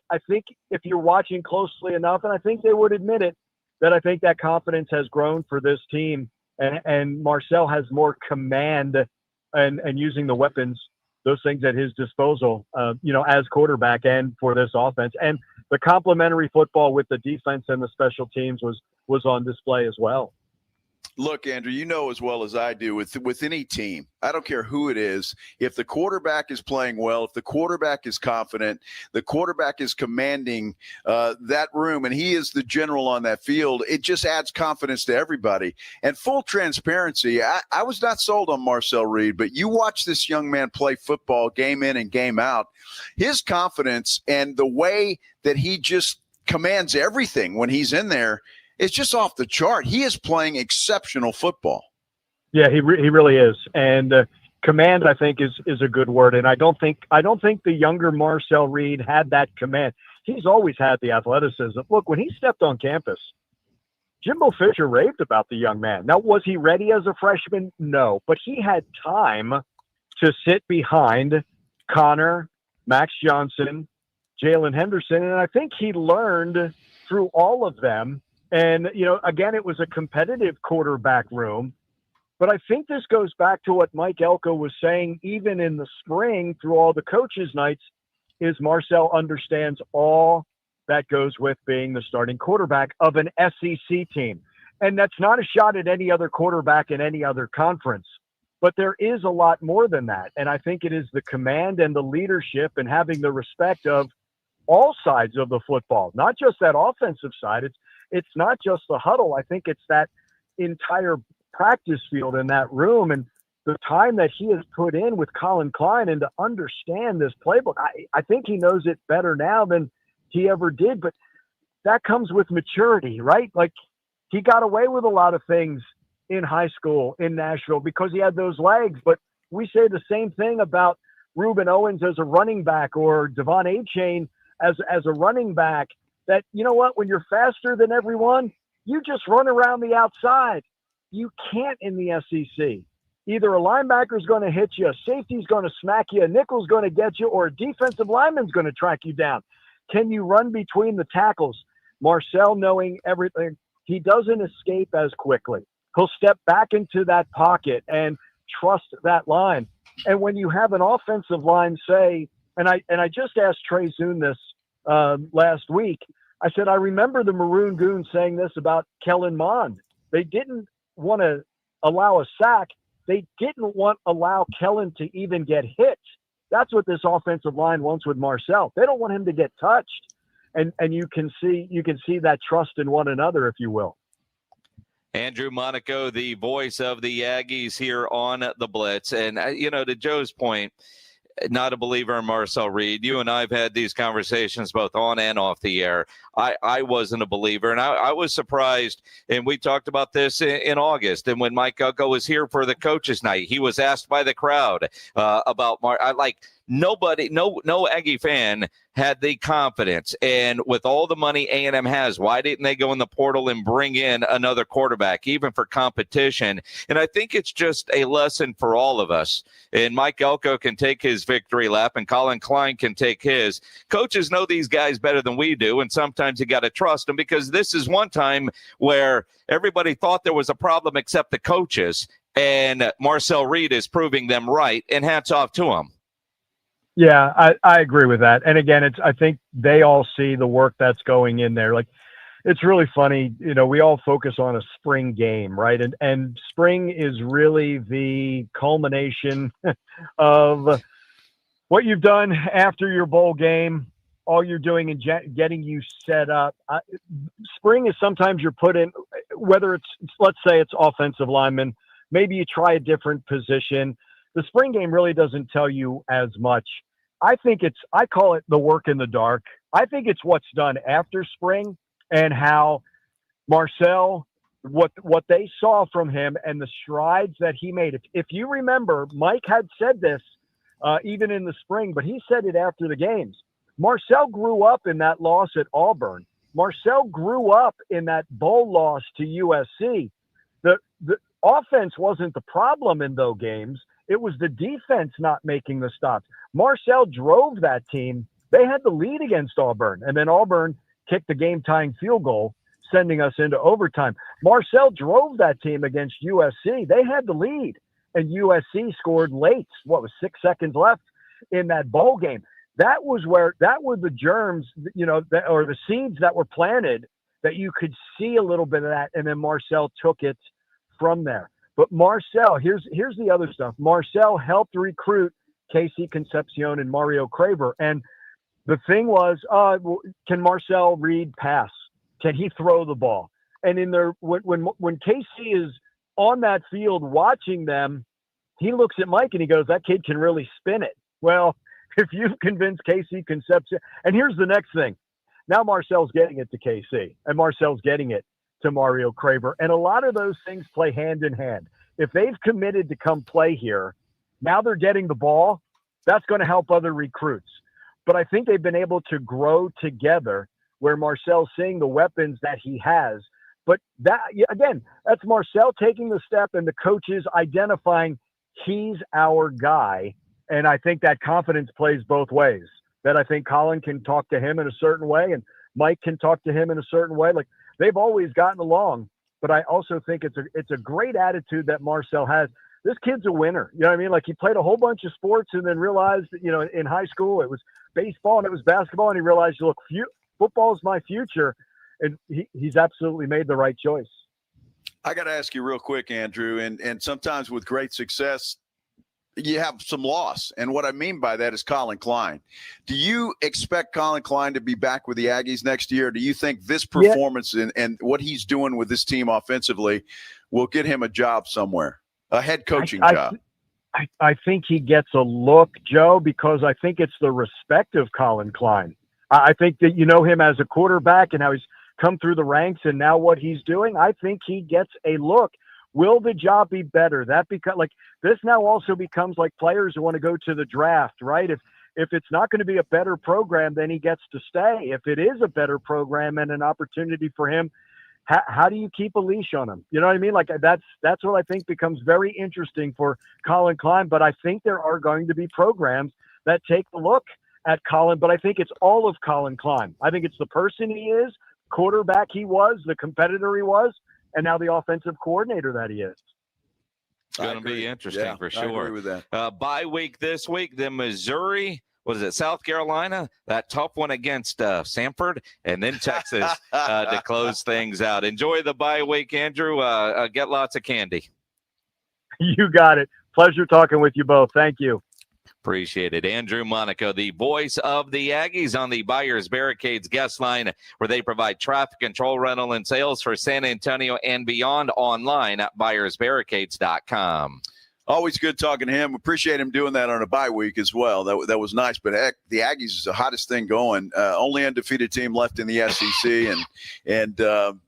if you're watching closely enough, and I think they would admit it, that I think that confidence has grown for this team and Marcel has more command and using the weapons, those things at his disposal, as quarterback and for this offense. And the complementary football with the defense and the special teams was on display as well. Look, Andrew, you know as well as I do with any team, I don't care who it is, if the quarterback is playing well, if the quarterback is confident, the quarterback is commanding that room, and he is the general on that field, it just adds confidence to everybody. And full transparency, I was not sold on Marcel Reed, but you watch this young man play football game in and game out, his confidence and the way that he just commands everything when he's in there, it's just off the chart. He is playing exceptional football. Yeah, he really is. And command, I think, is a good word. And I don't think the younger Marcel Reed had that command. He's always had the athleticism. Look, when he stepped on campus, Jimbo Fisher raved about the young man. Now, was he ready as a freshman? No, but he had time to sit behind Connor, Max Johnson, Jalen Henderson, and I think he learned through all of them. And, again, it was a competitive quarterback room. But I think this goes back to what Mike Elko was saying, even in the spring through all the coaches' nights, is Marcel understands all that goes with being the starting quarterback of an SEC team. And that's not a shot at any other quarterback in any other conference. But there is a lot more than that. And I think it is the command and the leadership and having the respect of all sides of the football, not just that offensive side. It's not just the huddle. I think it's that entire practice field in that room and the time that he has put in with Colin Klein and to understand this playbook. I think he knows it better now than he ever did, but that comes with maturity, right? Like he got away with a lot of things in high school in Nashville because he had those legs, but we say the same thing about Reuben Owens as a running back or Devon A-Chain as a running back. That, you know what, when you're faster than everyone, you just run around the outside. You can't in the SEC. Either a linebacker's going to hit you, a safety's going to smack you, a nickel's going to get you, or a defensive lineman's going to track you down. Can you run between the tackles? Marcel, knowing everything, he doesn't escape as quickly. He'll step back into that pocket and trust that line. And when you have an offensive line, say, and I just asked Trey Zoon this last week, I said, I remember the Maroon Goons saying this about Kellen Mond. They didn't want to allow a sack. They didn't want to allow Kellen to even get hit. That's what this offensive line wants with Marcel. They don't want him to get touched. And you can see that trust in one another, if you will. Andrew Monaco, the voice of the Aggies here on the Blitz. And, to Joe's point, not a believer in Marcel Reed. You and I have had these conversations both on and off the air. I wasn't a believer, and I was surprised, and we talked about this in August, and when Mike Elko was here for the coaches' night, he was asked by the crowd about nobody, no Aggie fan had the confidence. And with all the money A&M has, why didn't they go in the portal and bring in another quarterback, even for competition? And I think it's just a lesson for all of us. And Mike Elko can take his victory lap, and Colin Klein can take his. Coaches know these guys better than we do, and sometimes you got to trust them, because this is one time where everybody thought there was a problem except the coaches, and Marcel Reed is proving them right, and hats off to him. Yeah, I agree with that. And again, I think they all see the work that's going in there. Like, it's really funny, we all focus on a spring game, right? And spring is really the culmination of what you've done after your bowl game, all you're doing and getting you set up. Spring is sometimes you're put in, whether it's, let's say it's offensive lineman, maybe you try a different position. The spring game really doesn't tell you as much. I call it the work in the dark. I think it's what's done after spring and how Marcel, what they saw from him and the strides that he made. If you remember, Mike had said this even in the spring, but he said it after the games. Marcel grew up in that loss at Auburn. Marcel grew up in that bowl loss to USC. The offense wasn't the problem in those games. It was the defense not making the stops. Marcel drove that team. They had the lead against Auburn, and then Auburn kicked the game-tying field goal, sending us into overtime. Marcel drove that team against USC. They had the lead, and USC scored late. 6 seconds left in that bowl game. That were the germs, or the seeds that were planted, that you could see a little bit of that, and then Marcel took it from there. But Marcel, here's the other stuff. Marcel helped recruit Casey Concepcion and Mario Craver. And the thing was, can Marcel Reed pass? Can he throw the ball? And when Casey is on that field watching them, he looks at Mike and he goes, that kid can really spin it. Well, if you've convinced Casey Concepcion, and here's the next thing. Now Marcel's getting it to Casey, and Marcel's getting it to Mario Craver. And a lot of those things play hand in hand. If they've committed to come play here, now they're getting the ball. That's going to help other recruits. But I think they've been able to grow together where Marcel's seeing the weapons that he has. But that, again, that's Marcel taking the step and the coaches identifying he's our guy. And I think that confidence plays both ways. That I think Colin can talk to him in a certain way and Mike can talk to him in a certain way. Like, they've always gotten along, but I also think it's a great attitude that Marcel has. This kid's a winner. You know what I mean? Like, he played a whole bunch of sports and then realized, in high school it was baseball and it was basketball, and he realized, look, football is my future, and he's absolutely made the right choice. I got to ask you real quick, Andrew, and sometimes with great success, you have some loss. And what I mean by that is Colin Klein. Do you expect Colin Klein to be back with the Aggies next year? Do you think this performance and what he's doing with this team offensively will get him a job somewhere, a head coaching job? I think he gets a look, Joe, because I think it's the respect of Colin Klein. I think that him as a quarterback and how he's come through the ranks and now what he's doing. I think he gets a look. Will the job be better? This now also becomes like players who want to go to the draft, right? If it's not going to be a better program, then he gets to stay. If it is a better program and an opportunity for him, how do you keep a leash on him? You know what I mean? Like, that's what I think becomes very interesting for Colin Klein. But I think there are going to be programs that take a look at Colin, but I think it's all of Colin Klein. I think it's the person he is, quarterback he was, the competitor he was, and now the offensive coordinator that he is. It's going to be interesting for sure. I agree with that. Bye week this week, then Missouri, South Carolina, that tough one against Samford, and then Texas to close things out. Enjoy the bye week, Andrew. Get lots of candy. You got it. Pleasure talking with you both. Thank you. Appreciate it. Andrew Monaco, the voice of the Aggies on the Buyers Barricades guest line, where they provide traffic control, rental, and sales for San Antonio and beyond online at buyersbarricades.com. Always good talking to him. Appreciate him doing that on a bye week as well. That was nice. But heck, the Aggies is the hottest thing going. Only undefeated team left in the SEC. And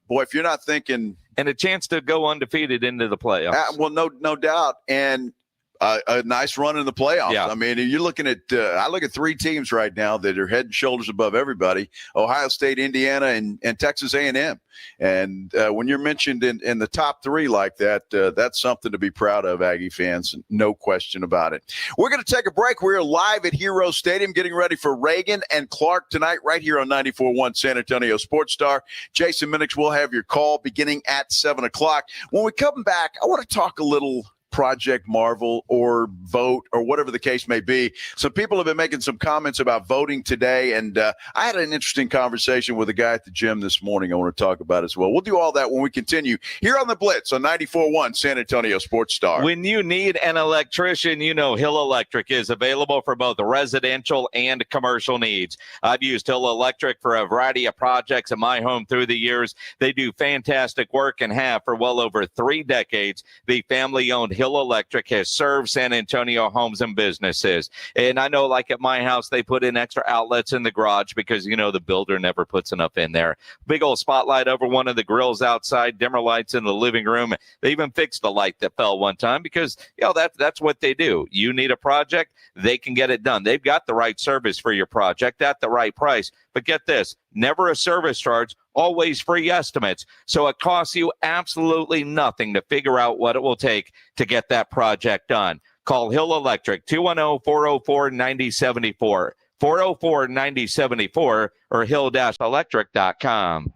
boy, if you're not thinking. And a chance to go undefeated into the playoffs. Well, no doubt. And a nice run in the playoffs. Yeah. I mean, you're looking at I look at three teams right now that are head and shoulders above everybody: Ohio State, Indiana, and Texas A&M. And when you're mentioned in the top three like that, that's something to be proud of, Aggie fans. No question about it. We're going to take a break. We're live at Hero Stadium getting ready for Reagan and Clark tonight right here on 94.1 San Antonio Sports Star. Jason Minix will have your call beginning at 7 o'clock. When we come back, I want to talk a little Project Marvel or vote or whatever the case may be. Some people have been making some comments about voting today, and I had an interesting conversation with a guy at the gym this morning I want to talk about as well. We'll do all that when we continue here on the Blitz on 94.1 San Antonio Sports Star. When you need an electrician, you know Hill Electric is available for both residential and commercial needs. I've used Hill Electric for a variety of projects in my home through the years. They do fantastic work and have for well over 3 decades. The family-owned Hill Electric has served San Antonio homes and businesses. And I know, like at my house, they put in extra outlets in the garage because, you know, the builder never puts enough in there. Big old spotlight over one of the grills outside, dimmer lights in the living room. They even fixed the light that fell one time because, you know, that's what they do. You need a project, they can get it done. They've got the right service for your project at the right price. But get this, never a service charge, always free estimates. So it costs you absolutely nothing to figure out what it will take to get that project done. Call Hill Electric, 210-404-9074, 404-9074, or hill-electric.com.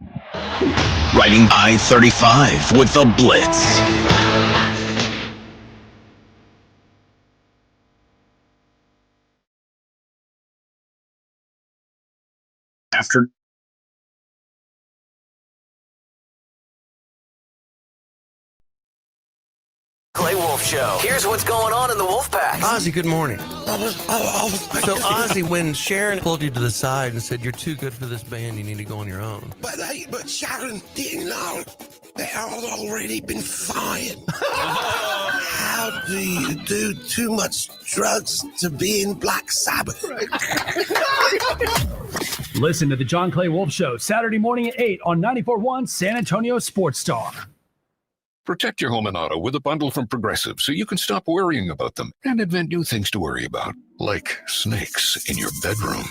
Riding I-35 with the Blitz. After Clay Wolf Show. Here's what's going on in the Wolfpack. Ozzy, good morning. So, Ozzy, when Sharon pulled you to the side and said, you're too good for this band, you need to go on your own. But Sharon didn't know they had already been fired. How do you do too much drugs to be in Black Sabbath? Listen to the John Clay Wolf Show Saturday morning at 8 on 94.1 San Antonio Sports Star. Protect your home and auto with a bundle from Progressive so you can stop worrying about them and invent new things to worry about, like snakes in your bedroom.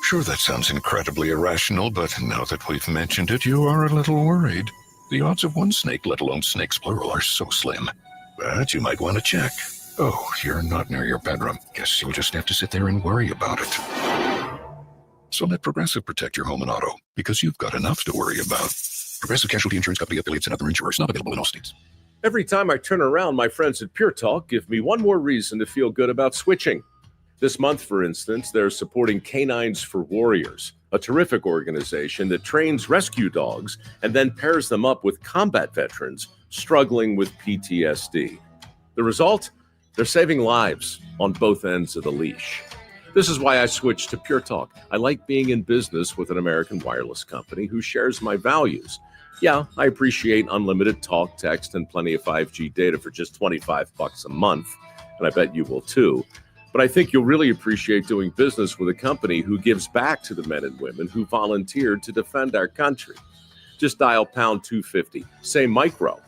Sure, that sounds incredibly irrational, but now that we've mentioned it, you are a little worried. The odds of one snake, let alone snakes plural, are so slim. But you might want to check. Oh, you're not near your bedroom. Guess you'll just have to sit there and worry about it. So let Progressive protect your home and auto, because you've got enough to worry about. Progressive Casualty Insurance Company, affiliates, and other insurers not available in all states. Every time I turn around, my friends at Pure Talk give me one more reason to feel good about switching. This month, for instance, they're supporting Canines for Warriors, a terrific organization that trains rescue dogs and then pairs them up with combat veterans struggling with PTSD. The result? They're saving lives on both ends of the leash. This is why I switched to Pure Talk. I like being in business with an American wireless company who shares my values. Yeah, I appreciate unlimited talk, text, and plenty of 5G data for just $25 a month, and I bet you will too. But I think you'll really appreciate doing business with a company who gives back to the men and women who volunteered to defend our country. Just dial pound 250, say micro.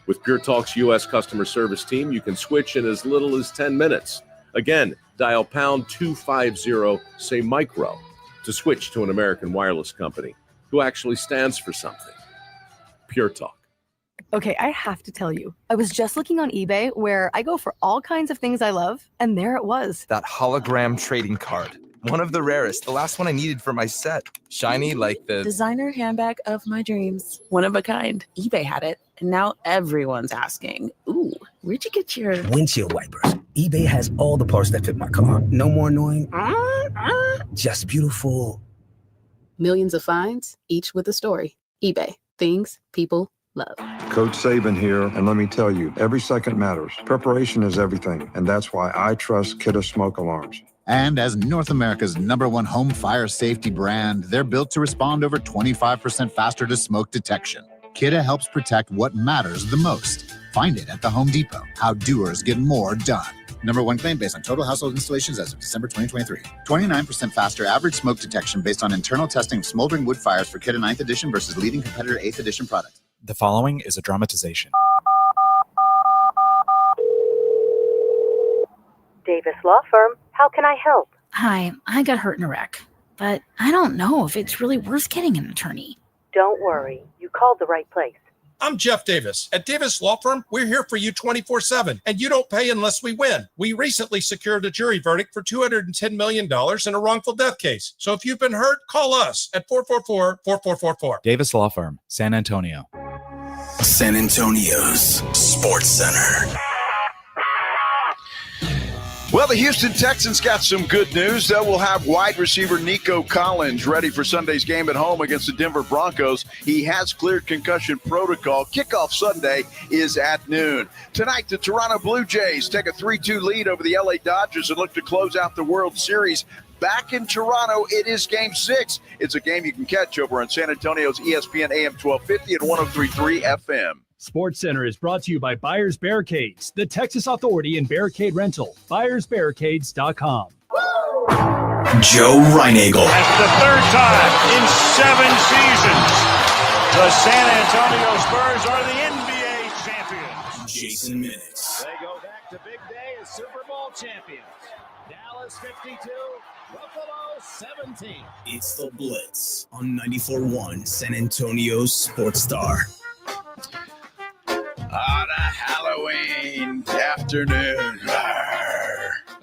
With Pure Talk's U.S. customer service team, you can switch in as little as 10 minutes. Again, dial pound 250, say micro, to switch to an American wireless company who actually stands for something. Pure Talk. Okay, I have to tell you, I was just looking on eBay where I go for all kinds of things I love, and there it was. That hologram trading card. One of the rarest. The last one I needed for my set. Shiny like the designer handbag of my dreams. One of a kind. eBay had it, and now everyone's asking, ooh, where'd you get your windshield wipers? eBay has all the parts that fit my car. No more annoying. Just beautiful. Millions of finds, each with a story. eBay. Things, people, love. Coach Saban here, and let me tell you, every second matters. Preparation is everything, and that's why I trust Kidde Smoke Alarms. And as North America's #1 home fire safety brand, they're built to respond over 25% faster to smoke detection. Kidde helps protect what matters the most. Find it at the Home Depot. How doers get more done. #1 claim based on total household installations as of December 2023. 29% faster average smoke detection based on internal testing of smoldering wood fires for Kidde 9th edition versus leading competitor 8th edition product. The following is a dramatization. Davis Law Firm, how can I help? Hi, I got hurt in a wreck, but I don't know if it's really worth getting an attorney. Don't worry, you called the right place. I'm Jeff Davis. At Davis Law Firm, we're here for you 24/7, and you don't pay unless we win. We recently secured a jury verdict for $210 million in a wrongful death case. So if you've been hurt, call us at 444-4444. Davis Law Firm, San Antonio. San Antonio's Sports Center. Well, the Houston Texans got some good news. We'll have wide receiver Nico Collins ready for Sunday's game at home against the Denver Broncos. He has cleared concussion protocol. Kickoff Sunday is at noon. Tonight, the Toronto Blue Jays take a 3-2 lead over the LA Dodgers and look to close out the World Series. Back in Toronto, it is Game 6. It's a game you can catch over on San Antonio's ESPN AM 1250 and 103.3 FM. Sports Center is brought to you by Buyers Barricades, the Texas authority in barricade rental. BuyersBarricades.com. Joe Reinagle. That's the third time in 7 seasons the San Antonio Spurs are the NBA champions. Jason Minix. They go back to big day as Super Bowl champions. Dallas 52, Buffalo 17. It's the Blitz on 94.1 San Antonio's Sports Star. On a Halloween afternoon.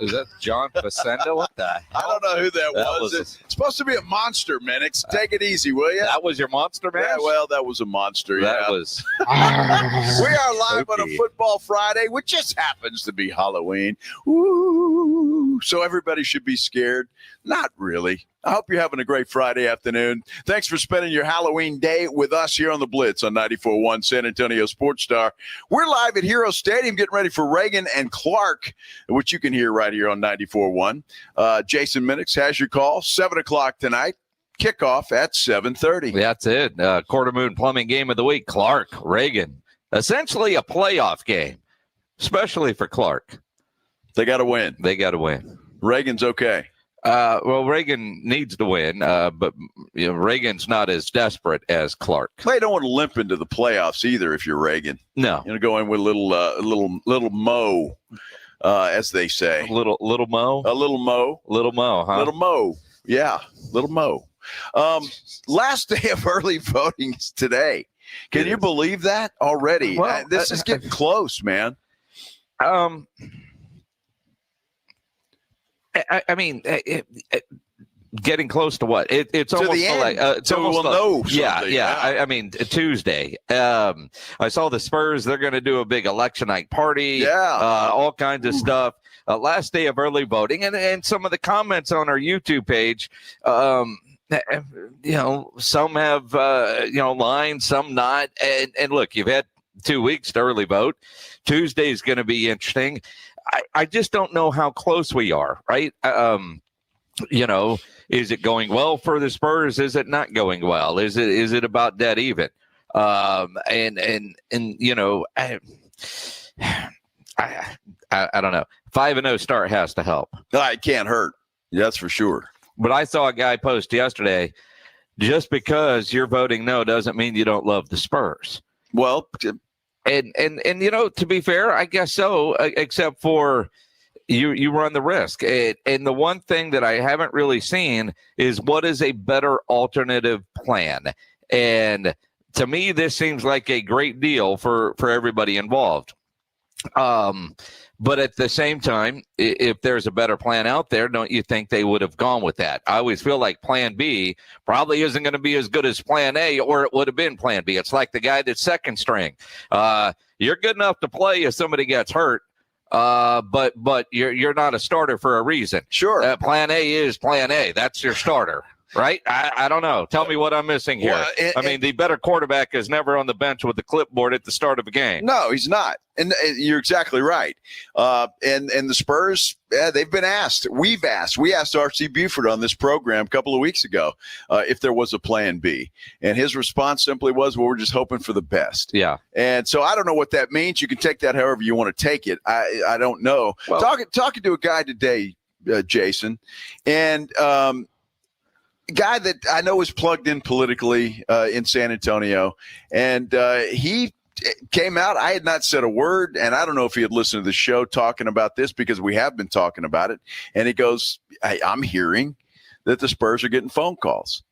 Is that John Facenda? What the hell? I don't know who that was. It's supposed to be a monster, Minix. Take it easy, will you? That was your monster, man? Yeah, well, that was a monster. That was. We are live on a Football Friday, which just happens to be Halloween. Ooh, so everybody should be scared. Not really. I hope you're having a great Friday afternoon. Thanks for spending your Halloween day with us here on the Blitz on 94.1 San Antonio Sports Star. We're live at Hero Stadium getting ready for Reagan and Clark, which you can hear right here on 94.1. Jason Minix has your call, 7 o'clock tonight. Kickoff at 7:30. That's it. Quarter Moon Plumbing Game of the Week. Clark, Reagan. Essentially a playoff game, especially for Clark. They got to win. They got to win. Reagan's okay. Well, Reagan needs to win, but Reagan's not as desperate as Clark. They don't want to limp into the playoffs either. If you're Reagan, no, you know, go in with little Mo, as they say. Little Mo, huh? Little Mo, yeah, little Mo. Last day of early voting is today. Can you believe that already? Well, this is getting close, man. I mean, getting close to what? It's to almost the end. like it's so almost we'll know. Yeah. I mean, Tuesday. I saw the Spurs. They're going to do a big election night party. Yeah, all kinds of stuff. Last day of early voting, and some of the comments on our YouTube page. Some have lines, some not. And look, you've had 2 weeks to early vote. Tuesday is going to be interesting. I just don't know how close we are, right? Is it going well for the Spurs? Is it not going well? Is it about dead even? I don't know. 5-0 start has to help. It can't hurt. That's for sure. But I saw a guy post yesterday, just because you're voting no doesn't mean you don't love the Spurs. Well, and to be fair, I guess so, except for you run the risk. And the one thing that I haven't really seen is what is a better alternative plan. And to me, this seems like a great deal for everybody involved. But at the same time, if there's a better plan out there, don't you think they would have gone with that? I always feel like plan B probably isn't going to be as good as plan A, or it would have been plan B. It's like the guy that's second string. You're good enough to play if somebody gets hurt, but you're not a starter for a reason. Sure. Plan A is plan A. That's your starter. right? I don't know. Tell me what I'm missing here. Well, the better quarterback is never on the bench with the clipboard at the start of a game. No, he's not. And you're exactly right. And the Spurs, they've been asked. We asked R.C. Buford on this program a couple of weeks ago if there was a plan B. And his response simply was, well, we're just hoping for the best. Yeah. And so I don't know what that means. You can take that however you want to take it. I don't know. Well, talking to a guy today, Jason, and a guy that I know is plugged in politically in San Antonio, and he came out. I had not said a word, and I don't know if he had listened to the show talking about this because we have been talking about it. And he goes, I'm hearing that the Spurs are getting phone calls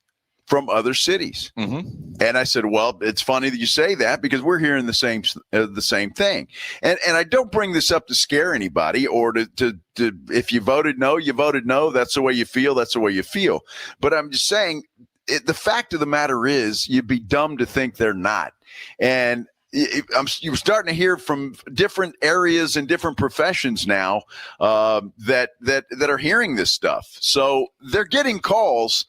from other cities. Mm-hmm. And I said, well, it's funny that you say that because we're hearing the same thing. And I don't bring this up to scare anybody or to if you voted no, you voted no. That's the way you feel. That's the way you feel. But I'm just saying the fact of the matter is you'd be dumb to think they're not. And you're starting to hear from different areas and different professions now that are hearing this stuff. So they're getting calls,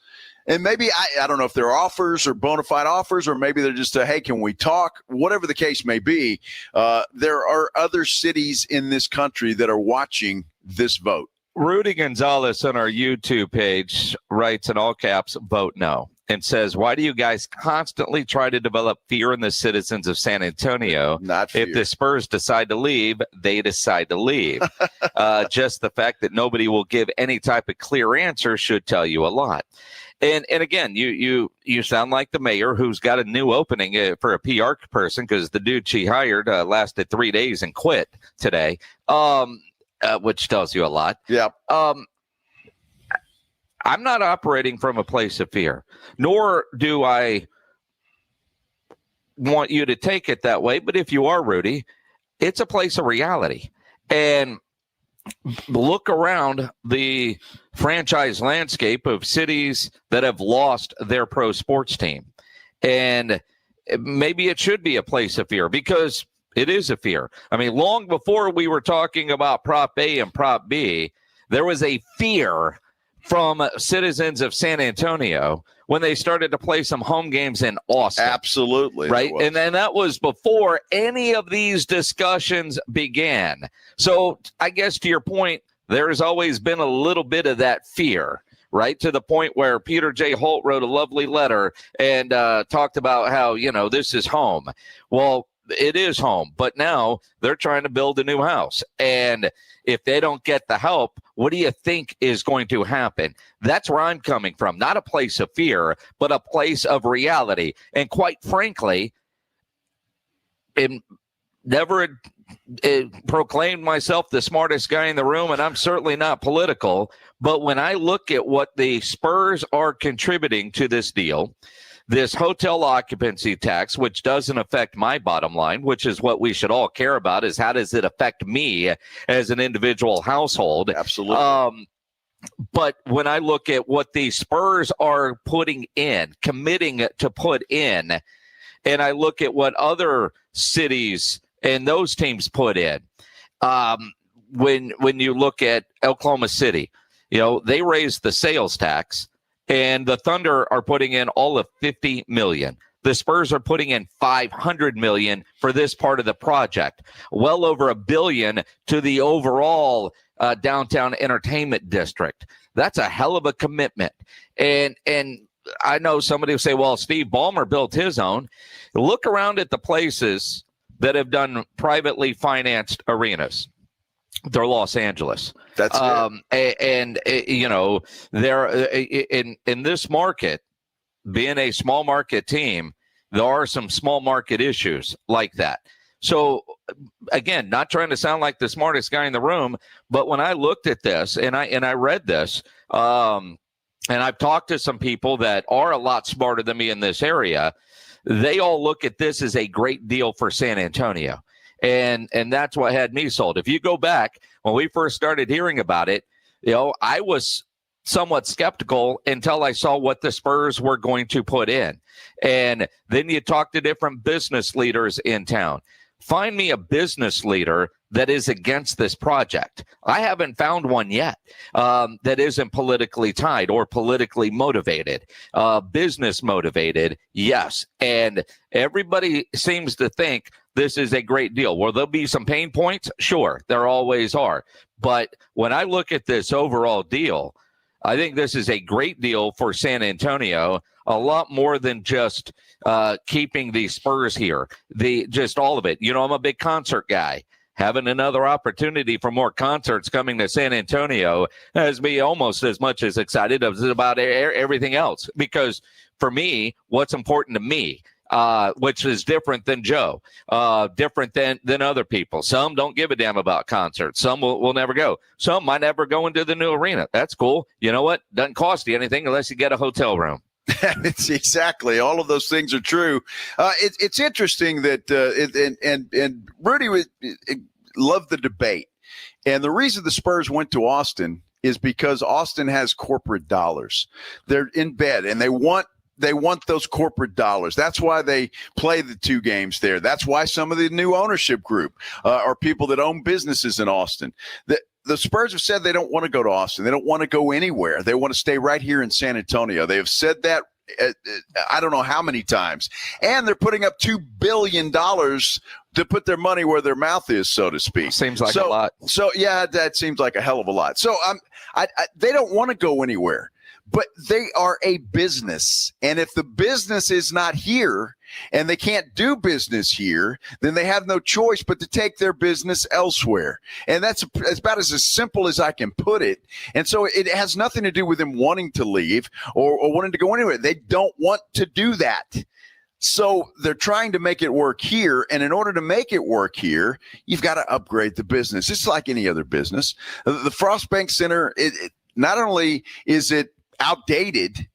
and maybe I don't know if they're offers or bona fide offers, or maybe they're just hey, can we talk? Whatever the case may be, there are other cities in this country that are watching this vote. Rudy Gonzalez on our YouTube page writes in all caps, vote no, and says, why do you guys constantly try to develop fear in the citizens of San Antonio? Not fear. If the Spurs decide to leave, they decide to leave. Just the fact that nobody will give any type of clear answer should tell you a lot. And again, you sound like the mayor who's got a new opening for a PR person because the dude she hired lasted 3 days and quit today. Which tells you a lot. Yeah. I'm not operating from a place of fear, nor do I want you to take it that way. But if you are, Rudy, it's a place of reality. And look around the franchise landscape of cities that have lost their pro sports team. And maybe it should be a place of fear because it is a fear. I mean, long before we were talking about Prop A and Prop B, there was a fear from citizens of San Antonio when they started to play some home games in Austin. Absolutely. Right. And then that was before any of these discussions began. So I guess to your point, there has always been a little bit of that fear, right? To the point where Peter J. Holt wrote a lovely letter and talked about how, this is home. Well, it is home, but now they're trying to build a new house. And if they don't get the help, what do you think is going to happen? That's where I'm coming from. Not a place of fear, but a place of reality. And quite frankly, never proclaimed myself the smartest guy in the room, and I'm certainly not political. But when I look at what the Spurs are contributing to this deal, this hotel occupancy tax, which doesn't affect my bottom line, which is what we should all care about, is how does it affect me as an individual household? Absolutely. But when I look at what the Spurs are putting in, committing to put in, and I look at what other cities and those teams put in, when you look at Oklahoma City, they raised the sales tax. And the Thunder are putting in all of $50 million. The Spurs are putting in $500 million for this part of the project. Well over $1 billion to the overall downtown entertainment district. That's a hell of a commitment. And I know somebody will say, well, Steve Ballmer built his own. Look around at the places that have done privately financed arenas. They're Los Angeles. That's and they're in this market, being a small market team, there are some small market issues like that. So again, not trying to sound like the smartest guy in the room, but when I looked at this and I read this, and I've talked to some people that are a lot smarter than me in this area, they all look at this as a great deal for San Antonio. And that's what had me sold. If you go back, when we first started hearing about it, I was somewhat skeptical until I saw what the Spurs were going to put in. And then you talk to different business leaders in town. find me a business leader that is against this project. I haven't found one yet that isn't politically tied or politically motivated. Business motivated, yes. And everybody seems to think this is a great deal. Will there be some pain points? Sure, there always are. But when I look at this overall deal, I think this is a great deal for San Antonio, a lot more than just keeping the Spurs here, just all of it. You know, I'm a big concert guy. Having another opportunity for more concerts coming to San Antonio has me almost as much as excited as about everything else. Because for me, what's important to me, which is different than Joe, different than other people. Some don't give a damn about concerts. Some will never go. Some might never go into the new arena. That's cool. You know what? Doesn't cost you anything unless you get a hotel room. It's exactly. All of those things are true. It's interesting that and Rudy loved the debate. And the reason the Spurs went to Austin is because Austin has corporate dollars. They're in bed and they want those corporate dollars. That's why they play the 2 games there. That's why some of the new ownership group are people that own businesses in Austin. The Spurs have said they don't want to go to Austin. They don't want to go anywhere. They want to stay right here in San Antonio. They have said that I don't know how many times. And they're putting up $2 billion to put their money where their mouth is, so to speak. Seems like a lot. So, yeah, that seems like a hell of a lot. So they don't want to go anywhere. But they are a business. And if the business is not here and they can't do business here, then they have no choice but to take their business elsewhere. And that's about as simple as I can put it. And so it has nothing to do with them wanting to leave or wanting to go anywhere. They don't want to do that. So they're trying to make it work here. And in order to make it work here, you've got to upgrade the business. It's like any other business. The Frost Bank Center, not only is it outdated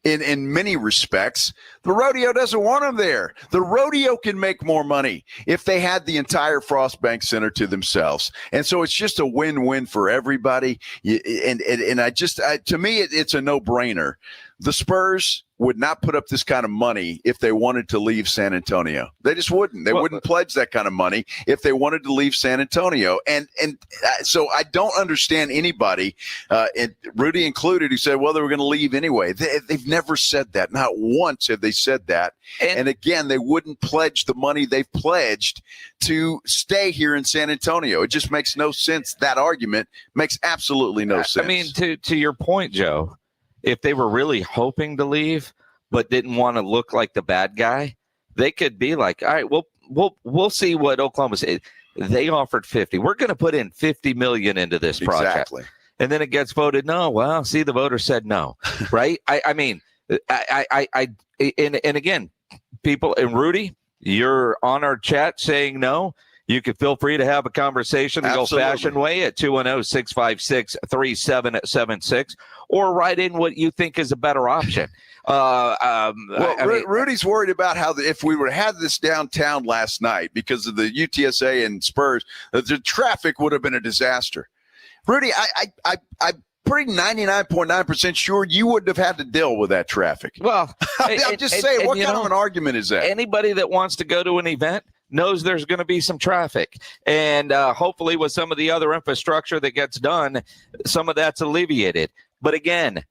in many respects, the rodeo doesn't want them there. The rodeo can make more money if they had the entire Frost Bank Center to themselves. And so it's just a win-win for everybody. And to me, it's a no-brainer. The Spurs would not put up this kind of money if they wanted to leave San Antonio. They just wouldn't. They wouldn't pledge that kind of money if they wanted to leave San Antonio. And so I don't understand anybody, and Rudy included, who said, well, they were going to leave anyway. They've never said that. Not once have they said that. And again, they wouldn't pledge the money they've pledged to stay here in San Antonio. It just makes no sense. That argument makes absolutely no sense. I mean, to your point, Joe, if they were really hoping to leave but didn't want to look like the bad guy, they could be like, all right, we'll see what Oklahoma said. They offered 50. We're going to put in $50 million into this project. Exactly. And then it gets voted no. Well, see, the voters said no, right? I mean, and again, people, and Rudy, you're on our chat saying no. You can feel free to have a conversation the old-fashioned way at 210-656-3776, or write in what you think is a better option. Rudy's worried about how if we would have had this downtown last night because of the UTSA and Spurs, the traffic would have been a disaster. Rudy, I'm pretty 99.9% sure you wouldn't have had to deal with that traffic. Well, I'm just saying, what kind of an argument is that? Anybody that wants to go to an event knows there's going to be some traffic. And hopefully with some of the other infrastructure that gets done, some of that's alleviated. But again,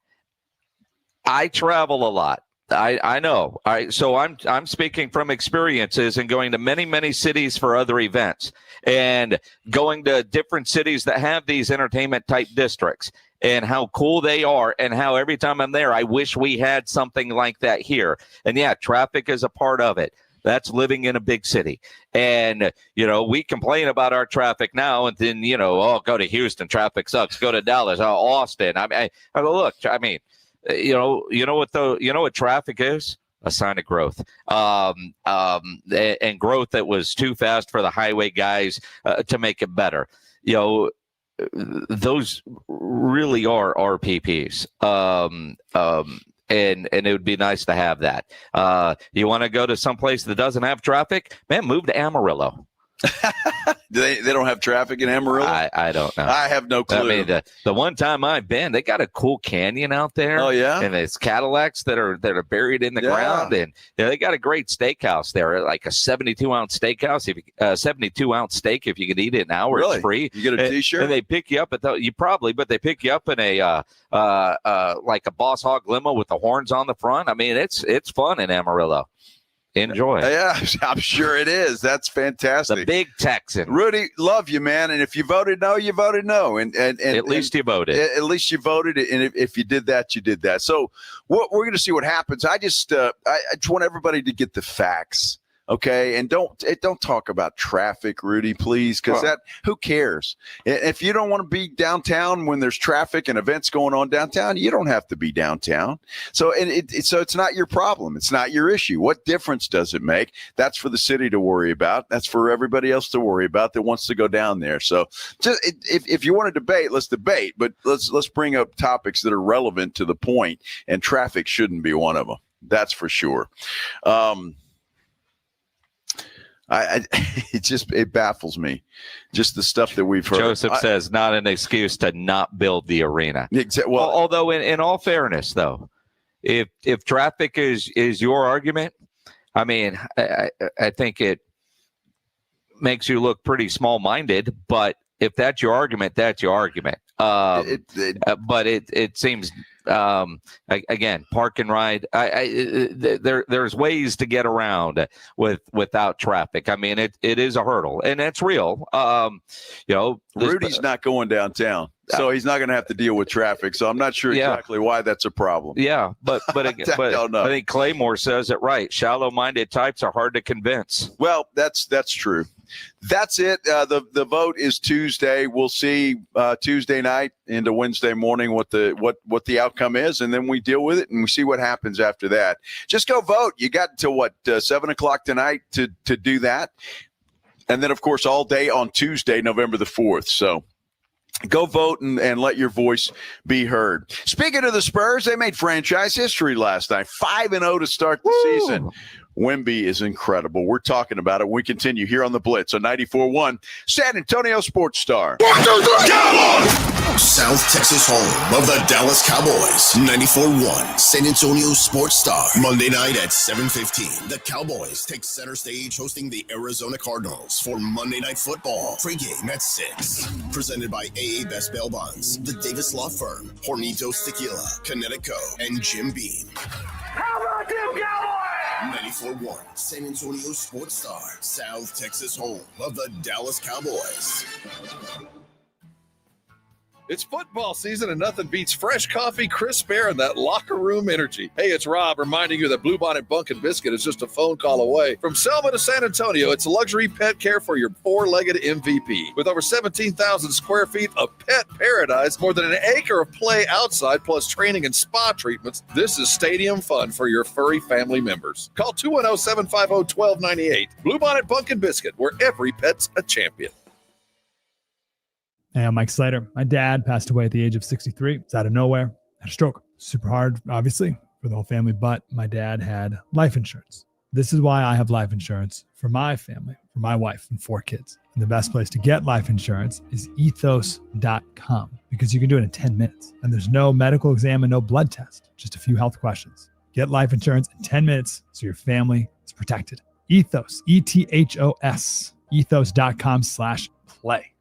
I travel a lot. I know. So I'm speaking from experiences and going to many, many cities for other events and going to different cities that have these entertainment type districts and how cool they are and how every time I'm there, I wish we had something like that here. And yeah, traffic is a part of it. That's living in a big city. And, we complain about our traffic now and then, go to Houston, traffic sucks. Go to Dallas, Austin. Look, what traffic is? A sign of growth. And growth that was too fast for the highway guys to make it better. Those really are RPPs. And it would be nice to have that. You want to go to some place that doesn't have traffic? Man, move to Amarillo. They don't have traffic in Amarillo? I don't know. I have no clue. I mean, the one time I've been, they got a cool canyon out there. Oh, yeah? And it's Cadillacs that are buried in the ground. And they got a great steakhouse there, like a 72-ounce steakhouse. 72-ounce steak, if you can eat it in an hour, it's free. You get a T-shirt? And they pick you up but they pick you up in a like a Boss Hog limo with the horns on the front. I mean, it's fun in Amarillo. Enjoy. Yeah, I'm sure it is. That's fantastic. The big Texan. Rudy, love you, man. And if you voted no, you voted no. And at least you voted. At least you voted. And if you did that, you did that. So we're going to see what happens. I just want everybody to get the facts. Okay, and don't talk about traffic, Rudy, please, because who cares? If you don't want to be downtown when there's traffic and events going on downtown, you don't have to be downtown. So so it's not your problem. It's not your issue. What difference does it make? That's for the city to worry about. That's for everybody else to worry about that wants to go down there. So just if you want to debate, let's debate, but let's bring up topics that are relevant to the point, and traffic shouldn't be one of them. That's for sure. It baffles me, just the stuff that we've heard. Joseph says not an excuse to not build the arena. Well, although in all fairness, though, if traffic is your argument, I mean, I think it makes you look pretty small-minded. But if that's your argument, that's your argument. But it seems. Again, park and ride. There's ways to get around without traffic. I mean, it is a hurdle, and it's real. Rudy's not going downtown, so he's not going to have to deal with traffic. So I'm not sure exactly why that's a problem. Yeah, but I think Claymore says it right. Shallow-minded types are hard to convince. Well, that's true. That's it. The vote is Tuesday. We'll see Tuesday night into Wednesday morning what the outcome is, and then we deal with it and we see what happens after that. Just go vote. You got until 7 o'clock tonight to do that, and then of course all day on Tuesday, November the 4th. So go vote and let your voice be heard. Speaking of the Spurs, they made franchise history last night, 5-0 to start the season. Wemby is incredible. We're talking about it when we continue here on the Blitz on 94.1 San Antonio Sports Star. South Texas home of the Dallas Cowboys. 94.1 San Antonio Sports Star. Monday night at 7:15. The Cowboys take center stage hosting the Arizona Cardinals for Monday Night Football. Pre-game at 6. Presented by AA Best Bail Bonds, the Davis Law Firm, Hornitos Tequila, Connecticut, and Jim Beam. How about them Cowboys? 94.1 San Antonio Sports Star. South Texas home of the Dallas Cowboys. It's football season and nothing beats fresh coffee, crisp air, and that locker room energy. Hey, it's Rob reminding you that Bluebonnet Bunk and Biscuit is just a phone call away. From Selma to San Antonio, it's luxury pet care for your four-legged MVP. With over 17,000 square feet of pet paradise, more than an acre of play outside, plus training and spa treatments, this is stadium fun for your furry family members. Call 210-750-1298. Bluebonnet Bunk and Biscuit, where every pet's a champion. Hey, I'm Mike Slater. My dad passed away at the age of 63. It's out of nowhere. Had a stroke. Super hard, obviously, for the whole family, but my dad had life insurance. This is why I have life insurance for my family, for my wife and 4 kids. And the best place to get life insurance is ethos.com because you can do it in 10 minutes. And there's no medical exam and no blood test, just a few health questions. Get life insurance in 10 minutes so your family is protected. Ethos, ETHOS, ethos.com/play.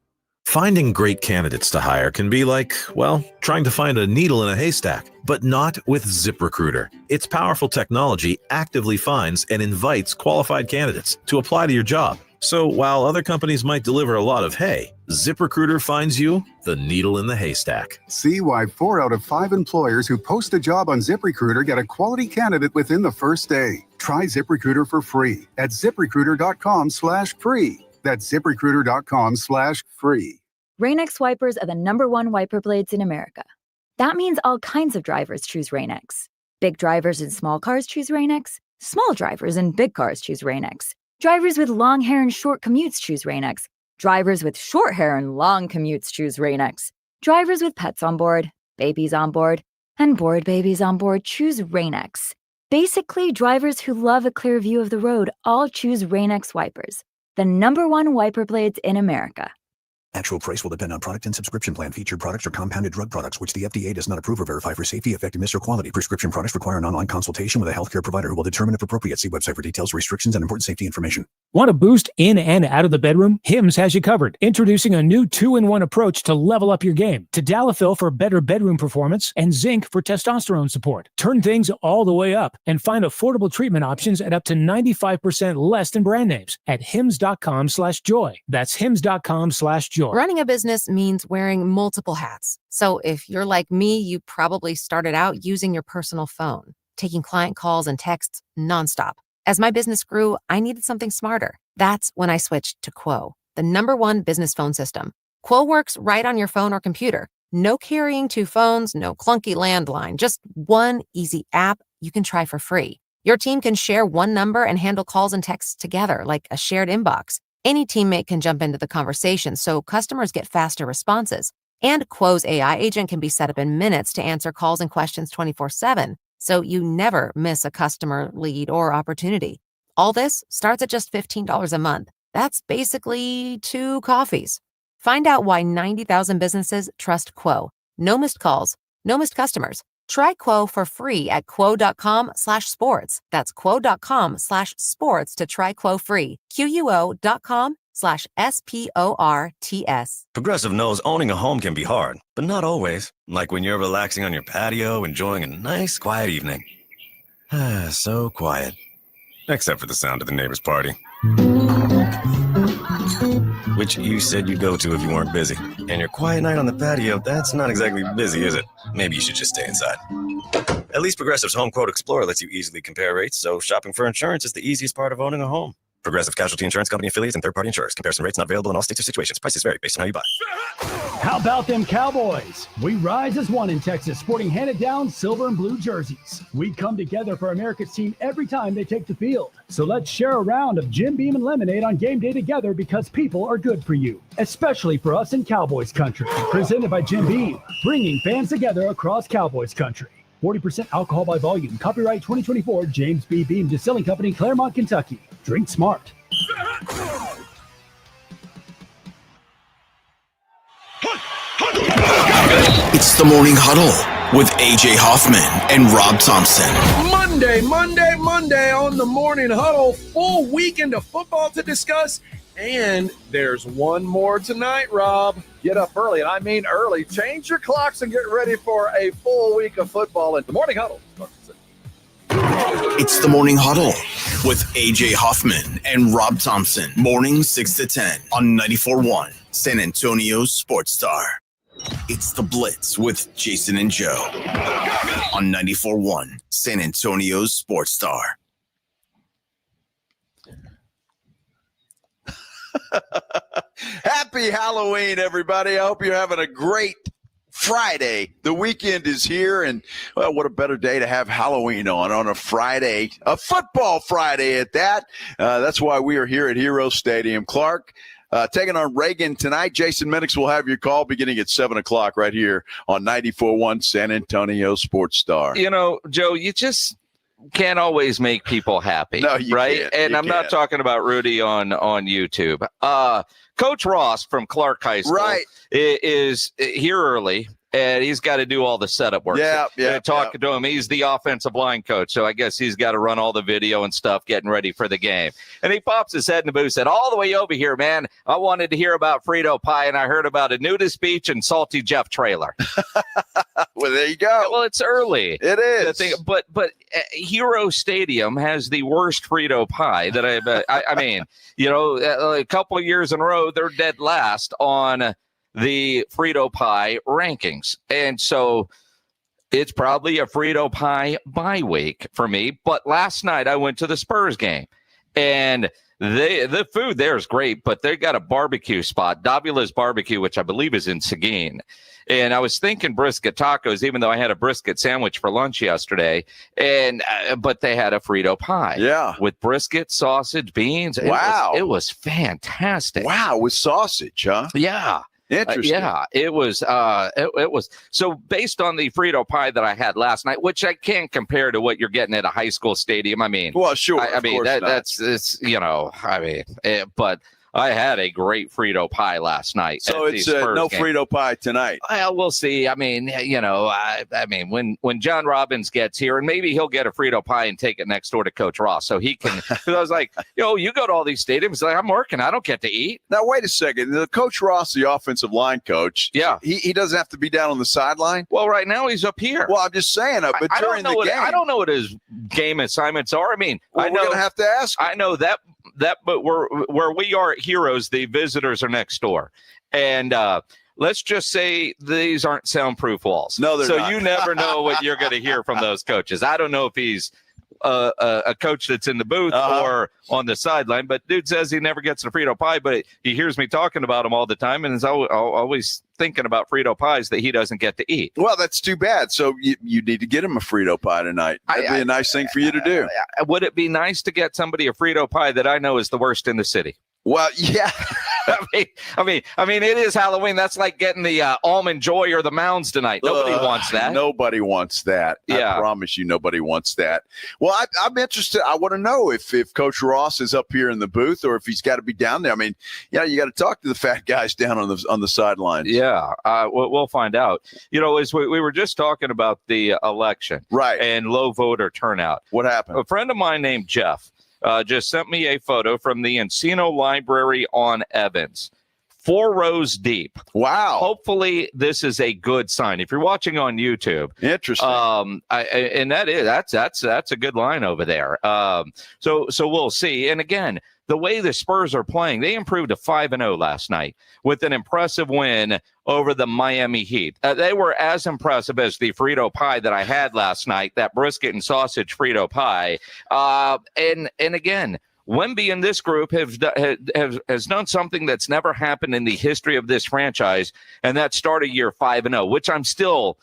Finding great candidates to hire can be like, well, trying to find a needle in a haystack, but not with ZipRecruiter. Its powerful technology actively finds and invites qualified candidates to apply to your job. So while other companies might deliver a lot of hay, ZipRecruiter finds you the needle in the haystack. See why 4 out of 5 employers who post a job on ZipRecruiter get a quality candidate within the first day. Try ZipRecruiter for free at ZipRecruiter.com/free. That's ZipRecruiter.com/free. Rain-X wipers are the #1 wiper blades in America. That means all kinds of drivers choose Rain-X. Big drivers in small cars choose Rain-X. Small drivers in big cars choose Rain-X. Drivers with long hair and short commutes choose Rain-X. Drivers with short hair and long commutes choose Rain-X. Drivers with pets on board, babies on board, and bored babies on board choose Rain-X. Basically, drivers who love a clear view of the road all choose Rain-X wipers. the #1 wiper blades in America. Actual price will depend on product and subscription plan. Featured products are compounded drug products, which the FDA does not approve or verify for safety, effectiveness, or quality. Prescription products require an online consultation with a healthcare provider who will determine if appropriate. See website for details, restrictions, and important safety information. Want a boost in and out of the bedroom? Hims has you covered. Introducing a new 2-in-1 approach to level up your game. Tadalafil for better bedroom performance and zinc for testosterone support. Turn things all the way up and find affordable treatment options at up to 95% less than brand names at hims.com/joy. That's hims.com/joy. Running a business means wearing multiple hats. So if you're like me, you probably started out using your personal phone, taking client calls and texts nonstop. As my business grew, I needed something smarter. That's when I switched to Quo, the #1 business phone system. Quo works right on your phone or computer. No carrying 2 phones, no clunky landline, just one easy app you can try for free. Your team can share one number and handle calls and texts together like a shared inbox. Any teammate can jump into the conversation, so customers get faster responses. And Quo's AI agent can be set up in minutes to answer calls and questions 24/7, so you never miss a customer lead or opportunity. All this starts at just $15 a month. That's basically 2 coffees. Find out why 90,000 businesses trust Quo. No missed calls, no missed customers. Try Quo for free at quo.com/sports. That's quo.com/sports to try Quo free. QUO.com/SPORTS. Progressive knows owning a home can be hard, but not always. Like when you're relaxing on your patio, enjoying a nice, quiet evening. So quiet. Except for the sound of the neighbor's party. Which you said you'd go to if you weren't busy. And your quiet night on the patio, that's not exactly busy, is it? Maybe you should just stay inside. At least Progressive's Home Quote Explorer lets you easily compare rates, so shopping for insurance is the easiest part of owning a home. Progressive Casualty Insurance Company affiliates and third-party insurers. Comparison rates not available in all states or situations. Prices vary based on how you buy. How about them Cowboys? We rise as one in Texas, sporting handed-down silver and blue jerseys. We come together for America's team every time they take the field. So let's share a round of Jim Beam and lemonade on game day together, because people are good for you, especially for us in Cowboys country. Presented by Jim Beam, bringing fans together across Cowboys country. 40% alcohol by volume. Copyright 2024, James B. Beam Distilling Company, Claremont, Kentucky. Drink smart. It's the Morning Huddle with AJ Hoffman and Rob Thompson. Monday on the Morning Huddle. Full weekend of football to discuss. And there's one more tonight, Rob. Get up early, and I mean early. Change your clocks and get ready for a full week of football. And the Morning Huddle. It's the Morning Huddle with AJ Hoffman and Rob Thompson. Mornings 6 to 10 on 94.1 San Antonio's Sports Star. It's the Blitz with Jason and Joe on 94.1 San Antonio's Sports Star. Happy Halloween, everybody. I hope you're having a great Friday. The weekend is here, and well, what a better day to have Halloween on a Friday, a football Friday at that. That's why we are here at Hero Stadium. Clark taking on Reagan tonight. Jason Minix will have your call beginning at 7 o'clock right here on 94.1 San Antonio Sports Star. You know, Joe, you just can't always make people happy, no, you right? Can't. And you I'm can't. not talking about Rudy on YouTube. Coach Ross from Clark High School is here early, and he's got to do all the setup work. Talking to him. He's the offensive line coach, so I guess he's got to run all the video and stuff, getting ready for the game. And he pops his head in the booth, said, all the way over here, man, I wanted to hear about Frito Pie, and I heard about a nudist beach and Salty Jeff trailer. Well, there you go. Well, it's early. It is. But Hero Stadium has the worst Frito Pie that I mean, you know, a couple of years in a row, they're dead last on the Frito Pie rankings. And so it's probably a Frito Pie bye week for me. But last night I went to the Spurs game, and the food there is great, but they got a barbecue spot, Davula's Barbecue, which I believe is in Seguin. And I was thinking brisket tacos, even though I had a brisket sandwich for lunch yesterday. And but they had a Frito Pie, with brisket, sausage, beans. Wow, it was fantastic. Wow, with sausage, huh? Yeah. Interesting. Yeah, it was. It was. So based on the Frito pie that I had last night, which I can't compare to what you're getting at a high school stadium. I mean, well, sure. I mean, that's it's but I had a great Frito pie last night. So it's no game. Frito pie tonight. Well, we'll see. I mean, I mean, when John Robbins gets here, and maybe he'll get a Frito pie and take it next door to Coach Ross, so he can. Because I was like, you go to all these stadiums, like, I'm working, I don't get to eat. Now wait a second. The Coach Ross, the offensive line coach, yeah, he doesn't have to be down on the sideline. Well, right now he's up here. Well, I'm just saying, but during the game, I don't know what his game assignments are. I mean, we're going to have to ask him. I know that, but where we are at Heroes, the visitors are next door, and let's just say these aren't soundproof walls. No, they're not. So you never know what you're going to hear from those coaches. I don't know if he's a coach that's in the booth or on the sideline, but dude says he never gets a Frito pie, but he hears me talking about them all the time, and is always thinking about Frito pies that he doesn't get to eat. Well, that's too bad. So you need to get him a Frito pie tonight. That'd be a nice thing for you to do. Would it be nice to get somebody a Frito pie that I know is the worst in the city? Well, yeah. I mean, it is Halloween. That's like getting the Almond Joy or the Mounds tonight. Nobody wants that. Nobody wants that. Yeah. I promise you, nobody wants that. Well, I'm interested. I want to know if Coach Ross is up here in the booth or if he's got to be down there. I mean, you got to talk to the fat guys down on the sidelines. Yeah, we'll find out. As we were just talking about the election, right, and low voter turnout. What happened? A friend of mine named Jeff just sent me a photo from the Encino Library on Evans. 4 rows deep. Wow. Hopefully this is a good sign. If you're watching on YouTube. Interesting. And that's a good line over there. So we'll see. And again, the way the Spurs are playing, they improved to 5-0 last night with an impressive win over the Miami Heat. They were as impressive as the Frito pie that I had last night, that brisket and sausage Frito pie. And again, Wemby and this group has done something that's never happened in the history of this franchise, and that started year 5-0, which I'm still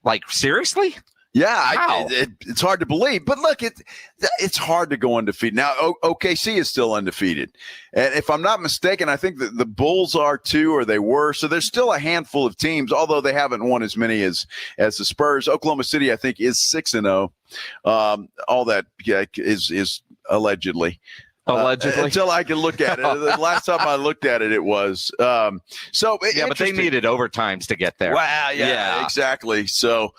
like, seriously? Yeah, it's hard to believe. But look, it's hard to go undefeated. Now, OKC is still undefeated. And if I'm not mistaken, I think that the Bulls are too, or they were. So there's still a handful of teams, although they haven't won as many as the Spurs. Oklahoma City, I think, is 6-0. All that is allegedly. Until I can look at it. The last time I looked at it, it was. But they needed overtimes to get there. Wow, yeah, exactly. So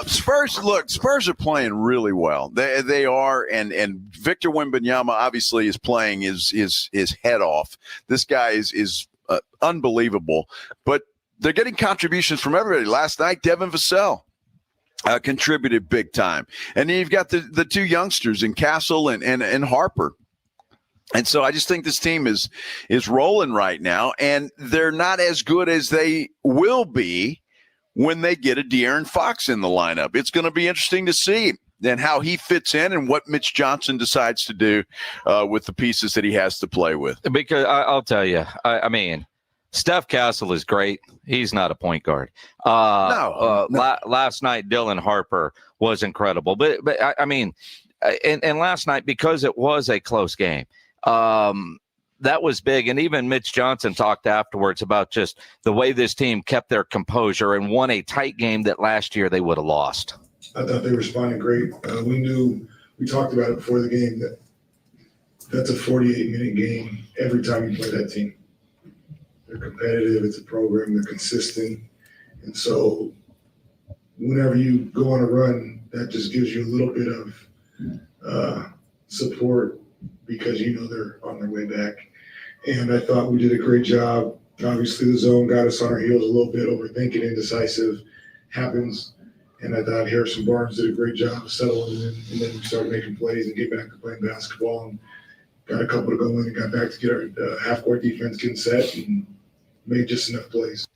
Spurs are playing really well. They are, and Victor Wembanyama obviously is playing his head off. This guy is unbelievable. But they're getting contributions from everybody. Last night, Devin Vassell contributed big time. And then you've got the 2 youngsters in Castle and Harper. And so I just think this team is rolling right now, and they're not as good as they will be when they get a De'Aaron Fox in the lineup. It's going to be interesting to see and how he fits in and what Mitch Johnson decides to do with the pieces that he has to play with. Because I'll tell you, I mean, Steph Castle is great. He's not a point guard. No. Last night, Dylan Harper was incredible. But I mean, and last night, because it was a close game, that was big. And even Mitch Johnson talked afterwards about just the way this team kept their composure and won a tight game that last year they would have lost. I thought they responded great. We talked about it before the game, that's a 48-minute game every time you play that team. They're competitive. It's a program. They're consistent. And so whenever you go on a run, that just gives you a little bit of support, because they're on their way back. And I thought we did a great job. Obviously, the zone got us on our heels a little bit. Overthinking, indecisive happens. And I thought Harrison Barnes did a great job of settling in. And then we started making plays and get back to playing basketball, and got a couple to go in and got back to get our half-court defense getting set and made just enough plays.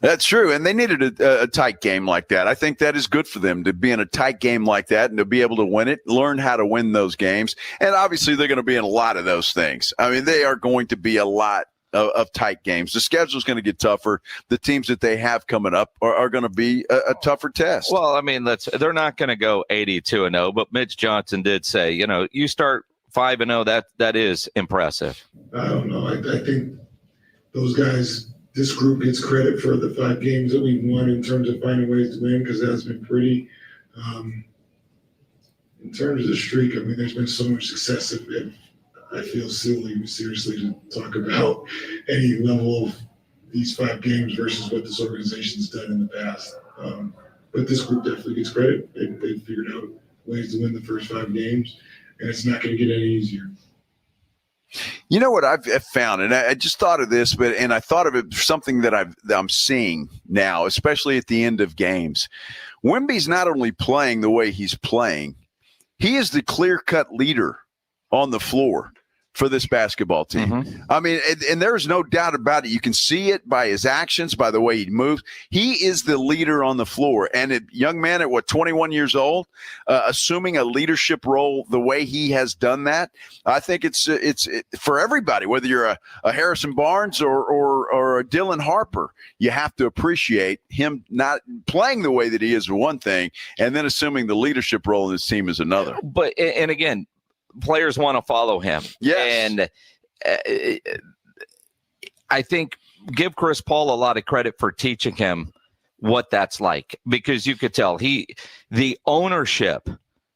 That's true, and they needed a tight game like that. I think that is good for them to be in a tight game like that and to be able to win it, learn how to win those games. And obviously they're going to be in a lot of those things. I mean, they are going to be a lot of tight games. The schedule is going to get tougher. The teams that they have coming up are going to be a tougher test. Well, I mean, they're not going to go 82-0, but Mitch Johnson did say, you start 5-0, that is impressive. I don't know. I think those guys, this group gets credit for the 5 games that we've won in terms of finding ways to win, because that's been pretty. In terms of the streak, I mean, there's been so much success that I feel silly, seriously, to talk about any level of these 5 games versus what this organization's done in the past. But this group definitely gets credit. They've figured out ways to win the first 5 games, and it's not going to get any easier. You know what I've found, and I just thought of this, and I thought of it something that I'm seeing now, especially at the end of games. Wemby's not only playing the way he's playing, he is the clear-cut leader on the floor for this basketball team. Mm-hmm. I mean, and there's no doubt about it. You can see it by his actions, by the way he moves. He is the leader on the floor. And a young man at, 21 years old, assuming a leadership role the way he has done that, I think it's for everybody, whether you're a Harrison Barnes or a Dylan Harper, you have to appreciate him not playing the way that he is one thing, and then assuming the leadership role in this team is another. But, and again, players want to follow him. Yes. And I think give Chris Paul a lot of credit for teaching him what that's like, because you could tell the ownership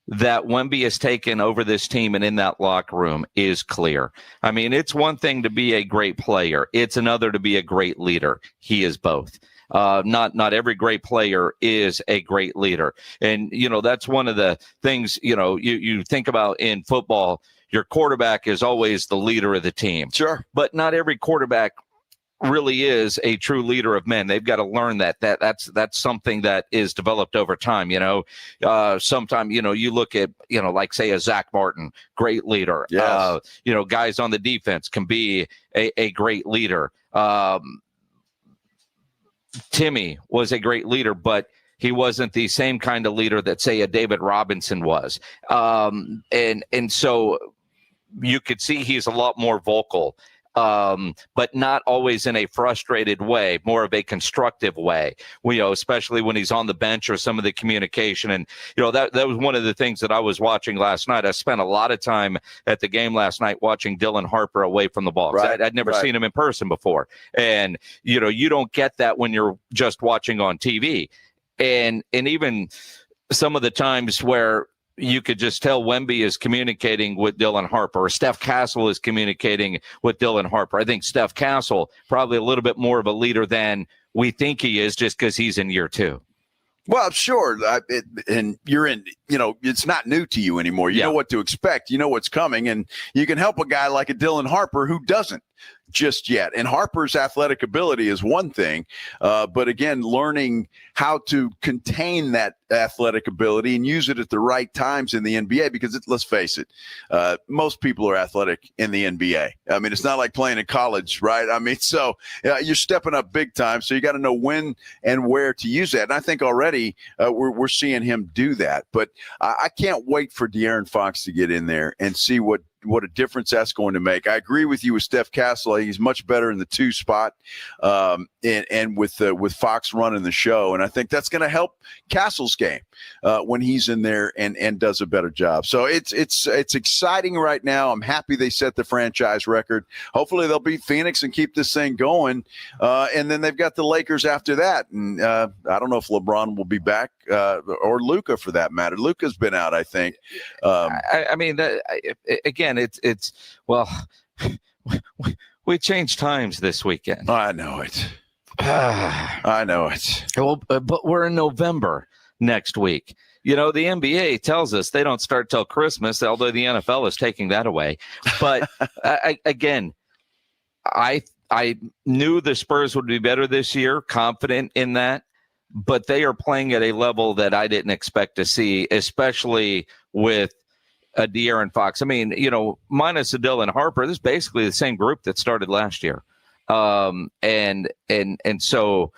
that Wemby has taken over this team and in that locker room is clear. I mean, it's one thing to be a great player. It's another to be a great leader. He is both. Not every great player is a great leader. And, that's one of the things, you think about in football, your quarterback is always the leader of the team. Sure. But not every quarterback really is a true leader of men. They've got to learn that's something that is developed over time. Sometimes, you look at, like say a Zach Martin, great leader. Yes. Guys on the defense can be a great leader. Timmy was a great leader, but he wasn't the same kind of leader that, say, a David Robinson was. And so you could see he's a lot more vocal, but not always in a frustrated way, more of a constructive way, especially when he's on the bench or some of the communication. And, that was one of the things that I was watching last night. I spent a lot of time at the game last night watching Dylan Harper away from the ball. Right, I'd never seen him in person before. And, you don't get that when you're just watching on TV. And even some of the times where you could just tell Wemby is communicating with Dylan Harper, or Steph Castle is communicating with Dylan Harper. I think Steph Castle probably a little bit more of a leader than we think he is, just because he's in year 2. Well, sure. And you're in, it's not new to you anymore. You know what to expect. You know what's coming. And you can help a guy like a Dylan Harper who doesn't just yet. And Harper's athletic ability is one thing. But again, learning how to contain that athletic ability and use it at the right times in the NBA, because let's face it, most people are athletic in the NBA. I mean, it's not like playing in college, right? I mean, so you're stepping up big time. So you got to know when and where to use that. And I think already we're seeing him do that. But I can't wait for De'Aaron Fox to get in there and see what a difference that's going to make. I agree with you with Steph Castle. He's much better in the 2 spot, and with Fox running the show. And I think that's going to help Castle's game when he's in there and does a better job. So it's exciting right now. I'm happy they set the franchise record. Hopefully they'll beat Phoenix and keep this thing going. And then they've got the Lakers after that. And I don't know if LeBron will be back or Luka for that matter. Luka's been out, I think. I mean, again, it's well, we changed times this weekend. I know it. I know it. Well, but we're in November next week. The NBA tells us they don't start till Christmas, although the NFL is taking that away. But I knew the Spurs would be better this year, confident in that. But they are playing at a level that I didn't expect to see, especially with De'Aaron Fox. I mean, minus Dylan Harper, this is basically the same group that started last year. And so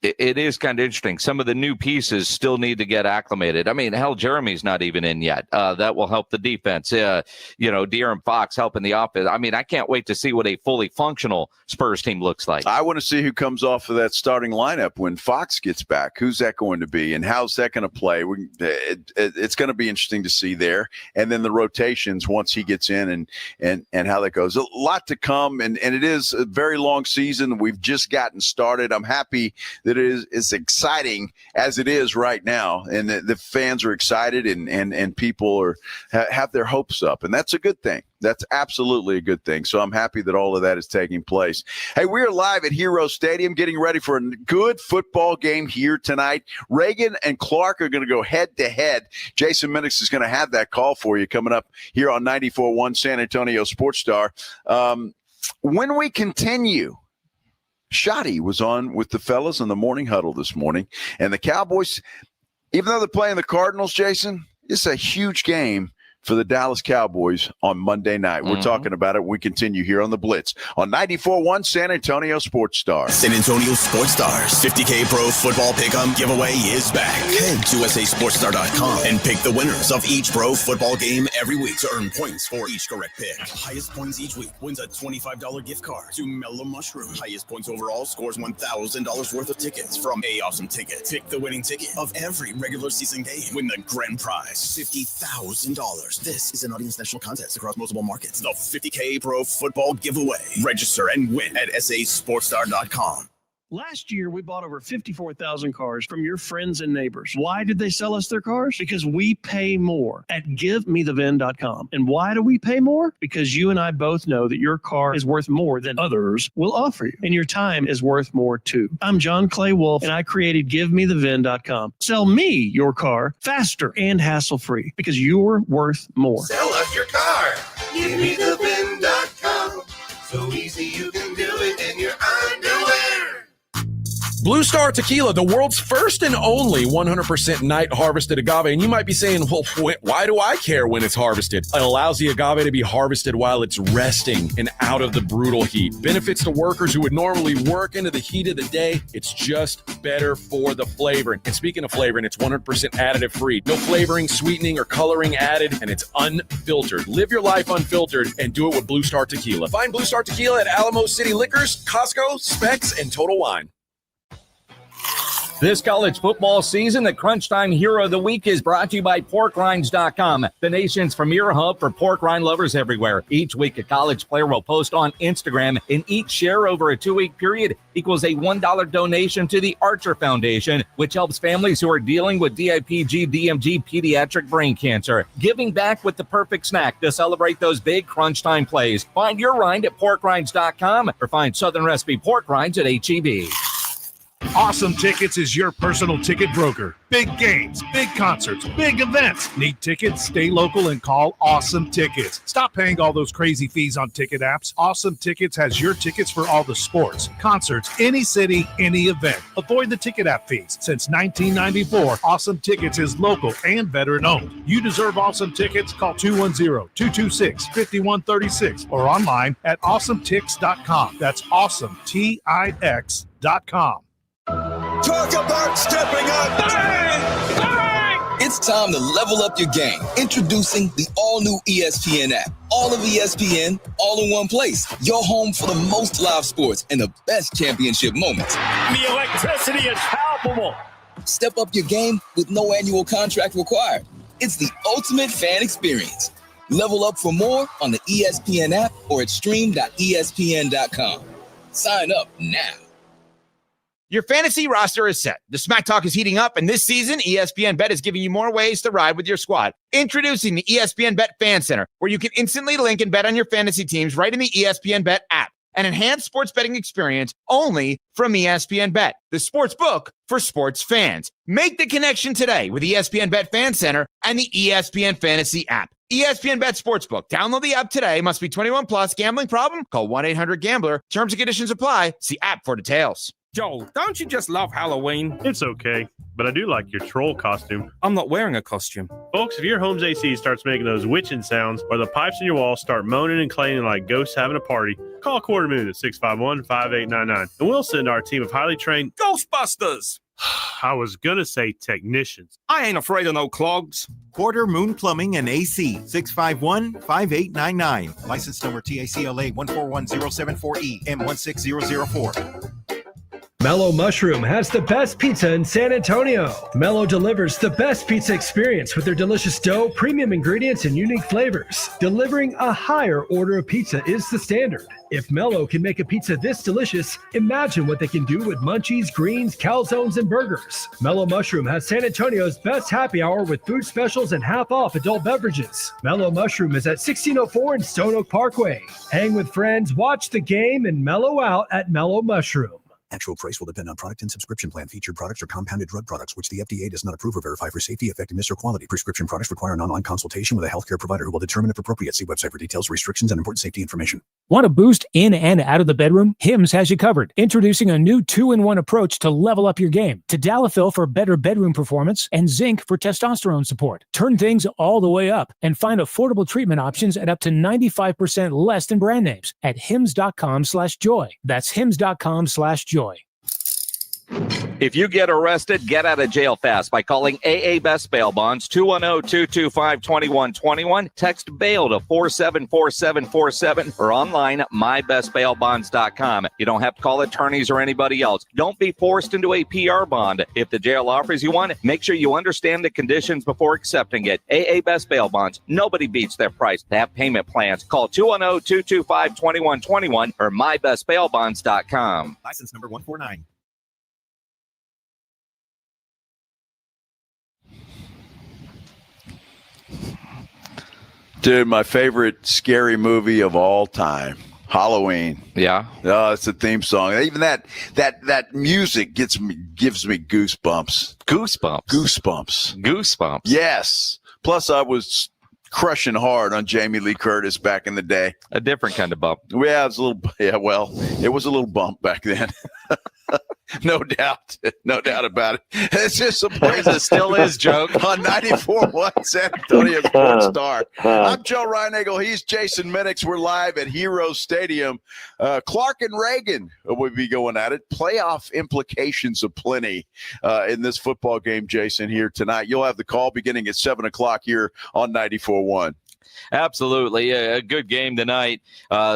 It is kind of interesting. Some of the new pieces still need to get acclimated. I mean, hell, Jeremy's not even in yet. That will help the defense. De'Aaron Fox helping the offense. I mean, I can't wait to see what a fully functional Spurs team looks like. I want to see who comes off of that starting lineup when Fox gets back. Who's that going to be, and how's that going to play? It's going to be interesting to see there. And then the rotations once he gets in and how that goes. A lot to come, and it is a very long season. We've just gotten started. I'm happy that it is as exciting as it is right now, and the fans are excited, and people have their hopes up, and that's a good thing. That's absolutely a good thing. So I'm happy that all of that is taking place. Hey, we're live at Hero Stadium getting ready for a good football game here tonight. Reagan and Clark are going to go head-to-head. Jason Minix is going to have that call for you coming up here on 94.1 San Antonio Sports Star. When we continue, Schotty was on with the fellas in the morning huddle this morning. And the Cowboys, even though they're playing the Cardinals, Jason, it's a huge game for the Dallas Cowboys on Monday night. We're talking about it. We continue here on the Blitz on 94.1 San Antonio Sports Star. San Antonio Sports Stars 50K Pro Football Pick'em giveaway is back. Head to USASportsStar.com and pick the winners of each pro football game every week to earn points for each correct pick. Highest points each week wins a $25 gift card to Mellow Mushroom. Highest points overall scores $1,000 worth of tickets from A Awesome Ticket. Pick the winning ticket of every regular season game. Win the grand prize, $50,000. This is an Audience National contest across multiple markets. The 50K Pro Football Giveaway. Register and win at SASportsStar.com. Last year, we bought over 54,000 cars from your friends and neighbors. Why did they sell us their cars? Because we pay more at GiveMeTheVin.com. And why do we pay more? Because you and I both know that your car is worth more than others will offer you. And your time is worth more too. I'm John Clay Wolf, and I created GiveMeTheVin.com. Sell me your car faster and hassle-free because you're worth more. Sell us your car. GiveMeTheVin.com. So easy you can do it in your underwear. Blue Star Tequila, the world's first and only 100% night harvested agave. And you might be saying, well, why do I care when it's harvested? It allows the agave to be harvested while it's resting and out of the brutal heat. Benefits to workers who would normally work into the heat of the day. It's just better for the flavoring. And speaking of flavoring, it's 100% additive free. No flavoring, sweetening, or coloring added, and it's unfiltered. Live your life unfiltered and do it with Blue Star Tequila. Find Blue Star Tequila at Alamo City Liquors, Costco, Specs, and Total Wine. This college football season, the Crunch Time Hero of the Week is brought to you by PorkRinds.com, the nation's premier hub for pork rind lovers everywhere. Each week, a college player will post on Instagram, and each share over a 2-week period equals a $1 donation to the Archer Foundation, which helps families who are dealing with DIPG, DMG, pediatric brain cancer. Giving back with the perfect snack to celebrate those big Crunch Time plays. Find your rind at PorkRinds.com or find Southern Recipe Pork Rinds at HEB. Awesome Tickets is your personal ticket broker. Big games, big concerts, big events. Need tickets? Stay local and call Awesome Tickets. Stop paying all those crazy fees on ticket apps. Awesome Tickets has your tickets for all the sports, concerts, any city, any event. Avoid the ticket app fees. Since 1994, Awesome Tickets is local and veteran-owned. You deserve Awesome Tickets. Call 210-226-5136 or online at awesometix.com. That's awesometix.com. Talk about stepping up. Bang! Bang! It's time to level up your game. Introducing the all-new ESPN app. All of ESPN, all in one place. Your home for the most live sports and the best championship moments. The electricity is palpable. Step up your game with no annual contract required. It's the ultimate fan experience. Level up for more on the ESPN app or at stream.espn.com. Sign up now. Your fantasy roster is set. The Smack Talk is heating up, and this season, ESPN Bet is giving you more ways to ride with your squad. Introducing the ESPN Bet Fan Center, where you can instantly link and bet on your fantasy teams right in the ESPN Bet app. An enhanced sports betting experience only from ESPN Bet, the sports book for sports fans. Make the connection today with ESPN Bet Fan Center and the ESPN Fantasy app. ESPN Bet Sportsbook. Download the app today. Must be 21 plus. Gambling problem? Call 1-800-GAMBLER. Terms and conditions apply. See app for details. Joel, don't you just love Halloween? It's okay, but I do like your troll costume. I'm not wearing a costume. Folks, if your home's AC starts making those witching sounds or the pipes in your wall start moaning and clanging like ghosts having a party, call Quarter Moon at 651-5899 and we'll send our team of highly trained Ghostbusters! I was gonna say technicians. I ain't afraid of no clogs. Quarter Moon Plumbing and AC, 651-5899. License number TACLA 141074E M16004. Mellow Mushroom has the best pizza in San Antonio. Mellow delivers the best pizza experience with their delicious dough, premium ingredients, and unique flavors. Delivering a higher order of pizza is the standard. If Mellow can make a pizza this delicious, imagine what they can do with munchies, greens, calzones, and burgers. Mellow Mushroom has San Antonio's best happy hour with food specials and half off adult beverages. Mellow Mushroom is at 1604 in Stone Oak Parkway. Hang with friends, watch the game, and mellow out at Mellow Mushroom. Actual price will depend on product and subscription plan. Featured products are compounded drug products, which the FDA does not approve or verify for safety, effectiveness, or quality. Prescription products require an online consultation with a healthcare provider who will determine if appropriate. See website for details, restrictions, and important safety information. Want a boost in and out of the bedroom? Hims has you covered. Introducing a new 2-in-1 approach to level up your game. Tadalafil for better bedroom performance and zinc for testosterone support. Turn things all the way up and find affordable treatment options at up to 95% less than brand names at hims.com/joy. That's hims.com/joy. If you get arrested, get out of jail fast by calling AA Best Bail Bonds, 210-225-2121. Text bail to 474747 or online mybestbailbonds.com. You don't have to call attorneys or anybody else. Don't be forced into a PR bond. If the jail offers you one, make sure you understand the conditions before accepting it. AA Best Bail Bonds. Nobody beats their price. They have payment plans. Call 210-225-2121 or mybestbailbonds.com. License number 149. Dude, my favorite scary movie of all time, Halloween. Yeah. Oh, it's a theme song. Even that music gives me goosebumps. Goosebumps. Yes. Plus, I was crushing hard on Jamie Lee Curtis back in the day. A different kind of bump. Yeah, it was a little bump back then. No doubt about it. It's just a place that still is, joke. On 94.1 San Antonio Sports Star. I'm Joe Reinagle. He's Jason Minix. We're live at Hero Stadium. Clark and Reagan will be going at it. Playoff implications aplenty in this football game, Jason, here tonight. You'll have the call beginning at 7 o'clock here on 94.1. Absolutely. A good game tonight.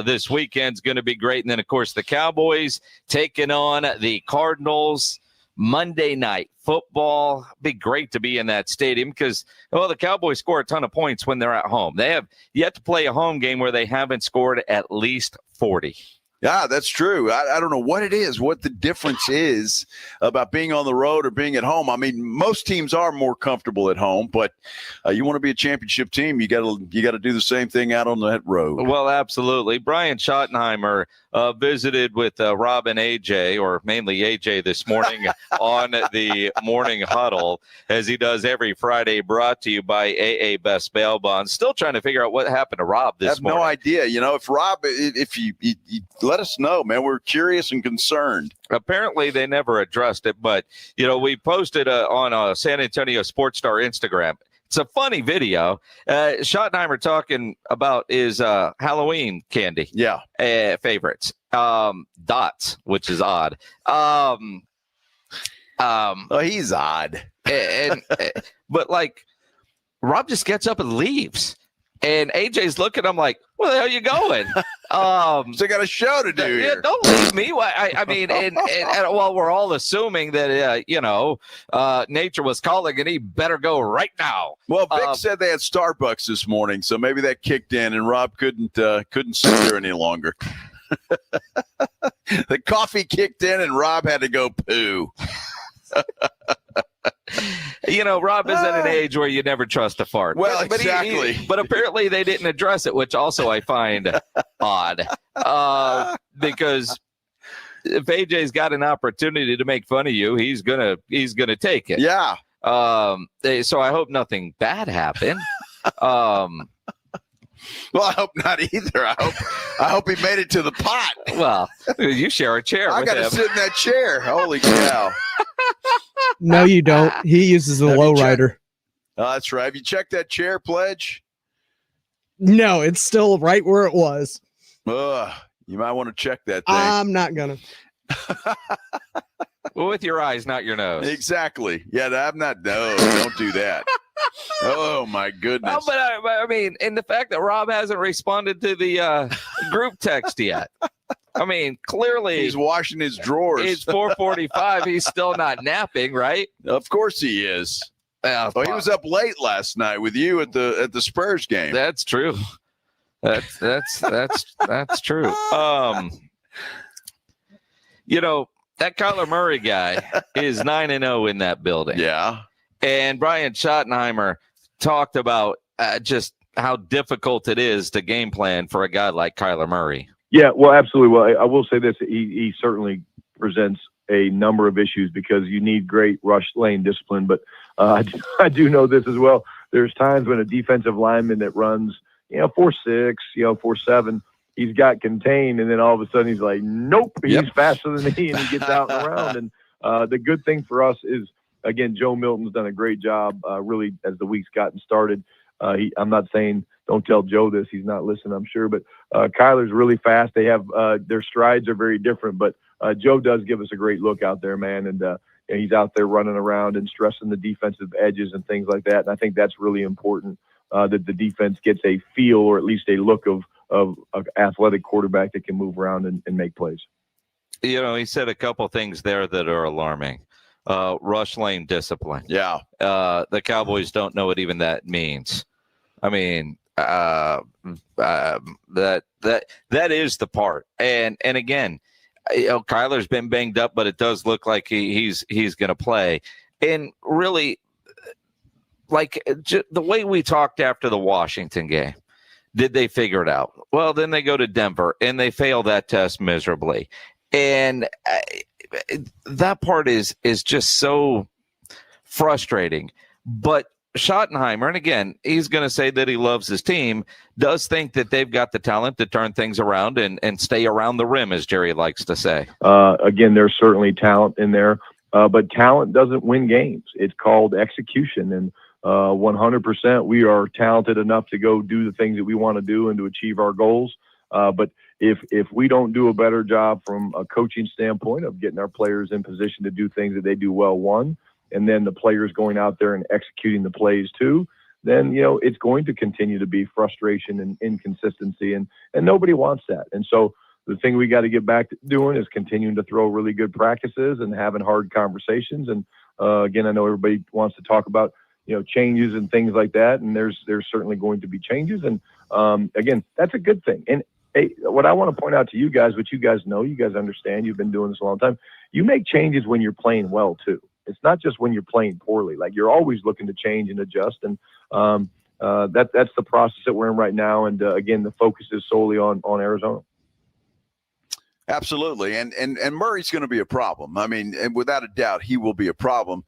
This weekend's going to be great. And then, of course, the Cowboys taking on the Cardinals Monday night football. Be great to be in that stadium because, well, the Cowboys score a ton of points when they're at home. They have yet to play a home game where they haven't scored at least 40. Yeah, that's true. I don't know what it is, what the difference is about being on the road or being at home. I mean, most teams are more comfortable at home, but you want to be a championship team, you got to do the same thing out on that road. Well, absolutely. Brian Schottenheimer visited with Rob and AJ, or mainly AJ this morning on the morning huddle, as he does every Friday, brought to you by AA Best Bail Bonds. Still trying to figure out what happened to Rob this morning. I have no idea. You know, if you let us know, man. We're curious and concerned. Apparently, they never addressed it, but, you know, we posted on San Antonio Sports Star Instagram. It's a funny video. Schottenheimer talking about his Halloween candy. Yeah. Favorites. Dots, which is odd. He's odd. But, like, Rob just gets up and leaves. And AJ's looking, I'm like, where the hell are you going? So I got a show to do here. Don't leave me. I mean, and while we're all assuming that, nature was calling and he better go right now. Well, Vic said they had Starbucks this morning, so maybe that kicked in and Rob couldn't sit there any longer. The coffee kicked in and Rob had to go poo. You know, Rob is at an age where you never trust a fart. Well, exactly. But apparently they didn't address it, which also I find odd. Because if AJ's got an opportunity to make fun of you, he's gonna take it. Yeah. So I hope nothing bad happened. Well, I hope not either. I hope he made it to the pot. Well, you share a chair. I got to sit in that chair. Holy cow! No, you don't. He uses a lowrider. Oh, that's right. Have you checked that chair, Pledge? No, it's still right where it was. You might want to check that thing. I'm not gonna. Well, with your eyes, not your nose. Exactly. Yeah, I'm not. No, don't do that. Oh my goodness. But I mean, and the fact that Rob hasn't responded to the group text yet. I mean, clearly he's washing his drawers. It's 4:45. He's still not napping, right? Of course he is. He was up late last night with you at the Spurs game. That's true. That's true. That Kyler Murray guy is 9-0 in that building. Yeah. And Brian Schottenheimer talked about just how difficult it is to game plan for a guy like Kyler Murray. Yeah, well, absolutely. Well, I will say this. He certainly presents a number of issues because you need great rush lane discipline. But I do know this as well. There's times when a defensive lineman that runs, 4.6, 4.7, he's got contained, and then all of a sudden he's like, nope, he's faster than me, and he gets out and around. And the good thing for us is, again, Joe Milton's done a great job, really, as the week's gotten started. I'm not saying don't tell Joe this. He's not listening, I'm sure. But Kyler's really fast. They have their strides are very different. But Joe does give us a great look out there, man. And he's out there running around and stressing the defensive edges and things like that. And I think that's really important that the defense gets a feel or at least a look of an athletic quarterback that can move around and make plays. He said a couple things there that are alarming. Rush lane discipline. Yeah. The Cowboys don't know what even that means. I mean, that is the part. And again, Kyler's been banged up, but it does look like he's going to play. And really, like the way we talked after the Washington game, did they figure it out? Well, then they go to Denver and they fail that test miserably. And that part is just so frustrating. But Schottenheimer, and again, he's going to say that he loves his team, does think that they've got the talent to turn things around and stay around the rim, as Jerry likes to say. Again, there's certainly talent in there, but talent doesn't win games. It's called execution. And 100%, we are talented enough to go do the things that we want to do and to achieve our goals. But if we don't do a better job from a coaching standpoint of getting our players in position to do things that they do well, one, and then the players going out there and executing the plays too, then, it's going to continue to be frustration and inconsistency, and nobody wants that. And so the thing we got to get back to doing is continuing to throw really good practices and having hard conversations. And again, I know everybody wants to talk about, changes and things like that. And there's certainly going to be changes. And again, that's a good thing. And hey, what I want to point out to you guys, which you guys know, you guys understand, you've been doing this a long time, you make changes when you're playing well too. It's not just when you're playing poorly. Like, you're always looking to change and adjust. And that's the process that we're in right now. And again, the focus is solely on Arizona. Absolutely. And Murray's going to be a problem. I mean, and without a doubt, he will be a problem.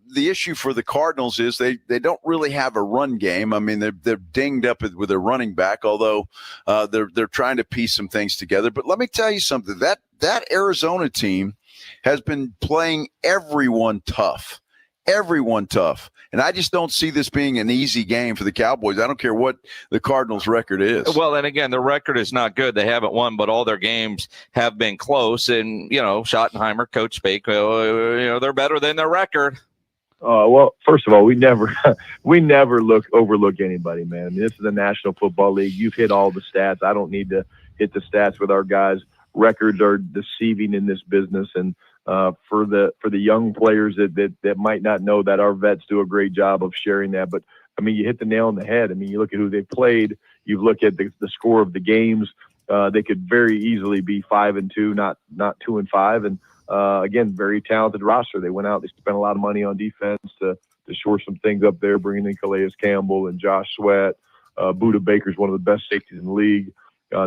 The issue for the Cardinals is they don't really have a run game. I mean, they're dinged up with their running back, although they're trying to piece some things together. But let me tell you something. That Arizona team has been playing everyone tough. And I just don't see this being an easy game for the Cowboys. I don't care what the Cardinals' record is. Well, and again, the record is not good. They haven't won, but all their games have been close. And, Schottenheimer, Coach Spake, they're better than their record. Well, first of all, we never overlook anybody, man. I mean, this is the National Football League. You've hit all the stats. I don't need to hit the stats with our guys. Records are deceiving in this business, and for the young players that might not know that, our vets do a great job of sharing that. But I mean, you hit the nail on the head. I mean, you look at who they've played. You look at the score of the games. They could very easily be 5-2, not 2-5. And again, very talented roster. They went out. They spent a lot of money on defense to shore some things up there, bringing in Calais Campbell and Josh Sweat. Budda Baker's one of the best safeties in the league.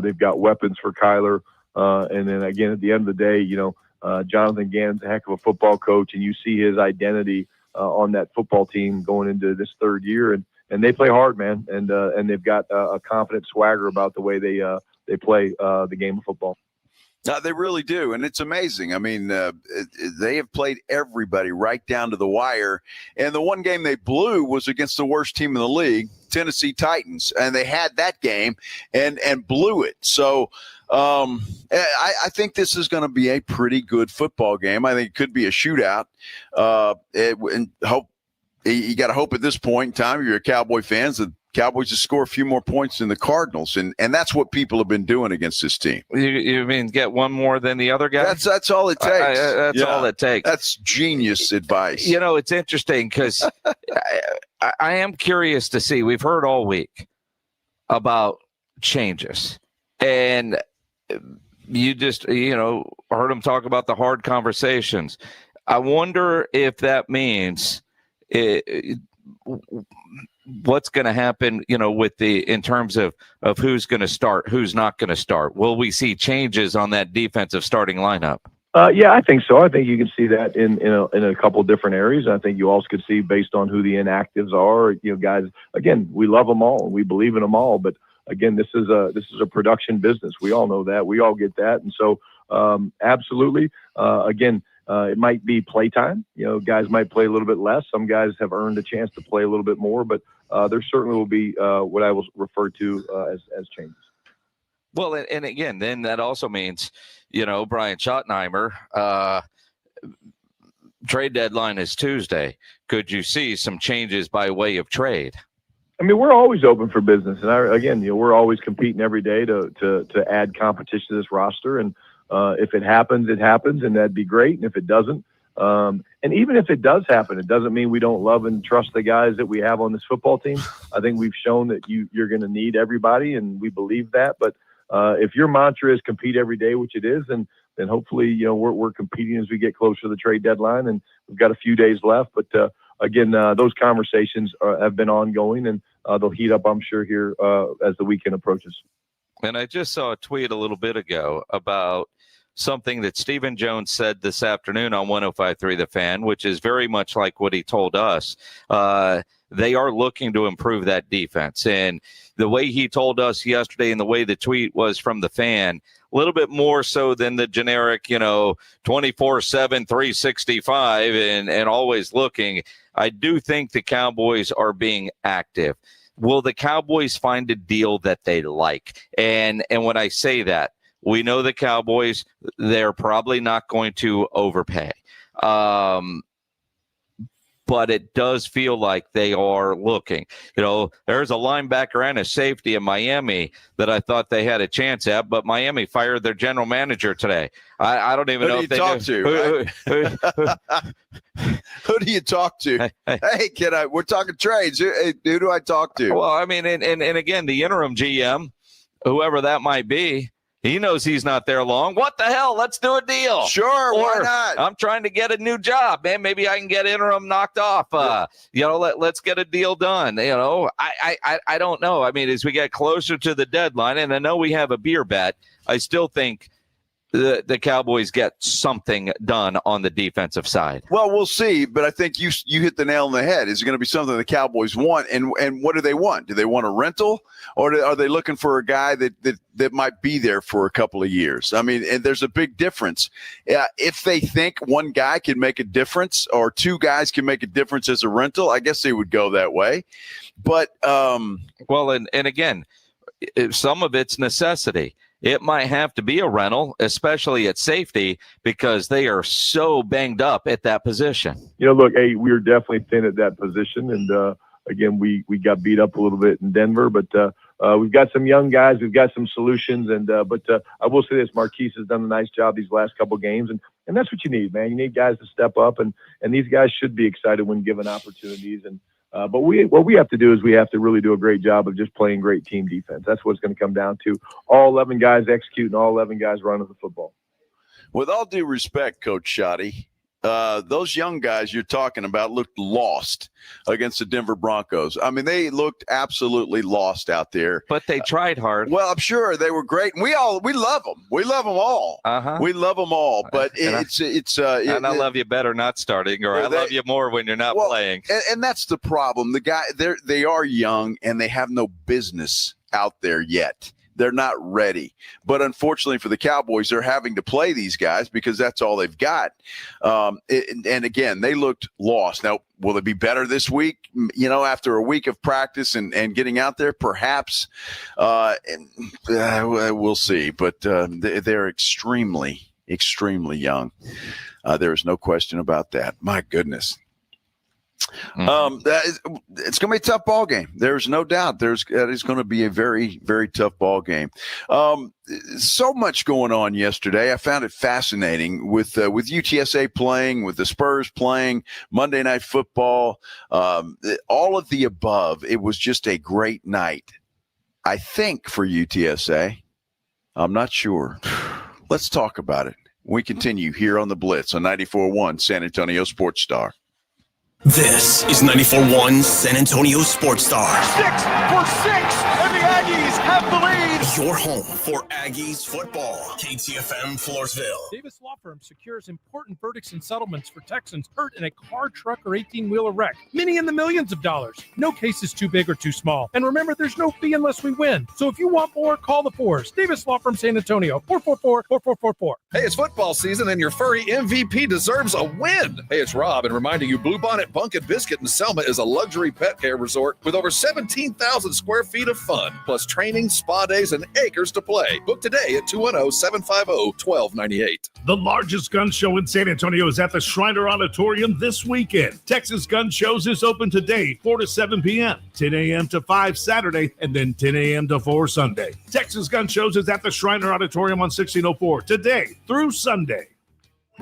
They've got weapons for Kyler. And then again, at the end of the day, Jonathan Gannon's a heck of a football coach, and you see his identity on that football team going into this third year. And they play hard, man, and they've got a confident swagger about the way they play the game of football. They really do, and it's amazing. I mean, they have played everybody right down to the wire, and the one game they blew was against the worst team in the league, Tennessee Titans, and they had that game and blew it. So I think this is going to be a pretty good football game. I think it could be a shootout, and hope you got to hope at this point in time, if you're a Cowboy fans, that Cowboys just score a few more points than the Cardinals, and that's what people have been doing against this team. You mean get one more than the other guy? That's all it takes. That's all it takes. That's genius advice. You know, it's interesting because I am curious to see. We've heard all week about changes, and you just heard them talk about the hard conversations. I wonder if that means what's going to happen, with in terms of who's going to start, who's not going to start. Will we see changes on that defensive starting lineup? Yeah, I think so. I think you can see that in a couple of different areas. I think you also could see based on who the inactives are. Guys, again, we love them all and we believe in them all, but again, this is a production business. We all know that. We all get that, and so absolutely. Again. It might be playtime. Guys might play a little bit less. Some guys have earned a chance to play a little bit more, but there certainly will be what I will refer to as changes. Well, and again, then that also means, Brian Schottenheimer, trade deadline is Tuesday. Could you see some changes by way of trade? I mean, we're always open for business, and we're always competing every day to add competition to this roster. And if it happens, it happens, and that'd be great. And if it doesn't, and even if it does happen, it doesn't mean we don't love and trust the guys that we have on this football team. I think we've shown that you're going to need everybody, and we believe that. But if your mantra is compete every day, which it is, then hopefully we're competing as we get closer to the trade deadline, and we've got a few days left. But again, those conversations have been ongoing, and they'll heat up, I'm sure, here as the weekend approaches. And I just saw a tweet a little bit ago about something that Stephen Jones said this afternoon on 105.3 The Fan, which is very much like what he told us. They are looking to improve that defense. And the way he told us yesterday and the way the tweet was from The Fan, a little bit more so than the generic, 24/7, 365 and always looking. I do think the Cowboys are being active. Will the Cowboys find a deal that they like? And when I say that, we know the Cowboys, they're probably not going to overpay. But it does feel like they are looking. There's a linebacker and a safety in Miami that I thought they had a chance at, but Miami fired their general manager today. I don't even know if they talk to. Who do you talk to? Hey, we're talking trades. Who do I talk to? Well, I mean, and again, the interim GM, whoever that might be, he knows he's not there long. What the hell? Let's do a deal. Sure, why not? I'm trying to get a new job, man. Maybe I can get interim knocked off. Let's get a deal done. I don't know. I mean, as we get closer to the deadline, and I know we have a beer bet, I still think the Cowboys get something done on the defensive side. Well, we'll see, but I think you hit the nail on the head. Is it going to be something the Cowboys want, and what do they want? Do they want a rental, or are they looking for a guy that might be there for a couple of years? I mean, and there's a big difference. If they think one guy can make a difference or two guys can make a difference as a rental, I guess they would go that way. But well, and again, some of it's necessity. It might have to be a rental, especially at safety, because they are so banged up at that position. Look, hey, we're definitely thin at that position. And again, we got beat up a little bit in Denver, but we've got some young guys. We've got some solutions. And but I will say this, Marquise has done a nice job these last couple of games. And that's what you need, man. You need guys to step up. And these guys should be excited when given opportunities. And but what we have to do is we have to really do a great job of just playing great team defense. That's what it's going to come down to. All 11 guys execute and all 11 guys running the football. With all due respect, Coach Schotty, those young guys you're talking about looked lost against the Denver Broncos. I mean, they looked absolutely lost out there. But they tried hard. Well, I'm sure they were great. And we love them. We love them all. We love them all. But I love you better not starting, or I love you more when you're not playing. And that's the problem. They are young and they have no business out there yet. They're not ready. But unfortunately for the Cowboys, they're having to play these guys because that's all they've got. And again, they looked lost. Now, will it be better this week? After a week of practice and getting out there, perhaps. We'll see. But they're extremely, extremely young. There is no question about that. My goodness. It's going to be a tough ball game. There's no doubt. That is going to be a very, very tough ball game. So much going on yesterday. I found it fascinating with UTSA playing, with the Spurs playing, Monday Night Football, all of the above. It was just a great night, I think, for UTSA. I'm not sure. Let's talk about it. We continue here on the Blitz on 94.1 San Antonio Sports Star. This is 94.1 San Antonio Sports Star. 6 for 6, and the Aggies have the lead. Your home for Aggies football. KTFM Floresville. Davis Law Firm secures important verdicts and settlements for Texans hurt in a car, truck, or 18-wheeler wreck. Many in the millions of dollars. No case is too big or too small. And remember, there's no fee unless we win. So if you want more, call the Fours. Davis Law Firm San Antonio, 444-4444. Hey, it's football season, and your furry MVP deserves a win. Hey, it's Rob, and reminding you, Bluebonnet Bunk & Biscuit in Selma is a luxury pet care resort with over 17,000 square feet of fun, plus training, spa days, and acres to play. Book today at 210-750-1298. The largest gun show in San Antonio is at the Shriner Auditorium this weekend. Texas Gun Shows is open today, 4 to 7 p.m., 10 a.m. to 5 Saturday, and then 10 a.m. to 4 Sunday. Texas Gun Shows is at the Shriner Auditorium on 1604 today through Sunday.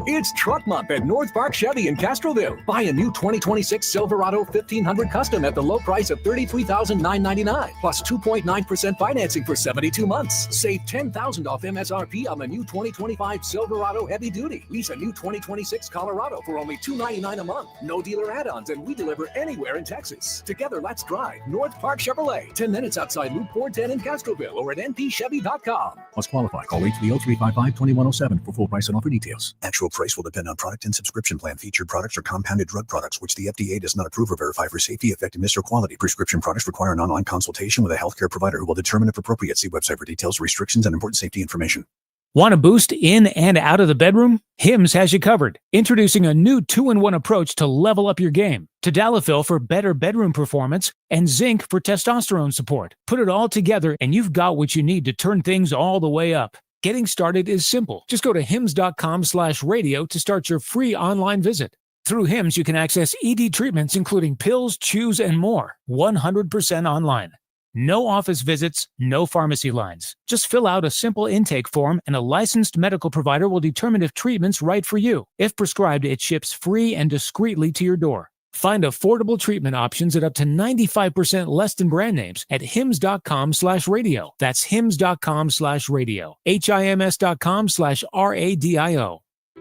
It's Truck Month at North Park Chevy in Castroville. Buy a new 2026 Silverado 1500 Custom at the low price of $33,999, plus 2.9% financing for 72 months. Save $10,000 off MSRP on the new 2025 Silverado Heavy Duty. Lease a new 2026 Colorado for only $299 a month. No dealer add-ons, and we deliver anywhere in Texas. Together, let's drive North Park Chevrolet. 10 minutes outside Loop 410 in Castroville or at npchevy.com. Must qualify. Call 830-355-2107 for full price and offer details. Actual price will depend on product and subscription plan. Featured products are compounded drug products, which the FDA does not approve or verify for safety, effectiveness, or quality. Prescription products require an online consultation with a healthcare provider who will determine if appropriate. See website for details, restrictions, and important safety information. Want to boost in and out of the bedroom? Hims has you covered. Introducing a new 2-in-1 approach to level up your game. Tadalafil for better bedroom performance and zinc for testosterone support. Put it all together and you've got what you need to turn things all the way up. Getting started is simple. Just go to hims.com/radio to start your free online visit. Through Hims, you can access ED treatments, including pills, chews, and more, 100% online. No office visits, no pharmacy lines. Just fill out a simple intake form and a licensed medical provider will determine if treatment's right for you. If prescribed, it ships free and discreetly to your door. Find affordable treatment options at up to 95% less than brand names at hims.com/radio. That's hims.com/radio. HIMS.com/RADIO.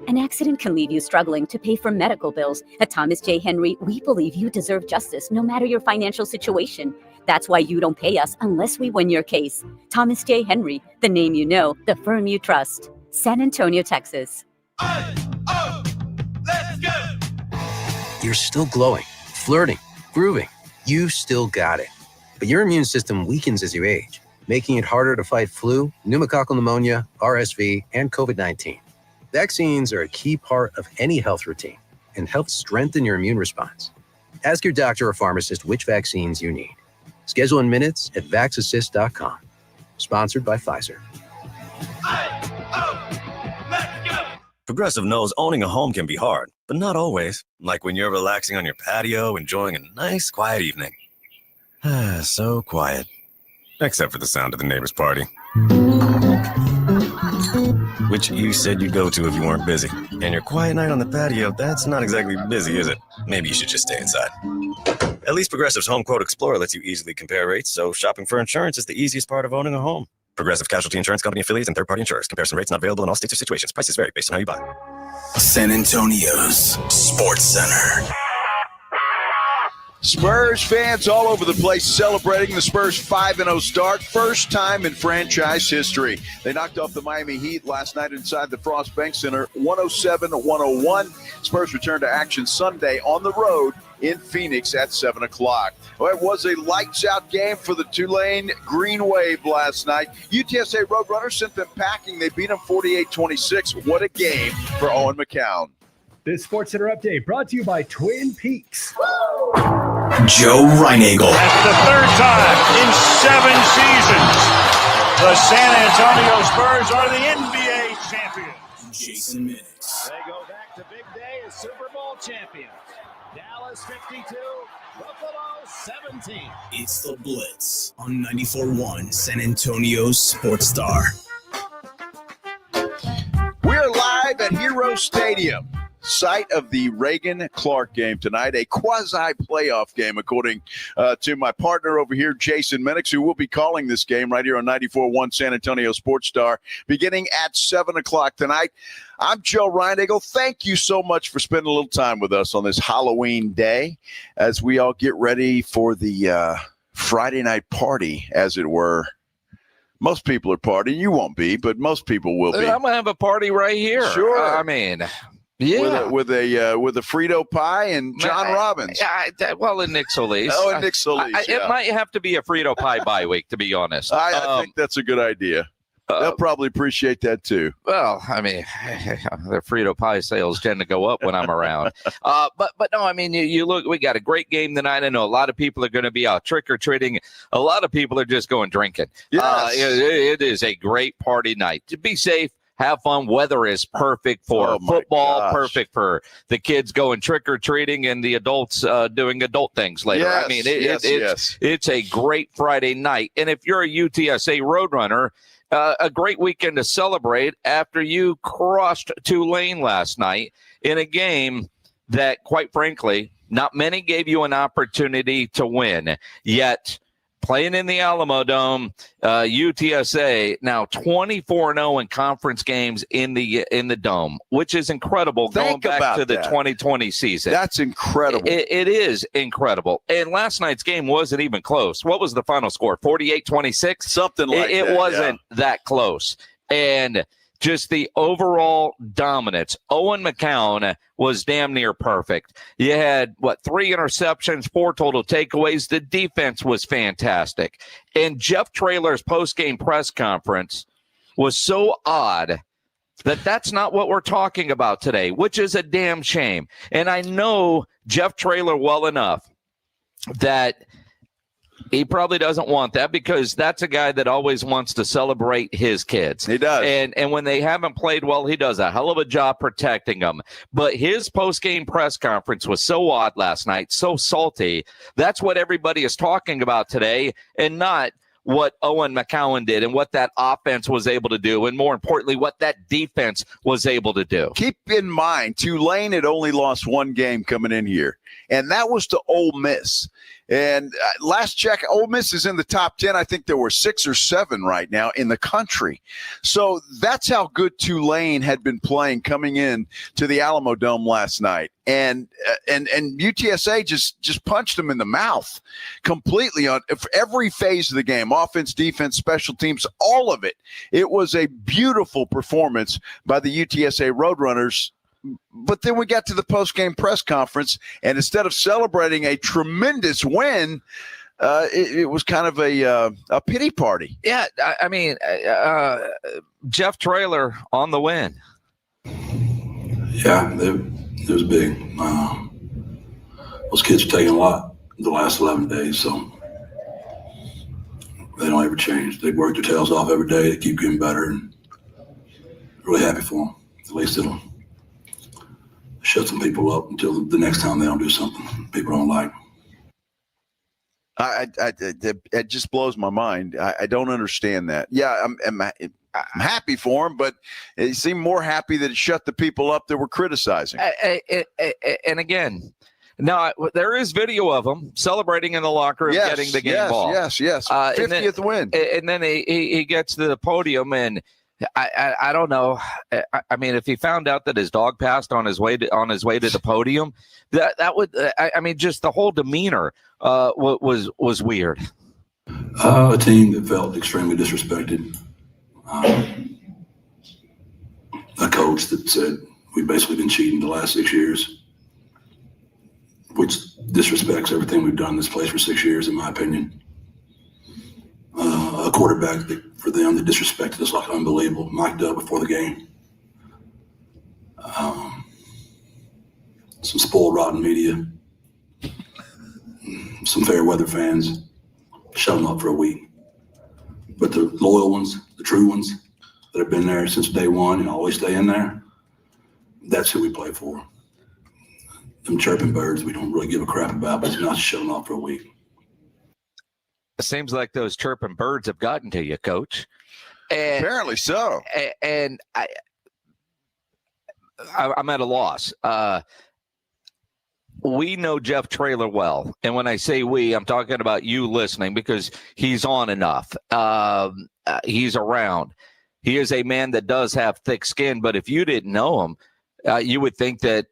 An accident can leave you struggling to pay for medical bills. At Thomas J. Henry, we believe you deserve justice no matter your financial situation. That's why you don't pay us unless we win your case. Thomas J. Henry, the name you know, the firm you trust. San Antonio, Texas. Let's go! You're still glowing, flirting, grooving. You still got it. But your immune system weakens as you age, making it harder to fight flu, pneumococcal pneumonia, RSV, and COVID-19. Vaccines are a key part of any health routine and help strengthen your immune response. Ask your doctor or pharmacist which vaccines you need. Schedule in minutes at vaxassist.com. Sponsored by Pfizer. Progressive knows owning a home can be hard, but not always. Like when you're relaxing on your patio, enjoying a nice, quiet evening. So quiet. Except for the sound of the neighbor's party. Which you said you'd go to if you weren't busy. And your quiet night on the patio, that's not exactly busy, is it? Maybe you should just stay inside. At least Progressive's Home Quote Explorer lets you easily compare rates, so shopping for insurance is the easiest part of owning a home. Progressive Casualty Insurance Company affiliates and third-party insurers. Comparison rates not available in all states or situations. Prices vary based on how you buy. San Antonio's Sports Center. Spurs fans all over the place celebrating the Spurs 5-0 start. First time in franchise history. They knocked off the Miami Heat last night inside the Frost Bank Center, 107-101. Spurs return to action Sunday on the road in Phoenix at 7 o'clock. Well, it was a lights-out game for the Tulane Green Wave last night. UTSA Roadrunners sent them packing. They beat them 48-26. What a game for Owen McCown. This Sports Center update brought to you by Twin Peaks. Joe Reinagle. That's the third time in 7 seasons the San Antonio Spurs are the NBA champions. Jason Minix. They go back to big day as Super Bowl champions. Dallas 52, Buffalo 17. It's the Blitz on 94.1 San Antonio's Sports Star. We're live at Hero Stadium, site of the Reagan-Clark game tonight, a quasi-playoff game, according to my partner over here, Jason Minix, who will be calling this game right here on 94.1 San Antonio Sports Star, beginning at 7 o'clock tonight. I'm Joe Reinagle. Thank you so much for spending a little time with us on this Halloween day as we all get ready for the Friday night party, as it were. Most people are partying. You won't be, but most people will be. I'm going to have a party right here. Sure. I mean, yeah. With a Frito pie and John Robbins. And Nick Solis. Oh, and Nick Solis. It might have to be a Frito pie bye week, to be honest. I think that's a good idea. They'll probably appreciate that too. Well, I mean, the Frito pie sales tend to go up when I'm around. But no, I mean, you look, we got a great game tonight. I know a lot of people are going to be out trick-or-treating. A lot of people are just going drinking. Yes. It is a great party night. To be safe, have fun. Weather is perfect for football, perfect for the kids going trick-or-treating and the adults doing adult things later. Yes, I mean, it's a great Friday night. And if you're a UTSA Roadrunner, a great weekend to celebrate after you crushed Tulane last night in a game that, quite frankly, not many gave you an opportunity to win. Yet, playing in the Alamo Dome, UTSA now 24-0 in conference games in the Dome, which is incredible. Think going back to the that. 2020 season. That's incredible. It is incredible. And last night's game wasn't even close. What was the final score? 48-26? Something like that. It wasn't that close. And just the overall dominance. Owen McCown was damn near perfect. You had, 3 interceptions, 4 total takeaways. The defense was fantastic. And Jeff Traylor's post-game press conference was so odd that that's not what we're talking about today, which is a damn shame. And I know Jeff Traylor well enough that he probably doesn't want that, because that's a guy that always wants to celebrate his kids. He does. And when they haven't played well, he does a hell of a job protecting them. But his post-game press conference was so odd last night, so salty. That's what everybody is talking about today, and not what Owen McCown did and what that offense was able to do, and more importantly, what that defense was able to do. Keep in mind, Tulane had only lost 1 game coming in here, and that was to Ole Miss. And last check, Ole Miss is in the top 10. I think there were 6 or 7 right now in the country. So that's how good Tulane had been playing coming in to the Alamo Dome last night. And UTSA just punched them in the mouth completely on every phase of the game, offense, defense, special teams, all of it. It was a beautiful performance by the UTSA Roadrunners. But then we got to the post-game press conference, and instead of celebrating a tremendous win, it was kind of a pity party. Yeah, I mean, Jeff Traylor on the win. Yeah, it was big. Those kids are taking a lot the last 11 days, so they don't ever change. They work their tails off every day to keep getting better, and really happy for them. At least it'll shut some people up until the next time they don't do something people don't like. It just blows my mind. I don't understand that. Yeah, I'm happy for him, but he seemed more happy that it shut the people up that were criticizing. And again, now there is video of him celebrating in the locker room, getting the game ball. Yes. 50th win. And then he gets to the podium, and I don't know. I mean, if he found out that his dog passed on his way to the podium, that would. I mean, just the whole demeanor was weird. A team that felt extremely disrespected. A coach that said we've basically been cheating the last 6 years, which disrespects everything we've done in this place for 6 years, in my opinion. A quarterback that, for them, that disrespected us like unbelievable, mic'd up before the game. Some spoiled, rotten media. Some fair weather fans. Shut them up for a week. But the loyal ones, the true ones that have been there since day one and always stay in there, that's who we play for. Them chirping birds we don't really give a crap about, but it's not shutting up for a week. It seems like those chirping birds have gotten to you, Coach. And, apparently so. And I'm at a loss. We know Jeff Traylor well. And when I say we, I'm talking about you listening because he's on enough. He's around. He is a man that does have thick skin. But if you didn't know him, you would think that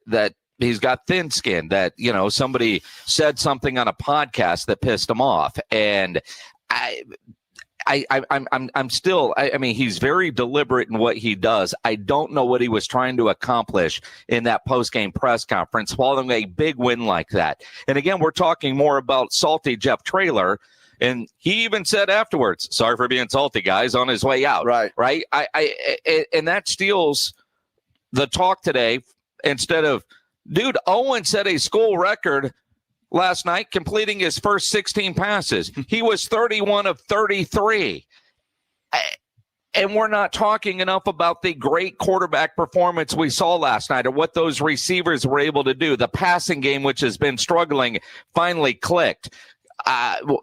he's got thin skin, that, you know, somebody said something on a podcast that pissed him off. And I'm still, I mean, he's very deliberate in what he does. I don't know what he was trying to accomplish in that post-game press conference, following a big win like that. And again, we're talking more about salty Jeff Traylor. And he even said afterwards, sorry for being salty, guys, on his way out. Right. And that steals the talk today instead of, dude, Owen set a school record last night, completing his first 16 passes. He was 31 of 33. And we're not talking enough about the great quarterback performance we saw last night or what those receivers were able to do. The passing game, which has been struggling, finally clicked.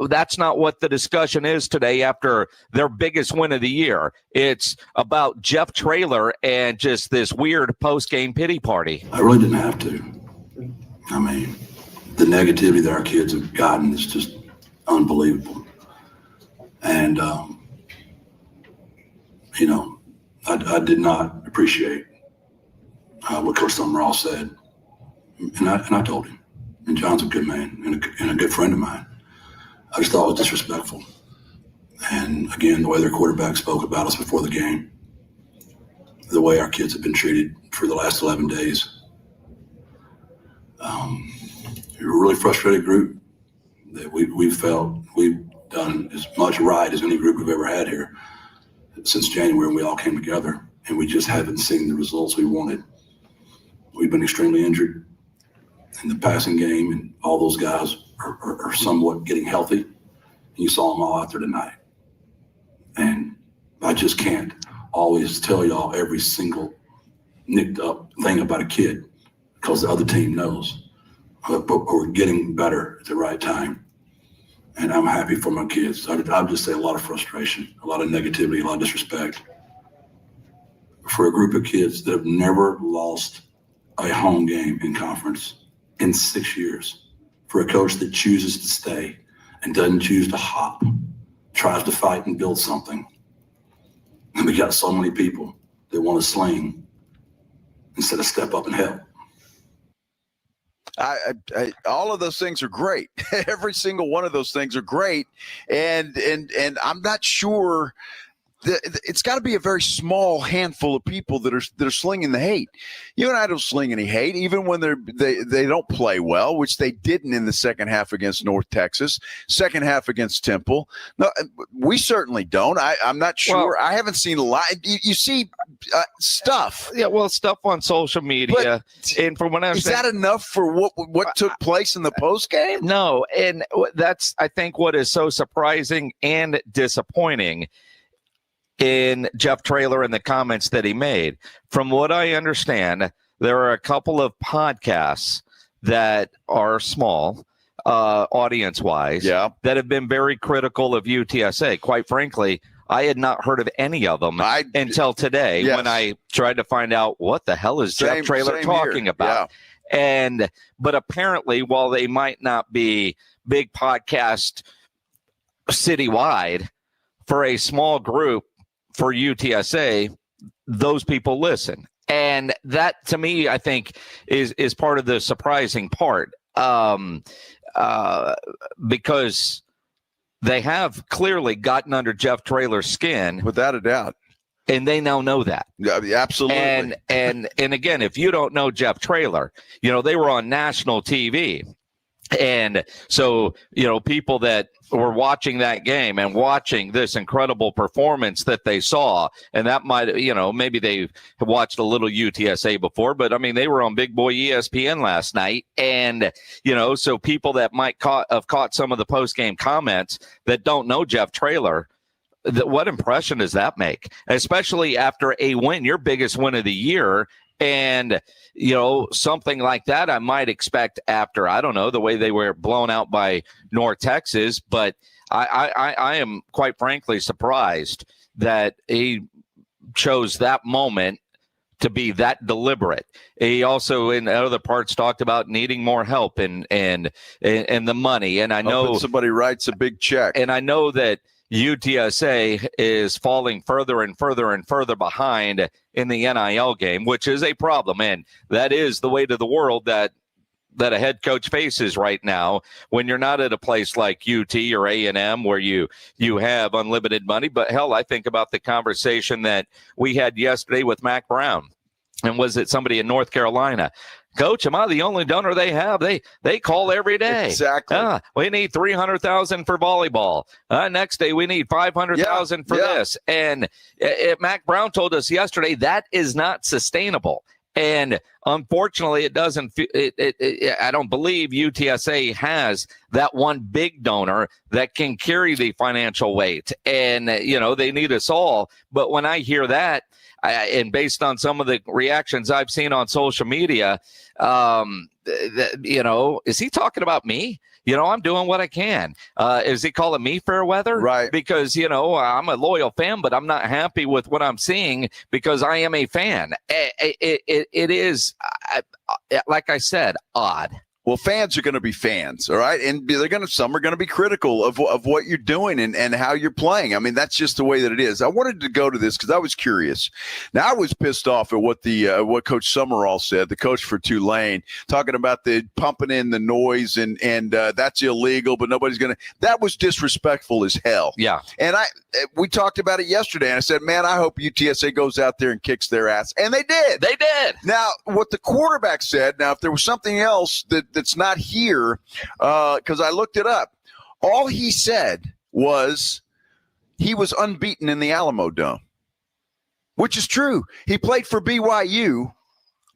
That's not what the discussion is today after their biggest win of the year. It's about Jeff Traylor and just this weird post-game pity party. I really didn't have to. I mean, the negativity that our kids have gotten is just unbelievable. And, you know, I did not appreciate what Coach Summerall said. And I told him. And John's a good man and a good friend of mine. I just thought it was disrespectful. And again, the way their quarterback spoke about us before the game, the way our kids have been treated for the last 11 days. We're a really frustrated group that we felt we've done as much right as any group we've ever had here since January when we all came together, and we just haven't seen the results we wanted. We've been extremely injured in the passing game, and all those guys are somewhat getting healthy. And you saw them all out there tonight. And I just can't always tell y'all every single nicked up thing about a kid because the other team knows. But we're getting better at the right time. And I'm happy for my kids. I'd just say a lot of frustration, a lot of negativity, a lot of disrespect for a group of kids that have never lost a home game in conference in 6 years. For a coach that chooses to stay and doesn't choose to hop, tries to fight and build something. And we got so many people that want to sling instead of step up and help. All of those things are great. Every single one of those things are great. And I'm not sure it's got to be a very small handful of people that are slinging the hate. You and I don't sling any hate, even when they don't play well, which they didn't in the second half against North Texas, second half against Temple. No, we certainly don't. I'm not sure. Well, I haven't seen a lot. You see stuff. Yeah, well, stuff on social media. But and from what I understand, is that enough for what took place in the post game? No, and that's I think what is so surprising and disappointing in Jeff Traylor and the comments that he made. From what I understand, there are a couple of podcasts that are small, audience-wise, that have been very critical of UTSA. Quite frankly, I had not heard of any of them until today when I tried to find out what the hell is Jeff Traylor talking about. Yeah. But apparently, while they might not be big podcast citywide, for a small group, for UTSA, those people listen. And that, to me, I think is part of the surprising part, because they have clearly gotten under Jeff Traylor's skin, without a doubt, and they now know that. Yeah, absolutely. And again, if you don't know Jeff Traylor, they were on national TV. And so, people that were watching that game and watching this incredible performance that they saw, and that might, maybe they watched a little UTSA before, but I mean, they were on Big Boy ESPN last night. And, so people that might have caught some of the post-game comments that don't know Jeff Traylor, what impression does that make? Especially after a win, your biggest win of the year. And, something like that I might expect after, I don't know, the way they were blown out by North Texas. But I am quite frankly surprised that he chose that moment to be that deliberate. He also, in other parts, talked about needing more help and the money. And I know somebody writes a big check. And I know that UTSA is falling further and further and further behind in the NIL game, which is a problem. And that is the weight of the world that a head coach faces right now when you're not at a place like UT or A&M where you have unlimited money. But hell, I think about the conversation that we had yesterday with Mac Brown. And was it somebody in North Carolina? Coach, am I the only donor they have? They call every day. Exactly. We need $300,000 for volleyball. Next day we need $500,000 for this. And Mac Brown told us yesterday that is not sustainable. And unfortunately, it doesn't. I don't believe UTSA has that one big donor that can carry the financial weight. And they need us all. But when I hear that, and based on some of the reactions I've seen on social media, is he talking about me? I'm doing what I can. Is he calling me fair weather? Right. Because, I'm a loyal fan, but I'm not happy with what I'm seeing because I am a fan. It is, like I said, odd. Well, fans are going to be fans, all right? And some are going to be critical of what you're doing and how you're playing. I mean, that's just the way that it is. I wanted to go to this because I was curious. Now, I was pissed off at what Coach Summerall said, the coach for Tulane, talking about the pumping in the noise and that's illegal, but nobody's going to. That was disrespectful as hell. Yeah. And we talked about it yesterday, and I said, man, I hope UTSA goes out there and kicks their ass. And they did. They did. Now, what the quarterback said, now, if there was something else that's not here, because I looked it up, all he said was he was unbeaten in the Alamo Dome, which is true. He played for BYU,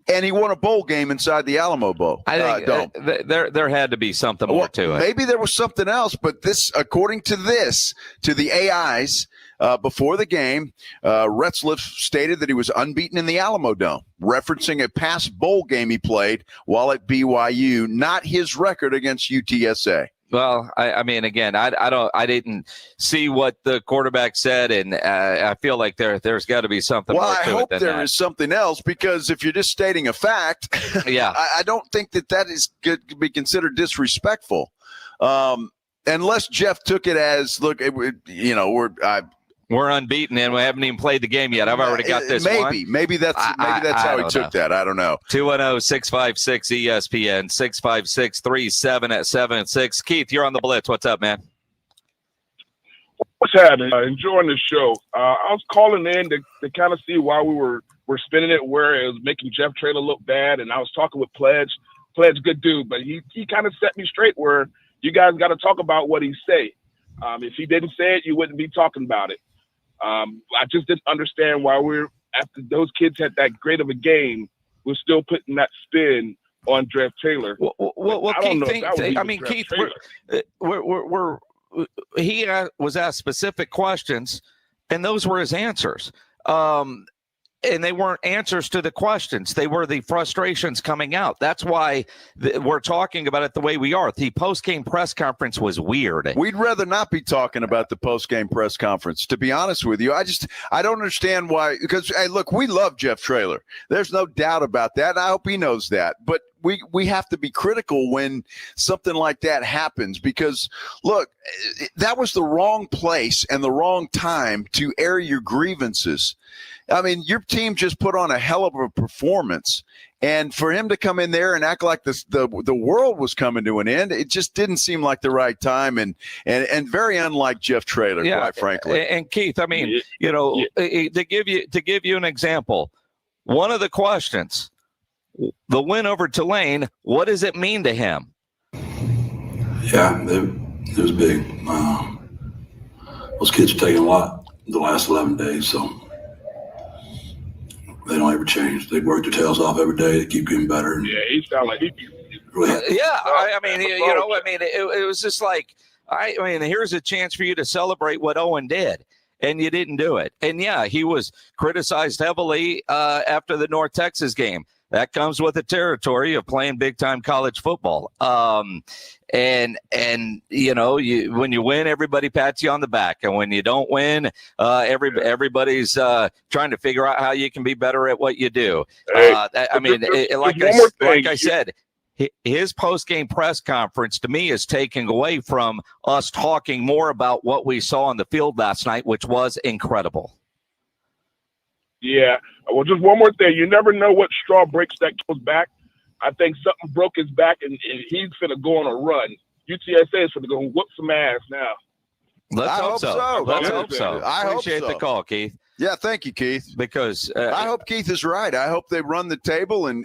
and he won a bowl game inside the Alamo Bowl. I think there had to be something more to it. Maybe there was something else, but this, according to the AIs, before the game, Retzlaff stated that he was unbeaten in the Alamo Dome, referencing a past bowl game he played while at BYU, not his record against UTSA. Well, I mean, again, I didn't see what the quarterback said, and I feel like there's got to be something more to it than that. Well, I hope there is something else, because if you're just stating a fact, yeah, I don't think that is good to be considered disrespectful, unless Jeff took it as, look, we're unbeaten and we haven't even played the game yet. I've already got this one. Maybe that's how he took that. I don't know. 210-656-ESPN, 656-3776. Keith, you're on the Blitz. What's up, man? What's happening? Enjoying the show. I was calling in to kind of see why we're spinning it where it was making Jeff Traylor look bad. And I was talking with Pledge. Pledge, good dude, but he kind of set me straight where you guys got to talk about what he say. If he didn't say it, you wouldn't be talking about it. I just didn't understand why after those kids had that great of a game, we're still putting that spin on Jeff Traylor. Well, Keith, he was asked specific questions, and those were his answers. And they weren't answers to the questions. They were the frustrations coming out. That's why we're talking about it the way we are. The post-game press conference was weird. We'd rather not be talking about the post-game press conference, to be honest with you. I don't understand why, because, hey, look, we love Jeff Traylor. There's no doubt about that, and I hope he knows that. But we have to be critical when something like that happens, because look, that was the wrong place and the wrong time to air your grievances. I mean, your team just put on a hell of a performance, and for him to come in there and act like the world was coming to an end, it just didn't seem like the right time, and very unlike Jeff Traylor, quite frankly. And Keith, I mean, to give you an example, one of the questions, the win over Tulane, what does it mean to him? Yeah, it was big. Those kids are taking a lot the last 11 days, so they don't ever change. They work their tails off every day to keep getting better. Yeah, he sounded like he. It was just like, here's a chance for you to celebrate what Owen did, and you didn't do it. And yeah, he was criticized heavily after the North Texas game. That comes with the territory of playing big time college football. And when you win, everybody pats you on the back, and when you don't win, everybody's trying to figure out how you can be better at what you do. Like I said, his post-game press conference to me is taking away from us talking more about what we saw on the field last night, which was incredible. Yeah. Well, just one more thing. You never know what straw breaks that kid's back. I think something broke his back, and he's finna go on a run. UTSA is finna go whoop some ass now. Let's hope so. I appreciate hope so. the call, Keith. Yeah, thank you, Keith. Because I hope Keith is right. I hope they run the table and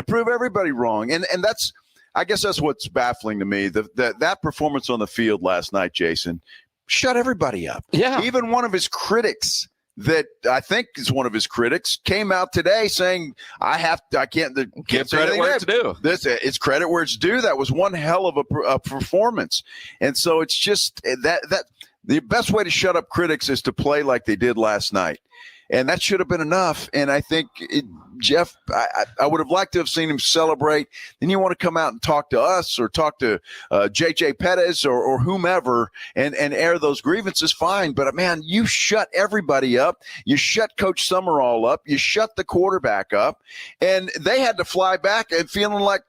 prove everybody wrong. And that's, I guess that's what's baffling to me. That performance on the field last night, Jason, shut everybody up. Yeah. Even one of his critics, that I think is one of his critics, came out today saying, I can't give credit where it's due. It's credit where it's due. That was one hell of a performance. And so it's just that the best way to shut up critics is to play like they did last night. And that should have been enough. And I think, Jeff, I would have liked to have seen him celebrate. Then you want to come out and talk to us or talk to JJ Pettis or whomever and air those grievances, fine. But, man, you shut everybody up. You shut Coach Summerall up. You shut the quarterback up. And they had to fly back and feeling like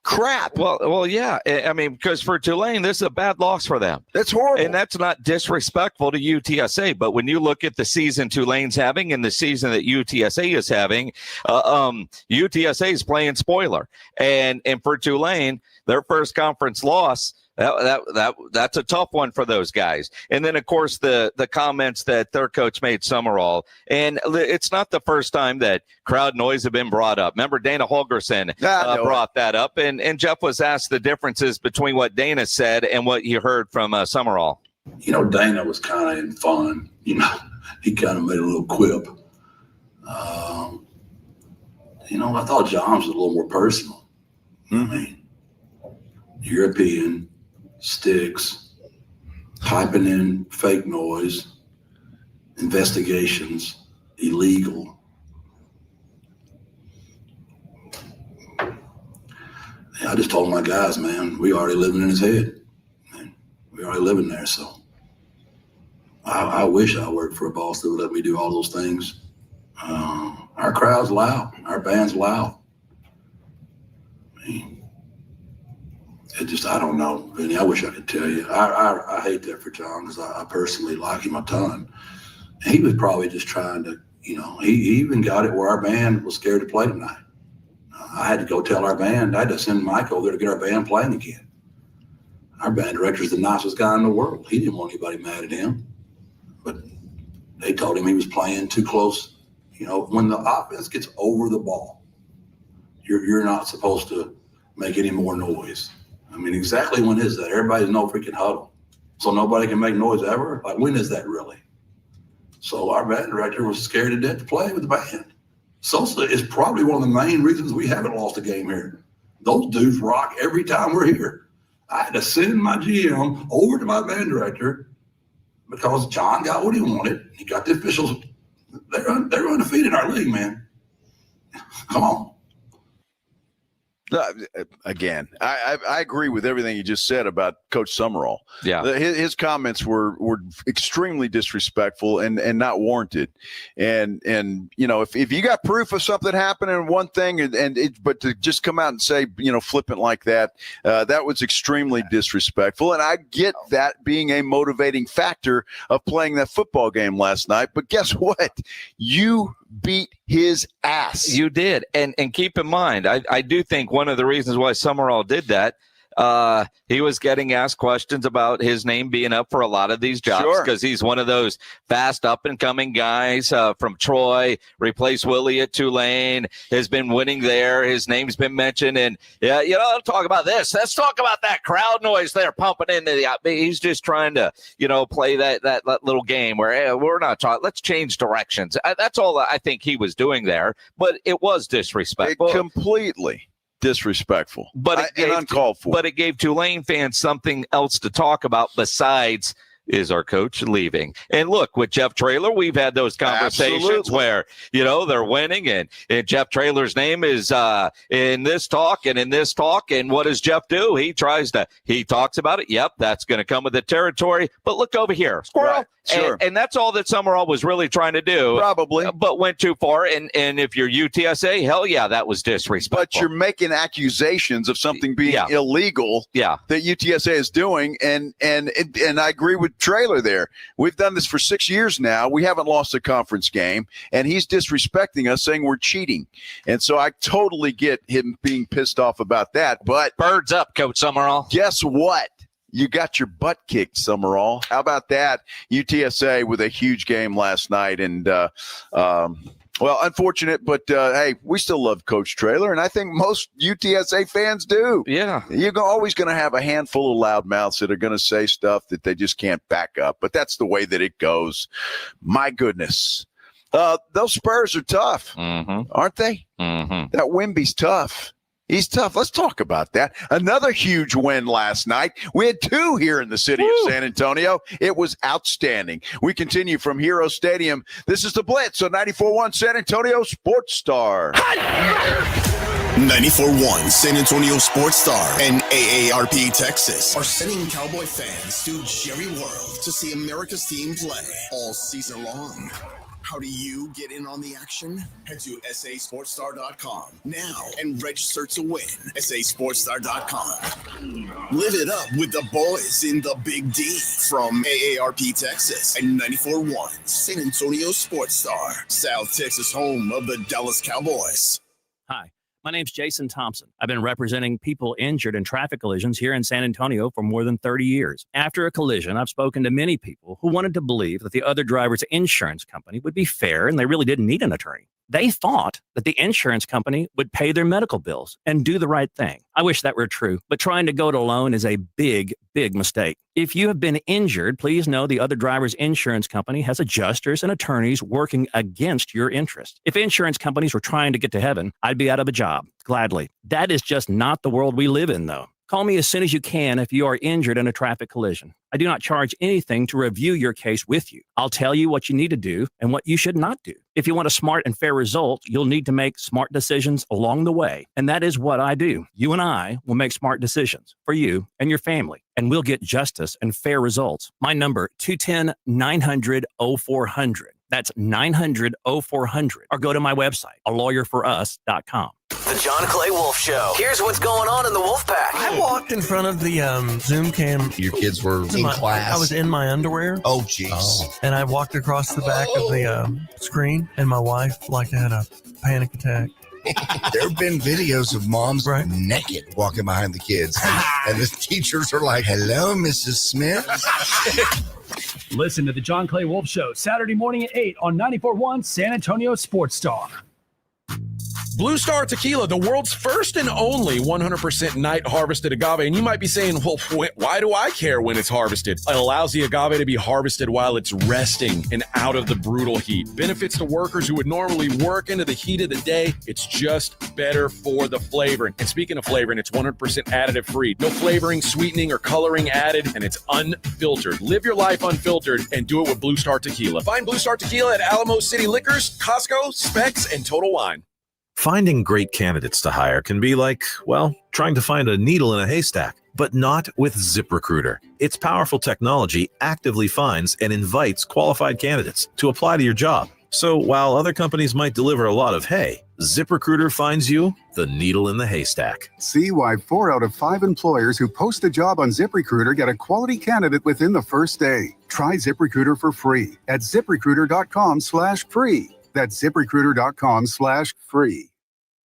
crap. Well, yeah. I mean, because for Tulane, this is a bad loss for them. That's horrible. And that's not disrespectful to UTSA. But when you look at the season Tulane's having and the season that UTSA is having, UTSA is playing spoiler. And for Tulane, their first conference loss, that's a tough one for those guys. And then, of course, the comments that their coach made, Summerall. And it's not the first time that crowd noise have been brought up. Remember, Dana Holgerson brought that up. And Jeff was asked the differences between what Dana said and what you heard from Summerall. Dana was kind of in fun. He kind of made a little quip. I thought John's was a little more personal. I mean, European, sticks, piping in fake noise, investigations, illegal. I just told my guys, man, we already living in his head. Man, we already living there, so I wish I worked for a boss that would let me do all those things. Our crowd's loud. Our band's loud. I mean, I don't know, Vinny. I wish I could tell you. I hate that for John because I personally like him a ton. He was probably just trying to, he even got it where our band was scared to play tonight. I had to go tell our band. I had to send Mike over there to get our band playing again. Our band director's the nicest guy in the world. He didn't want anybody mad at him. But they told him he was playing too close. When the offense gets over the ball, you're not supposed to make any more noise. I mean, exactly when is that? Everybody's no freaking huddle. So nobody can make noise ever? Like, when is that really? So our band director was scared to death to play with the band. Sosa is probably one of the main reasons we haven't lost a game here. Those dudes rock every time we're here. I had to send my GM over to my band director because John got what he wanted. He got the officials. They're undefeated in our league, man. Come on. Again, I agree with everything you just said about Coach Summerall. Yeah, his comments were extremely disrespectful and not warranted. And if you got proof of something happening, one thing, but to just come out and say flippant like that, that was extremely disrespectful. And I get that being a motivating factor of playing that football game last night. But guess what? You beat his ass. You did. And keep in mind, I do think one of the reasons why Summerall did that, he was getting asked questions about his name being up for a lot of these jobs because he's one of those fast up-and-coming guys from Troy, replaced Willie at Tulane, has been winning there. His name's been mentioned. And, let's talk about this. Let's talk about that crowd noise they're pumping into the – he's just trying to, play that little game where hey, we're not talking – let's change directions. That's all I think he was doing there. But it was disrespectful. Completely disrespectful, but uncalled for. But it gave Tulane fans something else to talk about besides is our coach leaving. And look, with Jeff Traylor, we've had those conversations where they're winning, and Jeff Traylor's name is in this talk and in this talk. And what does Jeff do? He talks about it. Yep, that's going to come with the territory. But look over here, squirrel. Right. Sure. And that's all that Summerall was really trying to do. Probably. But went too far. And if you're UTSA, hell yeah, that was disrespectful. But you're making accusations of something being illegal that UTSA is doing. And I agree with Traylor there. We've done this for 6 years now. We haven't lost a conference game. And he's disrespecting us, saying we're cheating. And so I totally get him being pissed off about that. But birds up, Coach Summerall. Guess what? You got your butt kicked, Summerall. How about that? UTSA with a huge game last night. And, unfortunate, but, hey, we still love Coach Traylor, and I think most UTSA fans do. Yeah. You're always going to have a handful of loudmouths that are going to say stuff that they just can't back up, but that's the way that it goes. My goodness. Those Spurs are tough, aren't they? Mm-hmm. That Wimby's tough. He's tough. Let's talk about that. Another huge win last night. We had 2 here in the city of San Antonio. It was outstanding. We continue from Hero Stadium. This is the Blitz on 94.1 San Antonio Sports Star. 94.1 San Antonio Sports Star and AARP Texas are sending Cowboy fans to Jerry World to see America's team play all season long. How do you get in on the action? Head to sasportsstar.com now and register to win. sasportsstar.com. Live it up with the boys in the Big D from AARP Texas and 94.1 San Antonio Sports Star, South Texas home of the Dallas Cowboys. Hi. My name's Jason Thompson. I've been representing people injured in traffic collisions here in San Antonio for more than 30 years. After a collision, I've spoken to many people who wanted to believe that the other driver's insurance company would be fair and they really didn't need an attorney. They thought that the insurance company would pay their medical bills and do the right thing. I wish that were true, but trying to go it alone is a big, big mistake. If you have been injured, please know the other driver's insurance company has adjusters and attorneys working against your interest. If insurance companies were trying to get to heaven, I'd be out of a job, gladly. That is just not the world we live in, though. Call me as soon as you can if you are injured in a traffic collision. I do not charge anything to review your case with you. I'll tell you what you need to do and what you should not do. If you want a smart and fair result, you'll need to make smart decisions along the way. And that is what I do. You and I will make smart decisions for you and your family, and we'll get justice and fair results. My number, 210-900-0400. That's 900-0400. Or go to my website, alawyerforus.com. The John Clay Wolf Show. Here's what's going on in the Wolf Pack. I walked in front of the Zoom cam. Your kids were in class? I was in my underwear. Oh, jeez. And I walked across the back of the screen, and my wife had a panic attack. There have been videos of moms naked walking behind the kids. And the teachers are like, hello, Mrs. Smith. Listen to the John Clay Wolf Show Saturday morning at 8 on 94.1 San Antonio Sports Star. Blue Star Tequila, the world's first and only 100% night harvested agave. And you might be saying, well, why do I care when it's harvested? It allows the agave to be harvested while it's resting and out of the brutal heat. Benefits to workers who would normally work into the heat of the day. It's just better for the flavoring. And speaking of flavoring, it's 100% additive free. No flavoring, sweetening, or coloring added, and it's unfiltered. Live your life unfiltered and do it with Blue Star Tequila. Find Blue Star Tequila at Alamo City Liquors, Costco, Specs, and Total Wine. Finding great candidates to hire can be like, well, trying to find a needle in a haystack, but not with ZipRecruiter. Its powerful technology actively finds and invites qualified candidates to apply to your job. So while other companies might deliver a lot of hay, ZipRecruiter finds you the needle in the haystack. See why 4 out of 5 employers who post a job on ZipRecruiter get a quality candidate within the first day. Try ZipRecruiter for free at ZipRecruiter.com/free. That's ZipRecruiter.com/free.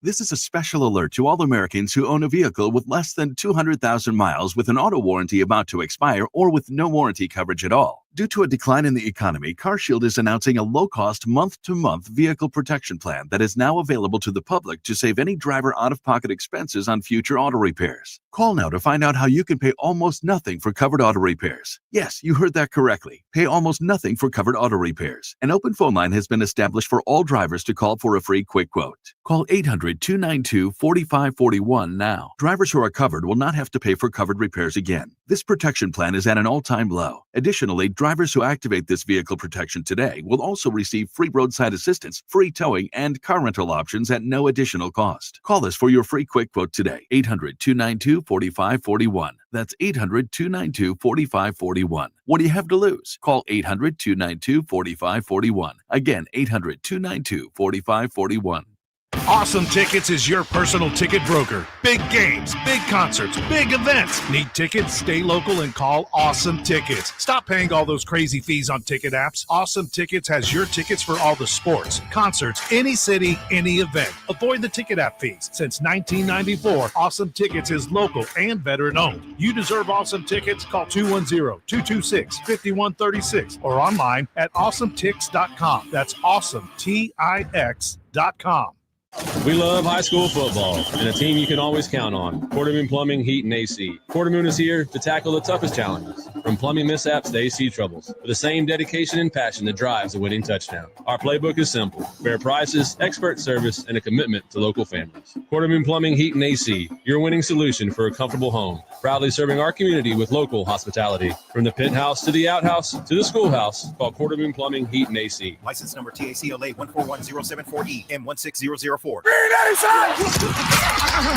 This is a special alert to all Americans who own a vehicle with less than 200,000 miles with an auto warranty about to expire or with no warranty coverage at all. Due to a decline in the economy, CarShield is announcing a low-cost month-to-month vehicle protection plan that is now available to the public to save any driver out-of-pocket expenses on future auto repairs. Call now to find out how you can pay almost nothing for covered auto repairs. Yes, you heard that correctly. Pay almost nothing for covered auto repairs. An open phone line has been established for all drivers to call for a free quick quote. Call 800-292-4541 now. Drivers who are covered will not have to pay for covered repairs again. This protection plan is at an all-time low. Additionally, drivers who activate this vehicle protection today will also receive free roadside assistance, free towing, and car rental options at no additional cost. Call us for your free quick quote today. 800-292-4541. That's 800-292-4541. What do you have to lose? Call 800-292-4541. Again, 800-292-4541. Awesome Tickets is your personal ticket broker. Big games, big concerts, big events. Need tickets? Stay local and call Awesome Tickets. Stop paying all those crazy fees on ticket apps. Awesome Tickets has your tickets for all the sports, concerts, any city, any event. Avoid the ticket app fees. Since 1994, Awesome Tickets is local and veteran-owned. You deserve Awesome Tickets. Call 210-226-5136 or online at awesometix.com. That's awesometix.com. We love high school football and a team you can always count on. Quartermoon Plumbing, Heat, and AC. Quartermoon is here to tackle the toughest challenges, from plumbing mishaps to AC troubles, with the same dedication and passion that drives a winning touchdown. Our playbook is simple: fair prices, expert service, and a commitment to local families. Quartermoon Plumbing, Heat, and AC, your winning solution for a comfortable home. Proudly serving our community with local hospitality. From the pit house to the outhouse to the schoolhouse, call Quartermoon Plumbing, Heat, and AC. License number TACLA 141074E M16004.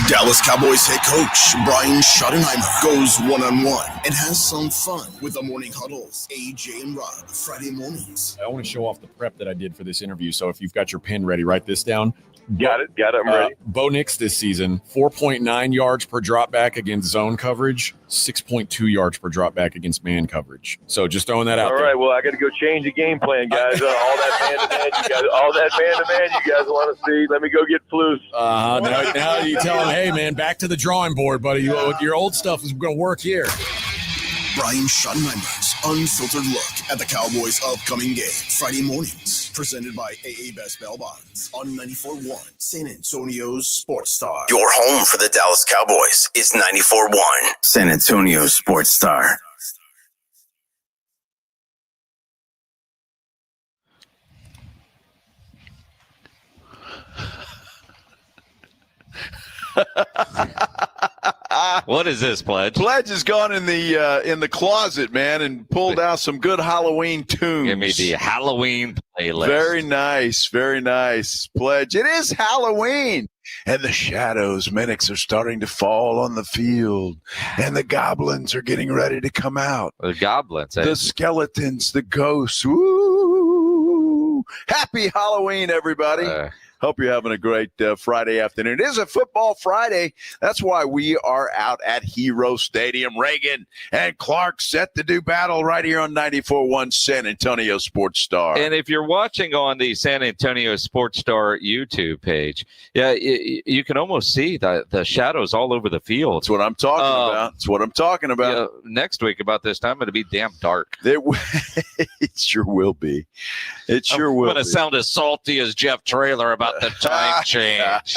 Dallas Cowboys head coach Brian Schottenheimer goes one-on-one and has some fun with the morning huddles. AJ and Rob, Friday mornings. I want to show off the prep that I did for this interview. So if you've got your pen ready, write this down. Got it. I'm ready. Bo Nix this season, 4.9 yards per drop back against zone coverage, 6.2 yards per drop back against man coverage. So just throwing that out there. All right, well, I got to go change the game plan, guys. All that man-to-man you guys want to see. Let me go get Flus. Now you tell him, hey, man, back to the drawing board, buddy. Your old stuff is going to work here. Brian Schottenheimer's unfiltered look at the Cowboys' upcoming game. Friday mornings, presented by AA Best Bail Bonds on 94.1 San Antonio's Sports Star. Your home for the Dallas Cowboys is 94.1 San Antonio Sports Star. What is this, Pledge? Pledge has gone in the closet, man, and pulled out some good Halloween tunes. Give me the Halloween playlist. Very nice, very nice, Pledge. It is Halloween, and the shadows, mimics, are starting to fall on the field, and the goblins are getting ready to come out. The goblins, the skeletons, the ghosts. Woo! Happy Halloween, everybody. Hope you're having a great Friday afternoon. It is a football Friday. That's why we are out at Hero Stadium. Reagan and Clark set to do battle right here on 94.1 San Antonio Sports Star. And if you're watching on the San Antonio Sports Star YouTube page, you can almost see the shadows all over the field. That's what I'm talking about. That's what I'm talking about. Next week about this time, it'll be damn dark. It sure will be. It sure will be. I'm going to sound as salty as Jeff Traylor about the time change.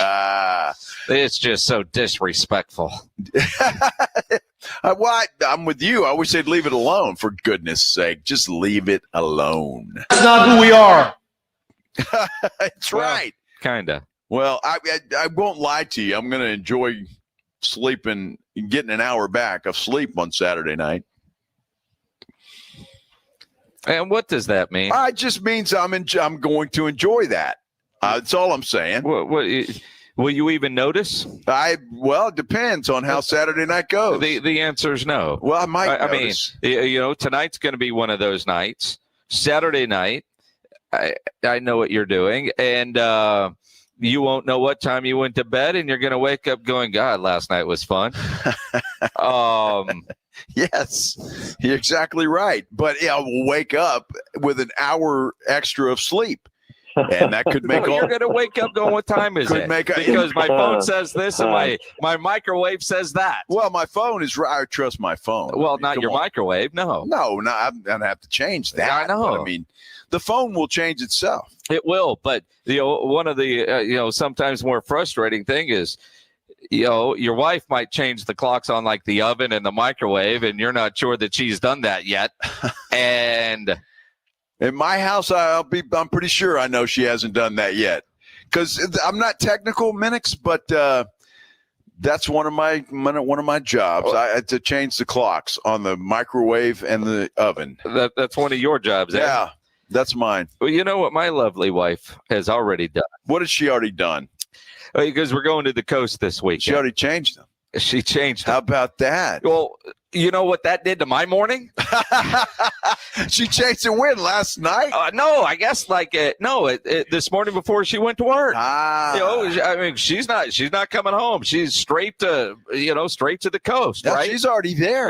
It's just so disrespectful. I'm with you. I wish they'd leave it alone, for goodness sake. Just leave it alone. That's not who we are. That's right. Kind of. Well, I won't lie to you. I'm going to enjoy sleeping, getting an hour back of sleep on Saturday night. And what does that mean? It just means I'm going to enjoy that. That's all I'm saying. What, will you even notice? Well, it depends on how Saturday night goes. The answer is no. Well, I might I mean, notice. Tonight's going to be one of those nights. Saturday night, I know what you're doing, and you won't know what time you went to bed, and you're going to wake up going, God, last night was fun. Yes, you're exactly right. But we'll wake up with an hour extra of sleep. And that could make you're going to wake up going, what time is it? Because my phone says this and my microwave says that. Well, my phone is right. I trust my phone. Well, not your microwave. No, I'm going to have to change that. I know. But, I mean, the phone will change itself. It will. But, one of the, sometimes more frustrating thing is, your wife might change the clocks on like the oven and the microwave, and you're not sure that she's done that yet. And in my house, I'm pretty sure I know she hasn't done that yet, because I'm not technical, Minix, but that's one of my jobs. I had to change the clocks on the microwave and the oven. That's one of your jobs. Yeah, that's mine. Well, you know what my lovely wife has already done? What has she already done? Because we're going to the coast this week. She already changed them. She changed them. How about that? Well, you know what that did to my morning? She changed it when? Last night? No, I guess this morning before she went to work. I mean, she's not coming home. She's straight to the coast, right? She's already there.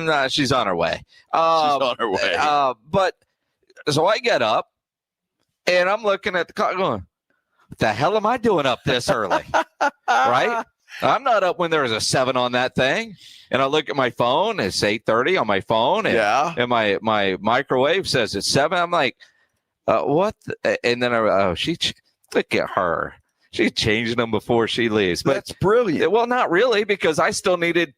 Nah, she's on her way. She's on her way. But so I get up and I'm looking at the clock going, what the hell am I doing up this early? Right? I'm not up when there's a 7 on that thing. And I look at my phone, it's 8:30 on my phone. And, and my microwave says it's 7. I'm like, what? And then look at her. She changed them before she leaves. But that's brilliant. Well, not really, because I still needed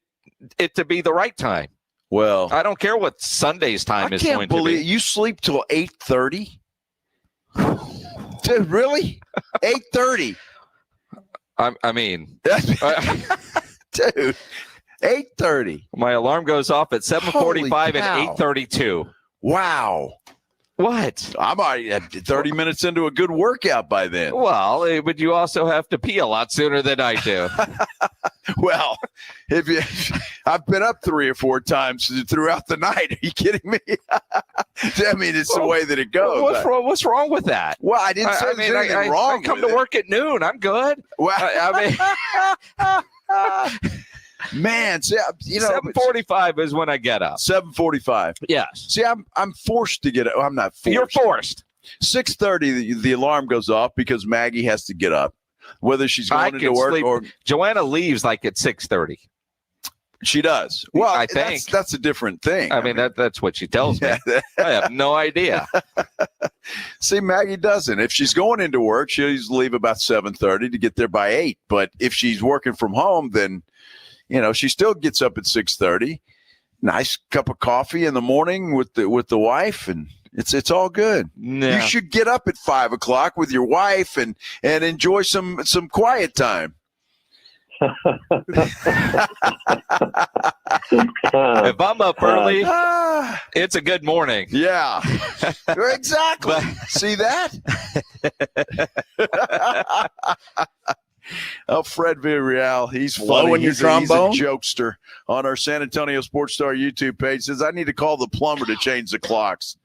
it to be the right time. Well, I don't care what Sunday's time is going to be. I can't believe you sleep till 8:30. Dude, really? 8:30. I mean, dude, 8:30. My alarm goes off at 7:45 and 8:32. Wow. What? I'm already at 30 minutes into a good workout by then. Well, but you also have to pee a lot sooner than I do. Well, I've been up 3 or 4 times throughout the night. Are you kidding me? I mean, it's the way that it goes. What's wrong with that? Well, I didn't say there's anything wrong. I come to work at noon. I'm good. Well, I mean, man, see, 7:45 is when I get up. 7:45. Yes. See, I'm forced to get up. I'm not forced. You're forced. 6:30, the alarm goes off because Maggie has to get up, whether she's going into work or Joanna leaves like at 6:30. She does. Well, I think that's a different thing. I mean, that's what she tells me. I have no idea. See, Maggie doesn't. If she's going into work, she'll leave about 7:30 to get there by 8. But if she's working from home, then she still gets up at 6:30. Nice cup of coffee in the morning with the wife, and it's all good. Yeah. You should get up at 5 o'clock with your wife and enjoy some quiet time. If I'm up early, it's a good morning. Yeah, exactly. See that? Oh, Fred Villarreal, he's funny. He's a jokester on our San Antonio Sports Star YouTube page. Says, I need to call the plumber to change the clocks.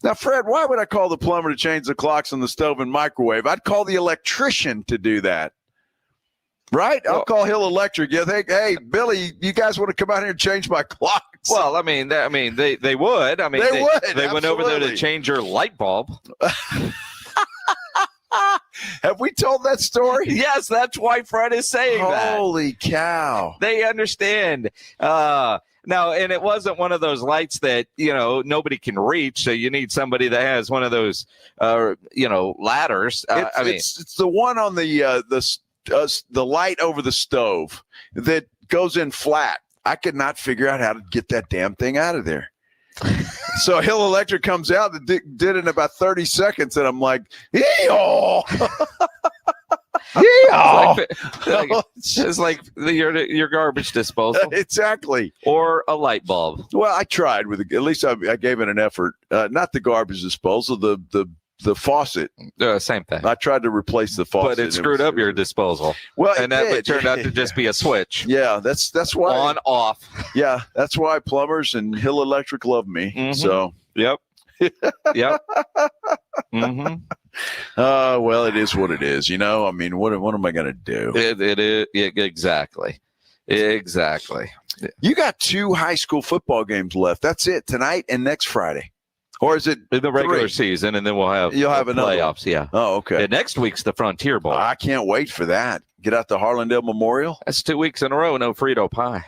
Now, Fred, why would I call the plumber to change the clocks on the stove and microwave? I'd call the electrician to do that. Right? I'll call Hill Electric. You think, hey, Billy, you guys want to come out here and change my clocks? Well, I mean, they would. I mean, they would. They went over there to change your light bulb. Have we told that story? Yes, that's why Fred is saying that. Holy cow. They understand. Now, and it wasn't one of those lights that, nobody can reach. So you need somebody that has one of those, ladders. It's the one on the light over the stove that goes in flat. I could not figure out how to get that damn thing out of there. So Hill Electric comes out and did it in about 30 seconds, and I'm like, "Yee-haw!" It's like your garbage disposal. Exactly. Or a light bulb. Well, I tried at least I gave it an effort. Not the garbage disposal, the the faucet. Same thing. I tried to replace the faucet. But it screwed up your disposal. Well, and that turned out to just be a switch. Yeah, that's why. On, off. Yeah, that's why plumbers and Hill Electric love me. Mm-hmm. So. Yep. Yep. Mm-hmm. Well, it is what it is. You know, I mean, what am I going to do? It is. Exactly. You got 2 high school football games left. That's it, tonight and next Friday. Or is it in the regular 3? season, and then you'll have another playoffs? Yeah. Oh, okay. And next week's the Frontier Bowl. I can't wait for that. Get out to Harlandale Memorial. That's 2 weeks in a row. No Frito pie.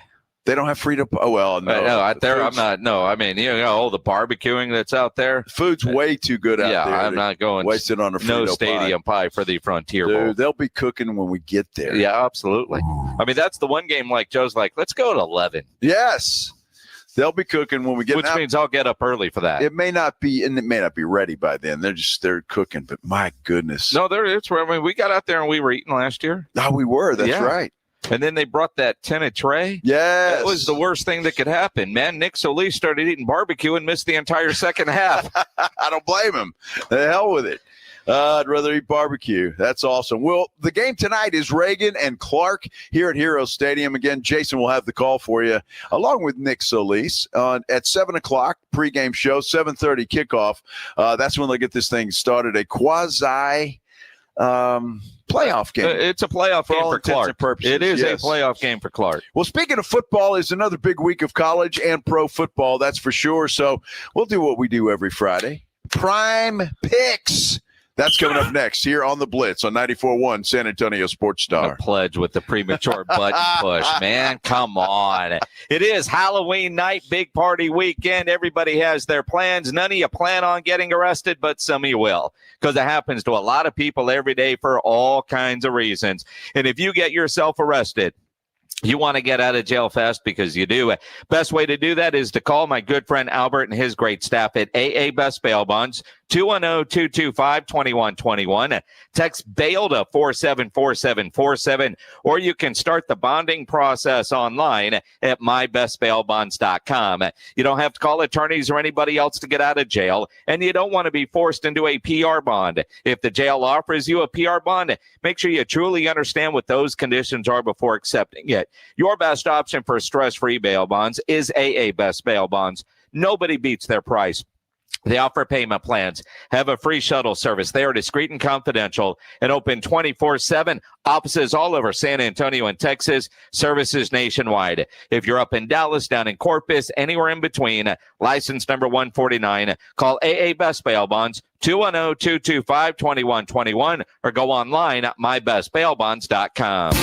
They don't have Frito. Oh well, no. I'm not. No, I mean, all the barbecuing that's out there. Food's way too good out there. Yeah, I'm not going. Wasted on a Frito no stadium pie for the Frontier Bowl. They'll be cooking when we get there. Yeah, absolutely. I mean, that's the one game. Like Joe's like, let's go at 11. Yes, they'll be cooking when we get. Which means I'll get up early for that. It may not be, and it may not be ready by then. They're cooking, but my goodness. No, it's. I mean, we got out there and we were eating last year. Oh, we were. That's right. And then they brought that tenant tray. Yes. That was the worst thing that could happen, man. Nick Solis started eating barbecue and missed the entire second half. I don't blame him. The hell with it. I'd rather eat barbecue. That's awesome. Well, the game tonight is Reagan and Clark here at Hero Stadium. Again, Jason will have the call for you, along with Nick Solis, at 7 o'clock, pregame show, 7:30 kickoff. That's when they get this thing started, a quasi playoff game. It's a playoff game for Clark. Purposes. It is a playoff game for Clark. Well, speaking of football, is another big week of college and pro football, that's for sure. So we'll do what we do every Friday. Prime Picks. That's coming up next here on the Blitz on 94.1 San Antonio Sports Star. A pledge with the premature button push, man. Come on. It is Halloween night, big party weekend. Everybody has their plans. None of you plan on getting arrested, but some of you will, because it happens to a lot of people every day for all kinds of reasons. And if you get yourself arrested, you want to get out of jail fast, because you do. Best way to do that is to call my good friend Albert and his great staff at AA Best Bail Bonds, 210-225-2121. Text bail to 474747, or you can start the bonding process online at mybestbailbonds.com. You don't have to call attorneys or anybody else to get out of jail, and you don't want to be forced into a PR bond. If the jail offers you a PR bond, make sure you truly understand what those conditions are before accepting it. Your best option for stress-free bail bonds is AA Best Bail Bonds. Nobody beats their price. They offer payment plans, have a free shuttle service. They are discreet and confidential and open 24/7. Offices all over San Antonio and Texas, services nationwide. If you're up in Dallas, down in Corpus, anywhere in between, license number 149, call AA Best Bail Bonds, 210-225-2121, or go online at mybestbailbonds.com.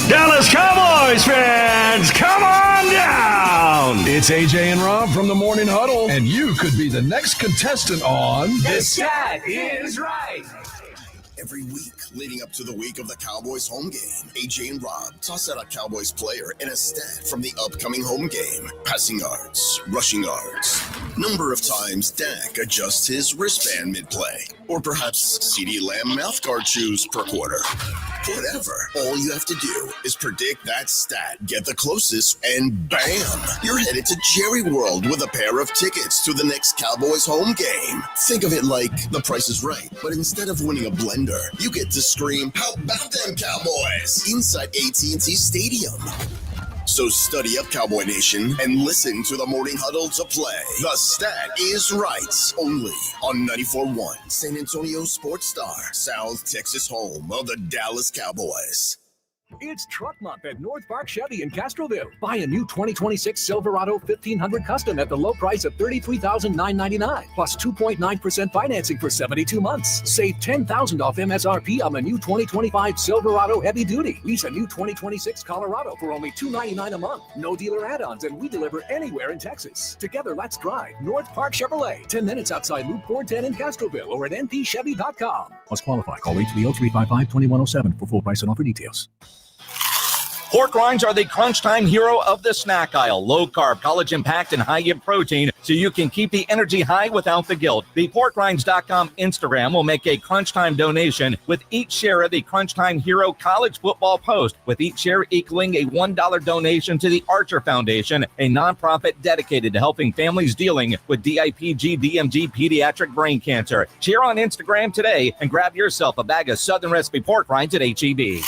Dallas Cowboys fans, come on down! It's AJ and Rob from the Morning Huddle, and you could be the next contestant on The Stat Is Right. Every week leading up to the week of the Cowboys home game, AJ and Rob toss out a Cowboys player and a stat from the upcoming home game. Passing yards, rushing yards, number of times Dak adjusts his wristband mid-play, or perhaps CeeDee Lamb mouthguard chews per quarter. Whatever. All you have to do is predict that stat, get the closest, and bam! You're headed to Jerry World with a pair of tickets to the next Cowboys home game. Think of it like The Price is Right, but instead of winning a blender, you get to scream, "How about them Cowboys?" inside AT&T Stadium. So study up, Cowboy Nation, and listen to the Morning Huddle to play. The Stat Is Right, only on 94.1 San Antonio Sports Star, South Texas home of the Dallas Cowboys. It's Truck Month at North Park Chevy in Castroville. Buy a new 2026 Silverado 1500 Custom at the low price of $33,999, plus 2.9% financing for 72 months. Save $10,000 off MSRP on the new 2025 Silverado Heavy Duty. Lease a new 2026 Colorado for only $299 a month. No dealer add-ons, and we deliver anywhere in Texas. Together, let's drive North Park Chevrolet. 10 minutes outside Loop 410 in Castroville, or at npchevy.com. Must qualify. Call 830-355-2107 for full price and offer details. Pork rinds are the crunch time hero of the snack aisle. Low carb, collagen packed, and high in protein, so you can keep the energy high without the guilt. The porkrinds.com Instagram will make a crunch time donation with each share of the Crunch Time Hero College Football Post, with each share equaling a $1 donation to the Archer Foundation, a nonprofit dedicated to helping families dealing with DIPG, DMG, pediatric brain cancer. Share on Instagram today and grab yourself a bag of Southern Recipe pork rinds at HEB.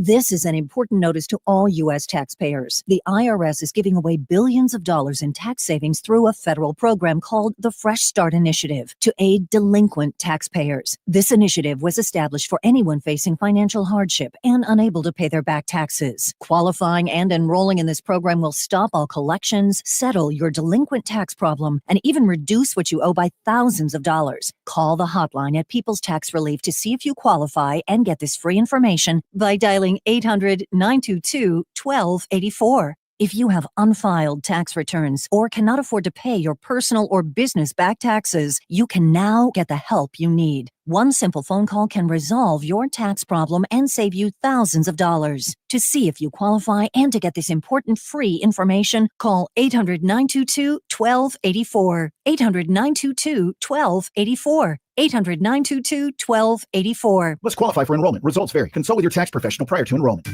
This is an important notice to all U.S. taxpayers. The IRS is giving away billions of dollars in tax savings through a federal program called the Fresh Start Initiative to aid delinquent taxpayers. This initiative was established for anyone facing financial hardship and unable to pay their back taxes. Qualifying and enrolling in this program will stop all collections, settle your delinquent tax problem, and even reduce what you owe by thousands of dollars. Call the hotline at People's Tax Relief to see if you qualify and get this free information by dialing 800-922-1284. If you have unfiled tax returns or cannot afford to pay your personal or business back taxes, you can now get the help you need. One simple phone call can resolve your tax problem and save you thousands of dollars. To see if you qualify and to get this important free information, call 800-922-1284. 800-922-1284. 800-922-1284. Let's qualify for enrollment. Results vary. Consult with your tax professional prior to enrollment.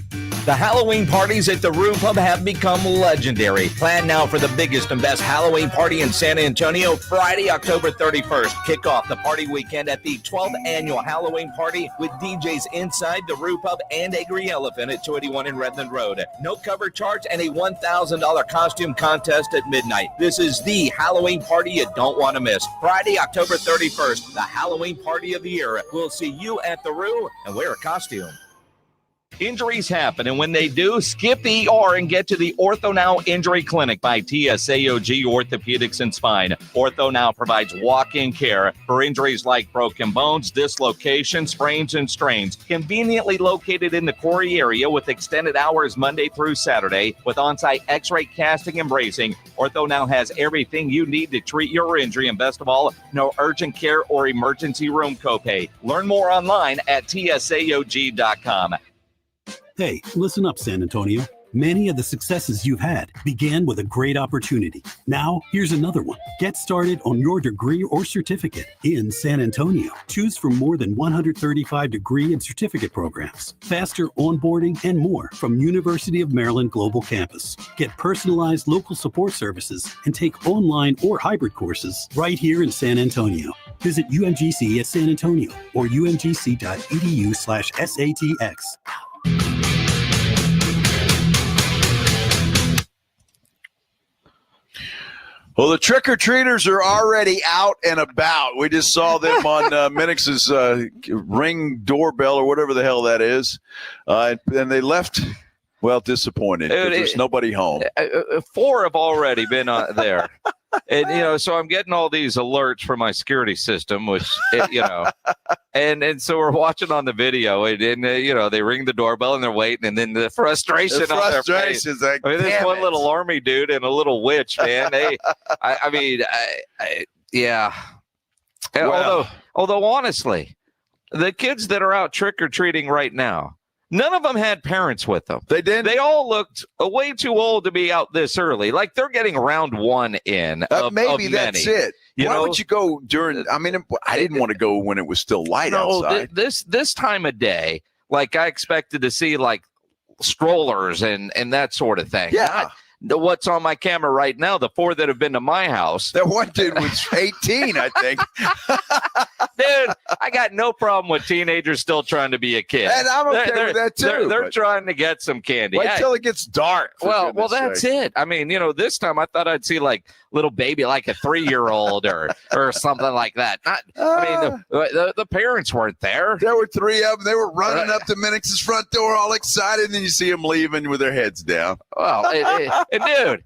The Halloween parties at the Roo Pub have become legendary. Plan now for the biggest and best Halloween party in San Antonio, Friday, October 31st. Kick off the party weekend at the 12th annual Halloween party with DJs inside the Roo Pub and Angry Elephant at 281 in Redland Road. No cover charge and a $1,000 costume contest at midnight. This is the Halloween party you don't want to miss. Friday, October 31st, the Halloween party of the year. We'll see you at the Roo and wear a costume. Injuries happen, and when they do, skip the ER and get to the Ortho Now Injury Clinic by TSAOG Orthopedics and Spine. Ortho Now provides walk-in care for injuries like broken bones, dislocations, sprains, and strains. Conveniently located in the Quarry area with extended hours Monday through Saturday with on-site x-ray casting and bracing. Ortho Now has everything you need to treat your injury, and best of all, no urgent care or emergency room copay. Learn more online at tsaog.com. Hey, listen up, San Antonio. Many of the successes you've had began with a great opportunity. Now, here's another one. Get started on your degree or certificate in San Antonio. Choose from more than 135 degree and certificate programs, faster onboarding, and more from University of Maryland Global Campus. Get personalized local support services and take online or hybrid courses right here in San Antonio. Visit UMGC at San Antonio or umgc.edu/SATX. Well, the trick-or-treaters are already out and about. We just saw them on Minix's Ring doorbell or whatever the hell that is. And they left, well, disappointed. There's nobody home. 4 have already been there. And, so I'm getting all these alerts from my security system, which, and so we're watching on the video and they ring the doorbell and they're waiting. And then the frustration on their face. Like, this one little army dude and a little witch, man. Yeah. Well, although honestly, the kids that are out trick-or-treating right now, none of them had parents with them. They didn't. They all looked way too old to be out this early. Like they're getting round 1 in. Maybe of that's many. it. Why would you go during? I mean, I didn't want to go when it was still light outside. This time of day, like I expected to see like strollers and that sort of thing. Yeah. What's on my camera right now, the 4 that have been to my house. That one dude was 18, I think. Dude, I got no problem with teenagers still trying to be a kid. And I'm okay with that, too. They're trying to get some candy. Wait till it gets dark. Well, that's it. I mean, this time I thought I'd see like little baby, like a 3-year-old or something like that. The parents weren't there. There were 3 of them. They were running up to Minix's front door all excited, and then you see them leaving with their heads down. Well, and dude,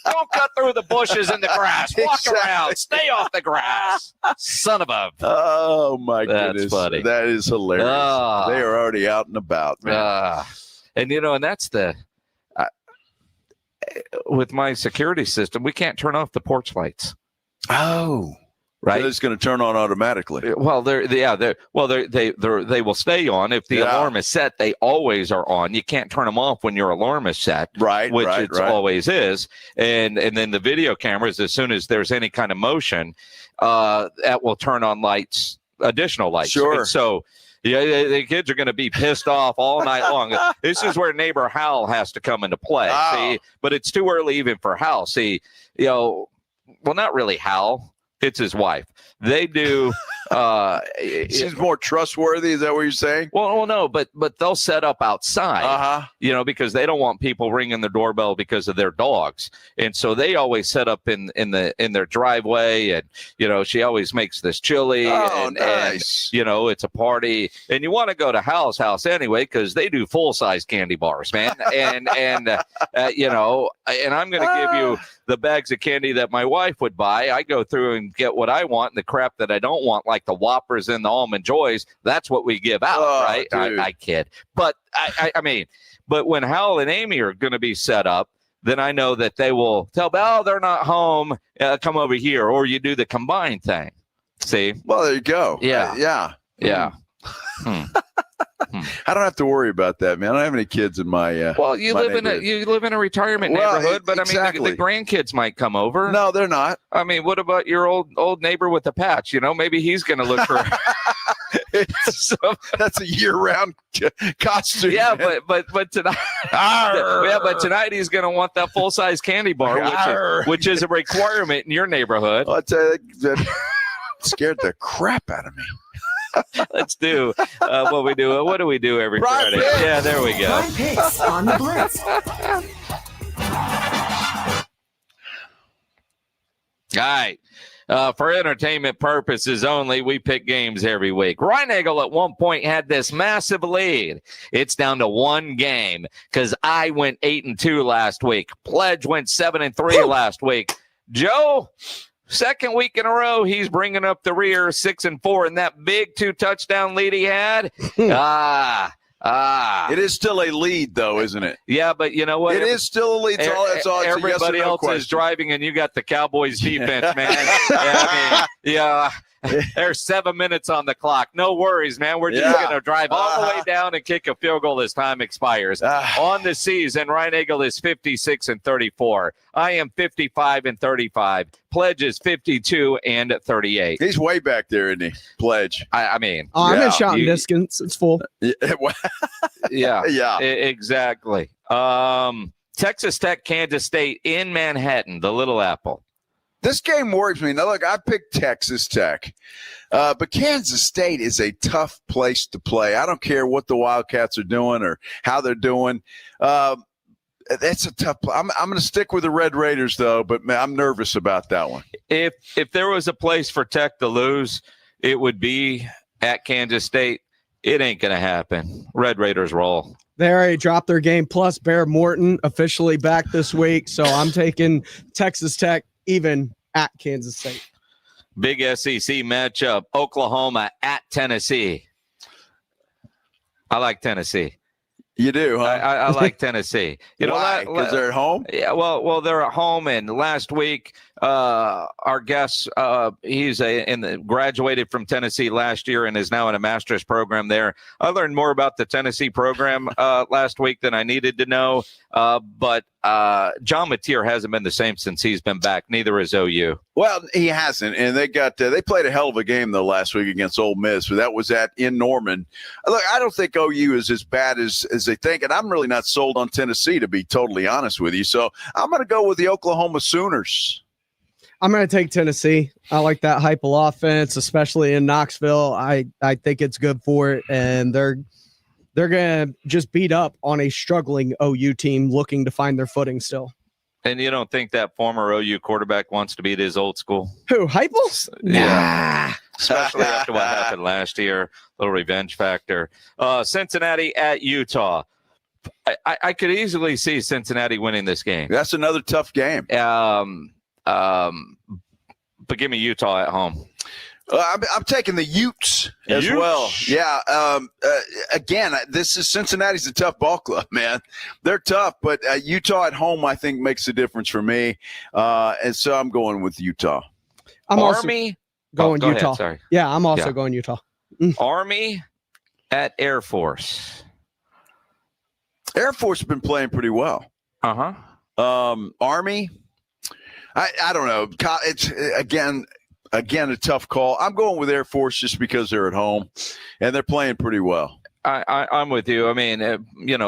don't cut through the bushes and the grass. Walk around. Stay off the grass. Son of a... Oh, my goodness. That's funny. That is hilarious. They are already out and about, man. And that's the... with my security system, we can't turn off the porch lights. Oh. Right, it's going to turn on automatically. Well, they will stay on if the alarm is set. They always are on. You can't turn them off when your alarm is set, right? Which it always is. And then the video cameras, as soon as there's any kind of motion, that will turn on lights, additional lights. Sure. And so. Yeah, the kids are going to be pissed off all night long. This is where neighbor Hal has to come into play. Oh. See, but it's too early even for Hal. See, well, not really Hal. It's his wife. They do. She's more trustworthy. Is that what you're saying? Well, no, but they'll set up outside, because they don't want people ringing the doorbell because of their dogs, and so they always set up in their driveway, and she always makes this chili, nice. And it's a party, and you want to go to Hal's house anyway because they do full size candy bars, man, and and I'm going to give you the bags of candy that my wife would buy. I go through and get what I want, and the crap that I don't want, like the Whoppers and the Almond Joys, that's what we give out, right? I kid. But I mean, but when Hal and Amy are going to be set up, then I know that they will tell, they're not home, come over here, or you do the combined thing. See? Well, there you go. Yeah. Yeah. I don't have to worry about that, man. I don't have any kids in my. You live in a retirement neighborhood, but exactly. I mean, the grandkids might come over. No, they're not. I mean, what about your old neighbor with the patch? Maybe he's going to look for. That's a year-round costume. Yeah, but tonight, but tonight he's going to want that full-size candy bar, which is a requirement in your neighborhood. I'll tell you, that scared the crap out of me. Let's do what we do. What do we do every Friday? Yeah, there we go. Prime picks on the Blitz. All right. For entertainment purposes only, we pick games every week. Reinagel at one point had this massive lead. It's down to one game because I went 8-2 last week. Pledge went 7-3 last week. Joe, second week in a row, he's bringing up the rear, 6-4, and that big 2-touchdown lead he had. It is still a lead, though, isn't it? Yeah, but you know what? It is still a lead. It's all everybody yes or no else question. is driving, and you got the Cowboys defense, man. There's 7 minutes on the clock. No worries, man. We're just going to drive all the way down and kick a field goal as time expires. On the season, Reinagel is 56-34. I am 55-35. Pledge is 52-38. He's way back there, isn't he? Pledge. I mean, I'm in shouting distance. It's full. Yeah, exactly. Texas Tech, Kansas State in Manhattan, the Little Apple. This game worries me. Now, look, I picked Texas Tech, but Kansas State is a tough place to play. I don't care what the Wildcats are doing or how they're doing. That's a tough play. I'm going to stick with the Red Raiders, though, but man, I'm nervous about that one. If there was a place for Tech to lose, it would be at Kansas State. It ain't going to happen. Red Raiders roll. They already dropped their game. Plus, Bear Morton officially back this week, so I'm taking Texas Tech even at Kansas State. Big SEC matchup, Oklahoma at Tennessee. I like Tennessee. You do, huh? I like Tennessee. Why? Because they're at home? Yeah, well, they're at home. And last week, our guest, he's graduated from Tennessee last year and is now in a master's program there. I learned more about the Tennessee program last week than I needed to know. But John Mateer hasn't been the same since he's been back. Neither is OU. Well, he hasn't, and they played a hell of a game though last week against Ole Miss, but that was in Norman. Look, I don't think OU is as bad as they think, and I'm really not sold on Tennessee, to be totally honest with you. So I'm going to go with the Oklahoma Sooners. I'm going to take Tennessee. I like that Heupel offense, especially in Knoxville. I think it's good for it, and they're going to just beat up on a struggling OU team looking to find their footing still. And you don't think that former OU quarterback wants to beat his old school? Who, Heupel? Yeah. Especially after what happened last year. Little revenge factor. Cincinnati at Utah. I could easily see Cincinnati winning this game. That's another tough game. But give me Utah at home. I'm taking the Utes as well. Yeah. Again, Cincinnati's a tough ball club, man. They're tough, but Utah at home, I think, makes a difference for me. And so I'm going with Utah. Army Going go Utah. ahead, sorry. Yeah, I'm also going Utah. Army at Air Force. Air Force has been playing pretty well. Army, I don't know. It's again a tough call. I'm going with Air Force just because they're at home and they're playing pretty well. I'm with you. I mean, a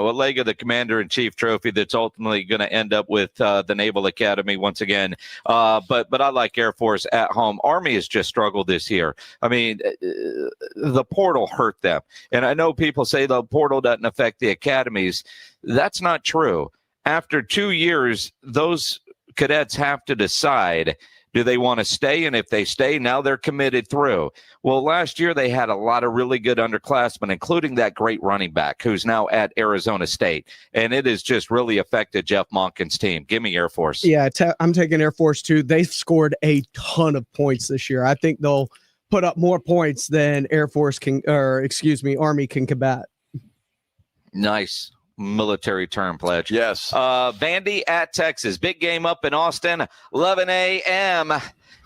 leg of the Commander-in-Chief trophy that's ultimately going to end up with the Naval Academy once again. But I like Air Force at home. Army has just struggled this year. I mean, the portal hurt them. And I know people say the portal doesn't affect the academies. That's not true. After 2 years, those cadets have to decide, do they want to stay? And if they stay, now they're committed through. Well, last year they had a lot of really good underclassmen, including that great running back who's now at Arizona State. And it has just really affected Jeff Monken's team. Give me Air Force. Yeah, I'm taking Air Force too. They've scored a ton of points this year. I think they'll put up more points than Army can combat. Nice. Military term pledge. Yes. Vandy at Texas. Big game up in Austin, 11 a.m.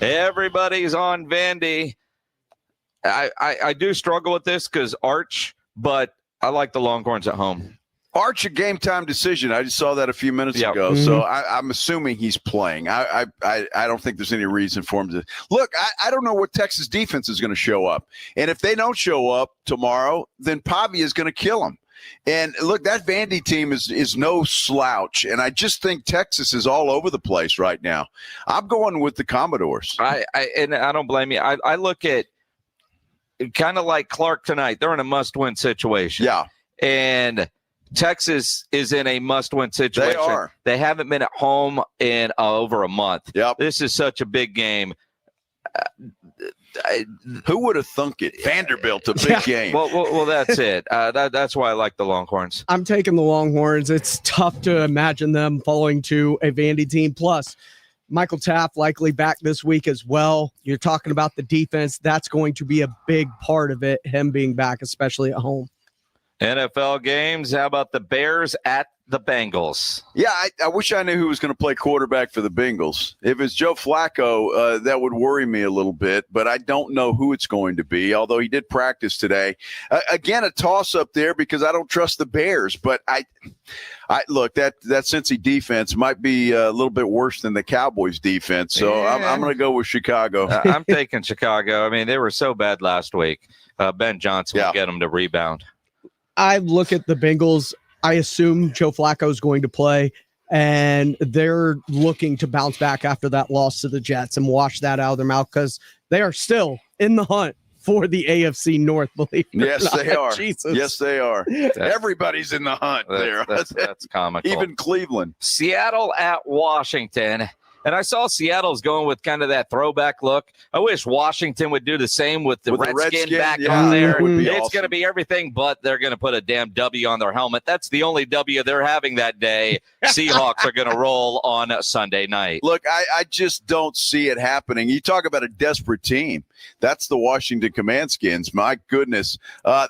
Everybody's on Vandy. I do struggle with this because Arch, but I like the Longhorns at home. Arch, a game time decision. I just saw that a few minutes ago. Mm-hmm. So I'm assuming he's playing. I don't think there's any reason for him to look. I don't know what Texas defense is going to show up. And if they don't show up tomorrow, then Pavia is going to kill them. And look, that Vandy team is no slouch. And I just think Texas is all over the place right now. I'm going with the Commodores. And I don't blame you. I look at kind of like Clark tonight. They're in a must-win situation. Yeah. And Texas is in a must-win situation. They are. They haven't been at home in over a month. Yep. This is such a big game. Who would have thunk it? Vanderbilt, a big game. Well, that's it. That's why I like the Longhorns. I'm taking the Longhorns. It's tough to imagine them falling to a Vandy team. Plus, Michael Taft likely back this week as well. You're talking about the defense. That's going to be a big part of it, him being back, especially at home. NFL games. How about the Bears at the Bengals? Yeah, I wish I knew who was going to play quarterback for the Bengals. If it's Joe Flacco, that would worry me a little bit, but I don't know who it's going to be, although he did practice today. Again, a toss-up there because I don't trust the Bears, but I look, that Cincy defense might be a little bit worse than the Cowboys defense, so I'm going to go with Chicago. I'm taking Chicago. I mean, they were so bad last week. Ben Johnson will get them to rebound. I look at the Bengals. I assume Joe Flacco is going to play, and they're looking to bounce back after that loss to the Jets and wash that out of their mouth because they are still in the hunt for the AFC North, believe it Yes, or not. they are. Jesus. Yes, they are. Everybody's in the hunt there. That's comical. Even Cleveland. Seattle at Washington. And I saw Seattle's going with kind of that throwback look. I wish Washington would do the same with the Redskin back on there. It's going to be everything, but they're going to put a damn W on their helmet. That's the only W they're having that day. Seahawks are going to roll on Sunday night. Look, I just don't see it happening. You talk about a desperate team. That's the Washington Commandskins. My goodness.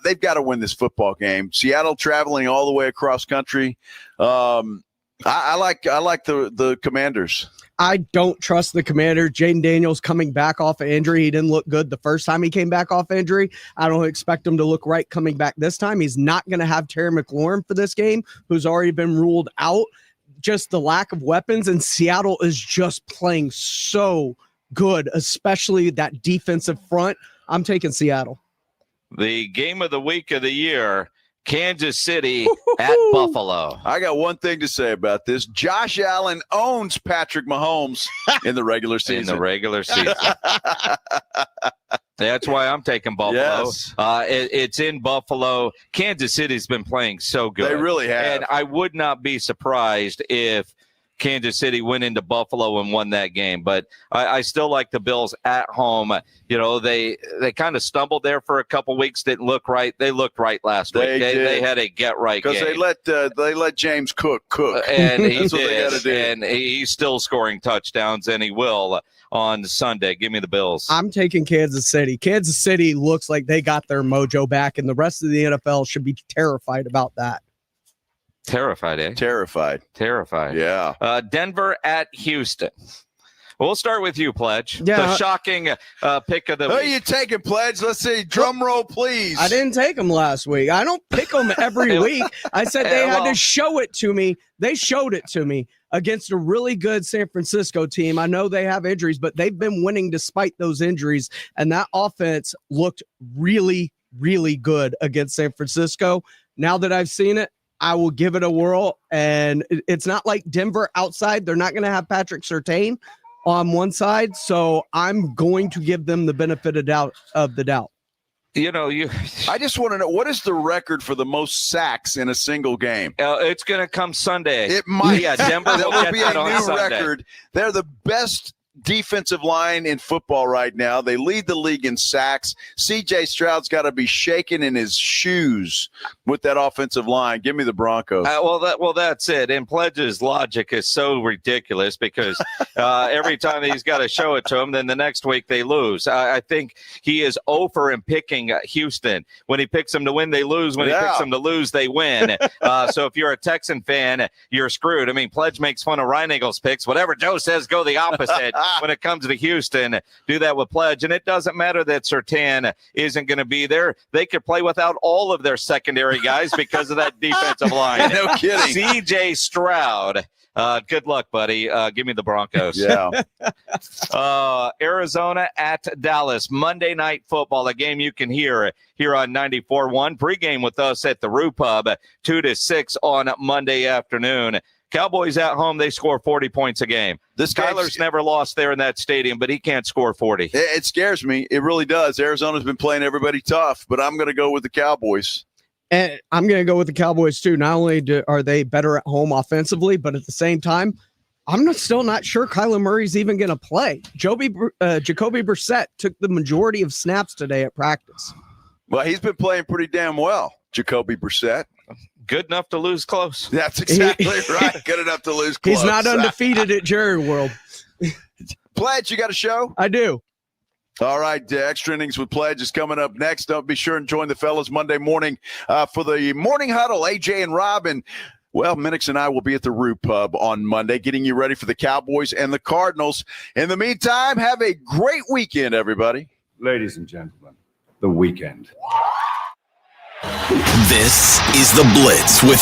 They've got to win this football game. Seattle traveling all the way across country. I like the Commanders. I don't trust the Commander. Jaden Daniels coming back off of injury. He didn't look good the first time he came back off injury. I don't expect him to look right coming back this time. He's not going to have Terry McLaurin for this game, who's already been ruled out. Just the lack of weapons, and Seattle is just playing so good, especially that defensive front. I'm taking Seattle. The game of the week of the year, Kansas City at Buffalo. I got one thing to say about this. Josh Allen owns Patrick Mahomes in the regular season. In the regular season. That's why I'm taking Buffalo. Yes. It's in Buffalo. Kansas City's been playing so good. They really have. And I would not be surprised if Kansas City went into Buffalo and won that game. But I still like the Bills at home. You know, they kind of stumbled there for a couple weeks, didn't look right. They looked right last week. They had a get-right game. Because they let James Cook. And he That's did. what they gotta do. And he's still scoring touchdowns, and he will on Sunday. Give me the Bills. I'm taking Kansas City. Kansas City looks like they got their mojo back, and the rest of the NFL should be terrified about that. Terrified, eh? Terrified. Terrified. Yeah. Denver at Houston. We'll start with you, Pledge. Yeah. The shocking pick of the Who are week. you taking, Pledge? Let's see. Drum roll, please. I didn't take them last week. I don't pick them every week. I said they had well- to show it to me. They showed it to me against a really good San Francisco team. I know they have injuries, but they've been winning despite those injuries. And that offense looked really, really good against San Francisco. Now that I've seen it, I will give it a whirl. And it's not like Denver outside. They're not going to have Patrick Surtain on one side. So I'm going to give them the benefit of the doubt. I just want to know, what is the record for the most sacks in a single game? It's going to come Sunday. It might. Yeah, Denver That will will get be a that on new Sunday. record. They're the best defensive line in football right now. They lead the league in sacks. CJ Stroud's got to be shaking in his shoes with that offensive line. Give me the Broncos. That's it. And Pledge's logic is so ridiculous because every time he's got to show it to him, then the next week they lose. I think he is over in picking Houston. When he picks them to win, they lose. When he picks them to lose, they win. So if you're a Texan fan, you're screwed. I mean, Pledge makes fun of Ryan Eagles picks. Whatever Joe says, go the opposite. When it comes to Houston, do that with Pledge. And it doesn't matter that Surtain isn't going to be there. They could play without all of their secondary guys because of that defensive line. No kidding. CJ Stroud. Good luck, buddy. Give me the Broncos. Yeah. Arizona at Dallas. Monday Night Football, a game you can hear here on 94.1. Pregame with us at the Roo Pub, 2 to 6 on Monday afternoon. Cowboys at home, they score 40 points a game. Kyler's never lost there in that stadium, but he can't score 40. It scares me. It really does. Arizona's been playing everybody tough, but I'm going to go with the Cowboys. And I'm going to go with the Cowboys, too. Not only are they better at home offensively, but at the same time, I'm still not sure Kyler Murray's even going to play. Jacoby Brissett took the majority of snaps today at practice. Well, he's been playing pretty damn well, Jacoby Brissett. Good enough to lose close. That's exactly right. Good enough to lose close. He's not undefeated at Jerry World. Pledge, you got a show? I do. All right, Extra Innings with Pledge is coming up next. Don't be sure and join the fellas Monday morning for the Morning Huddle. AJ and Robin. Well, Minix and I will be at the Roo Pub on Monday, getting you ready for the Cowboys and the Cardinals. In the meantime, have a great weekend, everybody. Ladies and gentlemen, the weekend. This is The Blitz with